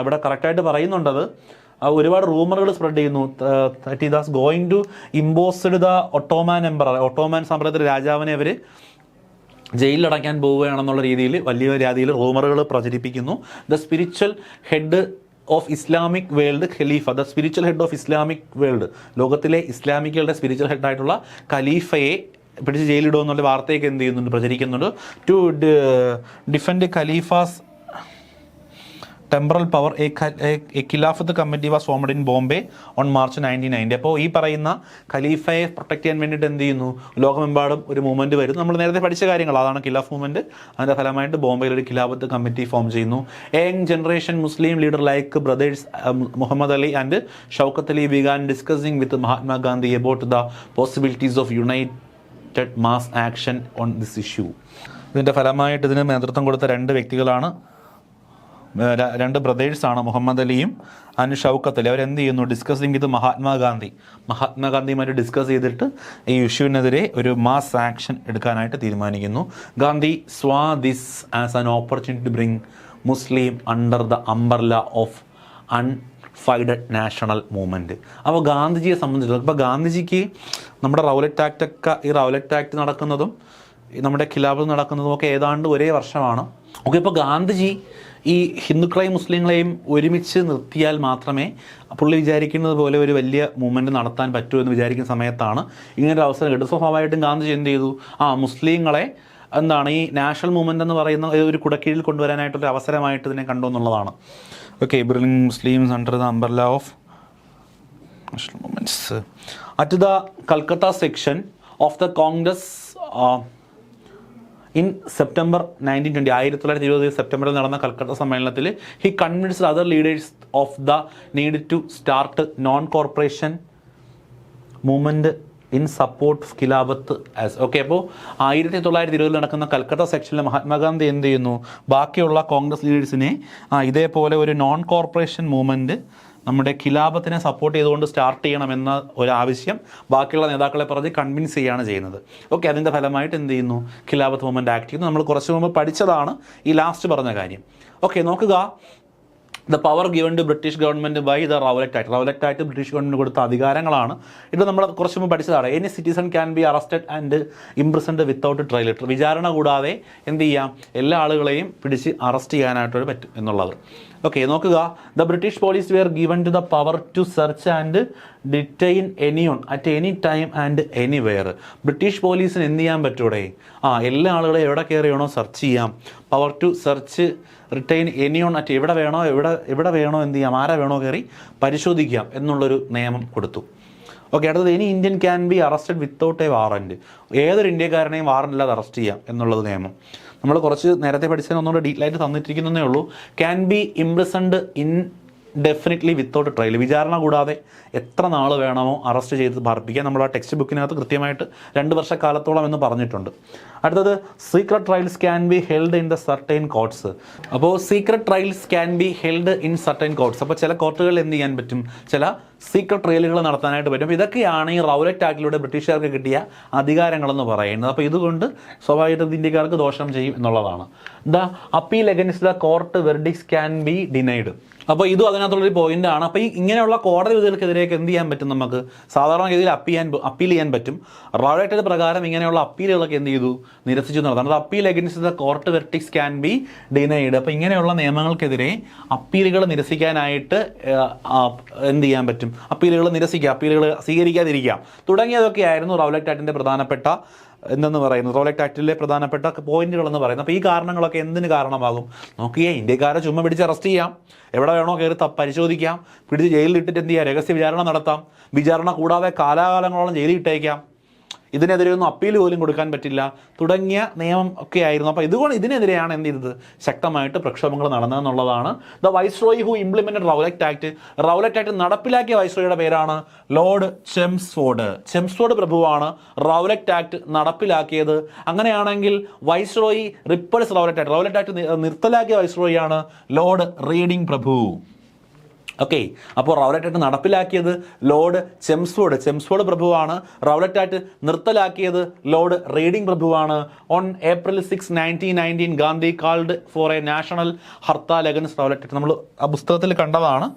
ഇവിടെ കറക്റ്റായിട്ട് പറയുന്നുണ്ടത്, ഒരുപാട് റൂമറുകൾ സ്പ്രെഡ് ചെയ്യുന്നു. That he was going to imposed the Ottoman emperor, Ottoman സാമ്രാജ്യത്തിലെ രാജാവിനെ അവർ ജയിലിലടയ്ക്കാൻ പോവുകയാണെന്നുള്ള രീതിയിൽ വലിയ രീതിയിൽ റൂമറുകൾ പ്രചരിപ്പിക്കുന്നു. The spiritual head of Islamic world Khalifa, the spiritual head of Islamic world, ലോകത്തിലെ ഇസ്ലാമിക്കുകളുടെ സ്പിരിച്വൽ ഹെഡായിട്ടുള്ള ഖലീഫയെ പിടിച്ച് ജയിലിടുമെന്നുള്ള വാർത്തയൊക്കെ എന്ത് ചെയ്യുന്നുണ്ട്, പ്രചരിക്കുന്നുണ്ട്. ടു ഡിഫെൻഡ് ഖലീഫാസ് temporal power, a Khilafat committee was formed in Bombay on March 1990. അപ്പോൾ ഈ പറയുന്ന ഖലീഫയെ പ്രൊട്ടക്ട് ചെയ്യാൻ വേണ്ടിയിട്ട് എന്ത് ചെയ്യുന്നു, ലോകമെമ്പാടും ഒരു മൂവ്മെൻറ്റ് വരുന്നു. നമ്മൾ നേരത്തെ പഠിച്ച കാര്യങ്ങൾ, അതാണ് ഖിലാഫ് മൂവ്മെൻറ്റ്. അതിൻ്റെ ഫലമായിട്ട് ബോംബെയിൽ ഒരു ഖിലാഫത്ത് കമ്മിറ്റി ഫോം ചെയ്യുന്നു. Young generation Muslim leader like brothers Muhammad Ali and Shaukat Ali began discussing with Mahatma Gandhi about the possibilities of united mass action on this issue. ഇതിൻ്റെ ഫലമായിട്ട് ഇതിന് നേതൃത്വം കൊടുത്ത രണ്ട് വ്യക്തികളാണ്, രണ്ട് ബ്രദേഴ്സാണ്, മുഹമ്മദ് അലിയും ആൻഡ് ഷൗക്കത്ത് അലി. അവരെന്ത് ചെയ്യുന്നു, ഡിസ്കസിങ് വിത്ത് മഹാത്മാഗാന്ധിയുമായിട്ട് ഡിസ്കസ് ചെയ്തിട്ട് ഈ ഇഷ്യൂവിനെതിരെ ഒരു മാസ് ആക്ഷൻ എടുക്കാനായിട്ട് തീരുമാനിക്കുന്നു. Gandhi saw this as an opportunity to bring Muslim under the umbrella of unified national movement. അപ്പോൾ ഗാന്ധിജിയെ സംബന്ധിച്ചിടത്തോളം ഇപ്പോൾ ഗാന്ധിജിക്ക് നമ്മുടെ റൗലറ്റ് ആക്റ്റൊക്കെ ഈ റൗലറ്റ് ആക്ട് നടക്കുന്നതും നമ്മുടെ ഖിലാഫത്ത് നടക്കുന്നതും ഒക്കെ ഏതാണ്ട് ഒരേ വർഷമാണ്. ഓക്കെ, ഇപ്പോൾ ഗാന്ധിജി ഈ ഹിന്ദുക്കളെയും മുസ്ലിങ്ങളെയും ഒരുമിച്ച് നിർത്തിയാൽ മാത്രമേ പുള്ളി വിചാരിക്കുന്നത് പോലെ ഒരു വലിയ മൂവ്മെൻറ്റ് നടത്താൻ പറ്റൂ എന്ന് വിചാരിക്കുന്ന സമയത്താണ് ഇങ്ങനൊരു അവസരം കിട്ടും. സ്വാഭാവികമായിട്ടും ഗാന്ധിജി എന്ത് ചെയ്തു, മുസ്ലിങ്ങളെ എന്താണ് ഈ നാഷണൽ മൂവ്മെൻ്റ് എന്ന് പറയുന്ന ഒരു കുടക്കീഴിൽ കൊണ്ടുവരാനായിട്ടൊരു അവസരമായിട്ട് ഇതിനെ കണ്ടു എന്നുള്ളതാണ്. Okay, bringing Muslims under the umbrella of national movements at the Calcutta section of the Congress in September 1920 1920 സെപ്റ്റംബറിൽ നടന്ന കൽക്കത്ത സമ്മേളനത്തിൽ he convinced other leaders of the need to start non corporation movement in support of Khilafat as. Okay, അപ്പോൾ 1920 നടക്കുന്ന കൽക്കത്ത സെക്ഷനിൽ മഹാത്മാഗാന്ധി എന്ത് ചെയ്യുന്നു, ബാക്കിയുള്ള കോൺഗ്രസ് ലീഡേഴ്സിനെ ഇതേപോലെ ഒരു നോൺ കോർപ്പറേഷൻ മൂവ്മെൻറ്റ് നമ്മുടെ ഖിലാഫത്തിനെ സപ്പോർട്ട് ചെയ്തുകൊണ്ട് സ്റ്റാർട്ട് ചെയ്യണമെന്ന ഒരാവശ്യം ബാക്കിയുള്ള നേതാക്കളെ പറഞ്ഞ് കൺവിൻസ് ചെയ്യുകയാണ് ചെയ്യുന്നത്. ഓക്കെ, അതിൻ്റെ ഫലമായിട്ട് എന്ത് ചെയ്യുന്നു, ഖിലാഫത്ത് മൂവ്മെൻറ്റ് ആക്ട് ചെയ്യുന്നു. നമ്മൾ കുറച്ച് മുമ്പ് പഠിച്ചതാണ് ഈ ലാസ്റ്റ് പറഞ്ഞ കാര്യം. ഓക്കെ, നോക്കുക, the power given to British government by the Rowlatt act. Rowlatt Act British government കൊടുത്ത അധികാരങ്ങളാണ്. ഇത് നമ്മൾ കുറച്ച് മുമ്പ് പഠിച്ചതാണ്. Any citizen can be arrested and imprisoned without trial. വിചാരണ കൂടാതെ എന്ത് ചെയ്യാം, എല്ലാ ആളുകളെയും പിടിച്ച് അറസ്റ്റ് ചെയ്യാനായിട്ട് പറ്റും എന്നുള്ളത്. ഓക്കെ, നോക്കുക, the British police were given to the power to search and detain anyone at any time and anywhere. British പോലീസിന് എന്ത് ചെയ്യാൻ പറ്റൂടെ, എല്ലാ ആളുകളെയും എവിടെ കയറിയാണോ സെർച്ച് ചെയ്യാം. Power to search retain anyone at എവിടെ വേണോ എന്ത് ചെയ്യാം, ആരെ വേണോ കയറി പരിശോധിക്കാം എന്നുള്ളൊരു നിയമം കൊടുത്തു. ഓക്കെ, അടുത്തത് any Indian can be arrested without A warrant. ഏതൊരു ഇന്ത്യക്കാരനെയും വാറൻ്റ് ഇല്ലാതെ അറസ്റ്റ് ചെയ്യാം എന്നുള്ളത് നിയമം. നമ്മൾ കുറച്ച് നേരത്തെ പഠിച്ചതിന് ഒന്നുകൂടെ ഡീറ്റെയിൽ ആയിട്ട് തന്നിട്ടിരിക്കുന്നതേ ഉള്ളൂ. Can be imprisoned indefinitely without trial. വിചാരണ കൂടാതെ എത്ര നാൾ വേണമോ അറസ്റ്റ് ചെയ്ത് പാർപ്പിക്കാൻ നമ്മൾ ആ ടെക്സ്റ്റ് ബുക്കിനകത്ത് കൃത്യമായിട്ട് 2 വർഷക്കാലത്തോളം എന്ന് പറഞ്ഞിട്ടുണ്ട്. അടുത്തത് secret trials can be held in the certain courts. അപ്പോൾ secret trials can be held in certain courts. അപ്പോൾ ചില കോർട്ടുകളിൽ എന്ത് ചെയ്യാൻ പറ്റും, ചില സീക്രട്ട് ട്രയലുകൾ നടത്താനായിട്ട് പറ്റും. ഇതൊക്കെയാണ് ഈ റൗലറ്റ് ആക്ടിലൂടെ ബ്രിട്ടീഷുകാർക്ക് കിട്ടിയ അധികാരങ്ങളെന്ന് പറയുന്നത്. അപ്പോൾ ഇതുകൊണ്ട് സ്വാഭാവികമായിട്ടും ഇന്ത്യക്കാർക്ക് ദോഷം ചെയ്യും എന്നുള്ളതാണ്. The appeal against the court verdicts can be denied. അപ്പോൾ ഇതും അതിനകത്തുള്ളൊരു പോയിന്റാണ്. അപ്പോൾ ഈ ഇങ്ങനെയുള്ള കോടതി വിധികൾക്കെതിരെയൊക്കെ എന്ത് ചെയ്യാൻ പറ്റും, നമുക്ക് സാധാരണഗതിയിൽ അപ്പീൽ ചെയ്യാൻ പറ്റും. റൗലറ്റ് ആക്ട് പ്രകാരം ഇങ്ങനെയുള്ള അപ്പീലുകളൊക്കെ എന്ത് ചെയ്തു, നിരസിച്ചു എന്നുള്ളതാണ്. അത് appeal against the court verdicts can be denied. അപ്പോൾ ഇങ്ങനെയുള്ള നിയമങ്ങൾക്കെതിരെ അപ്പീലുകൾ നിരസിക്കാനായിട്ട് എന്ത് ചെയ്യാൻ പറ്റും, അപ്പീലുകൾ നിരസിക്കുക, അപ്പീലുകൾ സ്വീകരിക്കാതിരിക്കുക തുടങ്ങിയതൊക്കെയായിരുന്നു റൗലറ്റ് ആക്ടിൻ്റെ പ്രധാനപ്പെട്ട എന്തെന്ന് പറയുന്നത്, റൗലറ്റ് ആക്ടിലെ പ്രധാനപ്പെട്ട പോയിന്റുകൾ എന്ന് പറയുന്നത്. അപ്പോൾ ഈ കാരണങ്ങളൊക്കെ എന്തിന് കാരണമാകും, നോക്കിയേ, ഇന്ത്യക്കാരെ ചുമ്മാ പിടിച്ച് അറസ്റ്റ് ചെയ്യാം, എവിടെ വേണോ കയറി പരിശോധിക്കാം, പിടിച്ച് ജയിലിൽ ഇട്ടിട്ട് എന്ത് ചെയ്യാം, രഹസ്യ വിചാരണ നടത്താം, വിചാരണ കൂടാതെ കാലാകാലങ്ങളോളം ജയിലിൽ ഇട്ടേക്കാം, ഇതിനെതിരെ ഒന്നും അപ്പീൽ പോലും കൊടുക്കാൻ പറ്റില്ല തുടങ്ങിയ നിയമം ഒക്കെ ആയിരുന്നു. അപ്പോൾ ഇതിനെതിരെയാണ് എന്ത് ചെയ്തത്, ശക്തമായിട്ട് പ്രക്ഷോഭങ്ങൾ നടന്നതെന്നുള്ളതാണ്. The viceroy who implemented Rowlatt act. Rowlatt Act നടപ്പിലാക്കിയ വൈസ്രോയിയുടെ പേരാണ് ലോർഡ് ചെംസ്ഫോർഡ്. ചെംസ്ഫോർഡ് പ്രഭുവാണ് റൗലറ്റ് ആക്ട് നടപ്പിലാക്കിയത്. അങ്ങനെയാണെങ്കിൽ viceroy repeals Rowlatt act. Rowlatt Act നിർത്തലാക്കിയ വൈസ്രോയിയാണ് ലോർഡ് റീഡിംഗ് പ്രഭു. ഓക്കെ, അപ്പോൾ റൗലറ്റ് ആക്ട് നടപ്പിലാക്കിയത് ലോർഡ് ചെംസ്ഫോർഡ് പ്രഭുവാണ്. റൗലറ്റ് ആക്ട് നിർത്തലാക്കിയത് ലോർഡ് റീഡിംഗ് പ്രഭുവാണ്. On April 6, 1919 Gandhi called for a national hartal against Rowlatt Act. നമ്മൾ ആ പുസ്തകത്തിൽ കണ്ടതാണ്.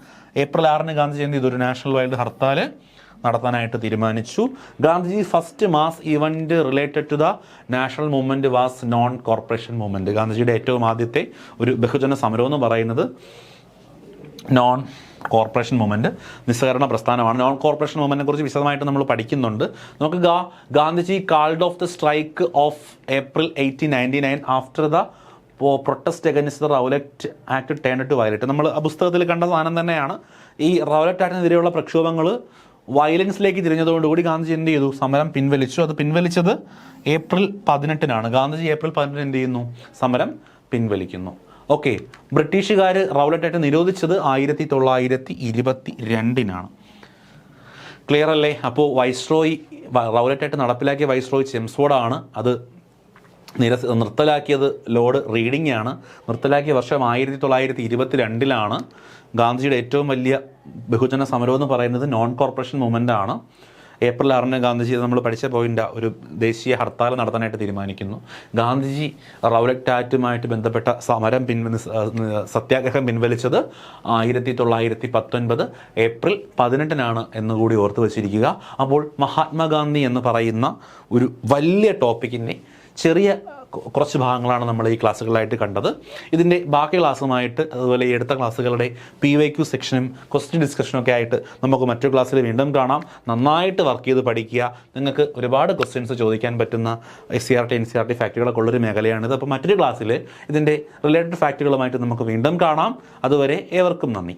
April 6 ഗാന്ധി ജയന്തി ഇതൊരു നാഷണൽ വൈൽഡ് ഹർത്താൽ നടത്താനായിട്ട് തീരുമാനിച്ചു. Gandhiji first mass event related to the national movement was non corporation movement. ഗാന്ധിജിയുടെ ഏറ്റവും ആദ്യത്തെ ഒരു ബഹുജന സമരം എന്ന് പറയുന്നത് നോൺ കോർപ്പറേഷൻ മൂവ്മെൻറ്റ്, നിസ്സഹകരണ പ്രസ്ഥാനമാണ്. നോൺ കോർപ്പറേഷൻ മൂവ്മെൻറ്റിനെ കുറിച്ച് വിശദമായിട്ട് നമ്മൾ പഠിക്കുന്നുണ്ട്. നമുക്ക് Gandhiji called off the strike of April 1899 after the protest against the Rowlatt Act turned to violent. നമ്മൾ ആ പുസ്തകത്തിൽ കണ്ട സാധനം തന്നെയാണ്. ഈ റൗലറ്റ് ആക്ടിനെതിരെയുള്ള പ്രക്ഷോഭങ്ങൾ വയലൻസിലേക്ക് തിരിഞ്ഞതോടുകൂടി ഗാന്ധിജി എന്ത് ചെയ്തു, സമരം പിൻവലിച്ചു. അത് പിൻവലിച്ചത് April 18 ഗാന്ധിജി April 18 എന്ത് ചെയ്യുന്നു, സമരം പിൻവലിക്കുന്നു. ഓക്കെ, ബ്രിട്ടീഷുകാർ റൗലറ്റ് ആക്ട് നിരോധിച്ചത് 1922 ക്ലിയർ അല്ലേ? അപ്പോൾ റൗലറ്റ് ആക്ട് നടപ്പിലാക്കിയ വൈസ്രോയി ചെംസ്ഫോർഡാണ്. അത് നിർത്തലാക്കിയത് ലോർഡ് റീഡിംഗ് ആണ്. നിർത്തലാക്കിയ വർഷം 1922 ഗാന്ധിജിയുടെ ഏറ്റവും വലിയ ബഹുജന സമരം എന്ന് പറയുന്നത് നോൺ കോർപ്പറേഷൻ മൂവ്മെൻ്റ് ആണ്. ഏപ്രിൽ 6 ഗാന്ധിജി നമ്മൾ പഠിച്ച പോയിൻ്റ് ഒരു ദേശീയ ഹർത്താൽ നടത്താനായിട്ട് തീരുമാനിക്കുന്നു. ഗാന്ധിജി റൗലറ്റ് ആക്റ്റുമായിട്ട് ബന്ധപ്പെട്ട സത്യാഗ്രഹം പിൻവലിച്ചത് 1919 ഏപ്രിൽ 18 എന്നുകൂടി ഓർത്ത് വച്ചിരിക്കുക. അപ്പോൾ മഹാത്മാഗാന്ധി എന്ന് പറയുന്ന ഒരു വലിയ ടോപ്പിക്കിനെ ചെറിയ കുറച്ച് ഭാഗങ്ങളാണ് നമ്മൾ ഈ ക്ലാസ്സുകളായിട്ട് കണ്ടത്. ഇതിൻ്റെ ബാക്കി ക്ലാസ്സുമായിട്ട് അതുപോലെ ഈ അടുത്ത ക്ലാസ്സുകളുടെ PYQ സെക്ഷനും ക്വസ്റ്റ്യൻ ഡിസ്കഷനും ഒക്കെ ആയിട്ട് നമുക്ക് മറ്റൊരു ക്ലാസ്സിൽ വീണ്ടും കാണാം. നന്നായിട്ട് വർക്ക് ചെയ്ത് പഠിക്കുക. നിങ്ങൾക്ക് ഒരുപാട് ക്വസ്റ്റ്യൻസ് ചോദിക്കാൻ പറ്റുന്ന SCRT NCRT ഫാക്റ്റുകളൊക്കെ ഉള്ളൊരു മേഖലയാണിത്. അപ്പോൾ മറ്റൊരു ക്ലാസ്സിൽ ഇതിൻ്റെ റിലേറ്റഡ് ഫാക്റ്റുകളുമായിട്ട് നമുക്ക് വീണ്ടും കാണാം. അതുവരെ ഏവർക്കും നന്ദി.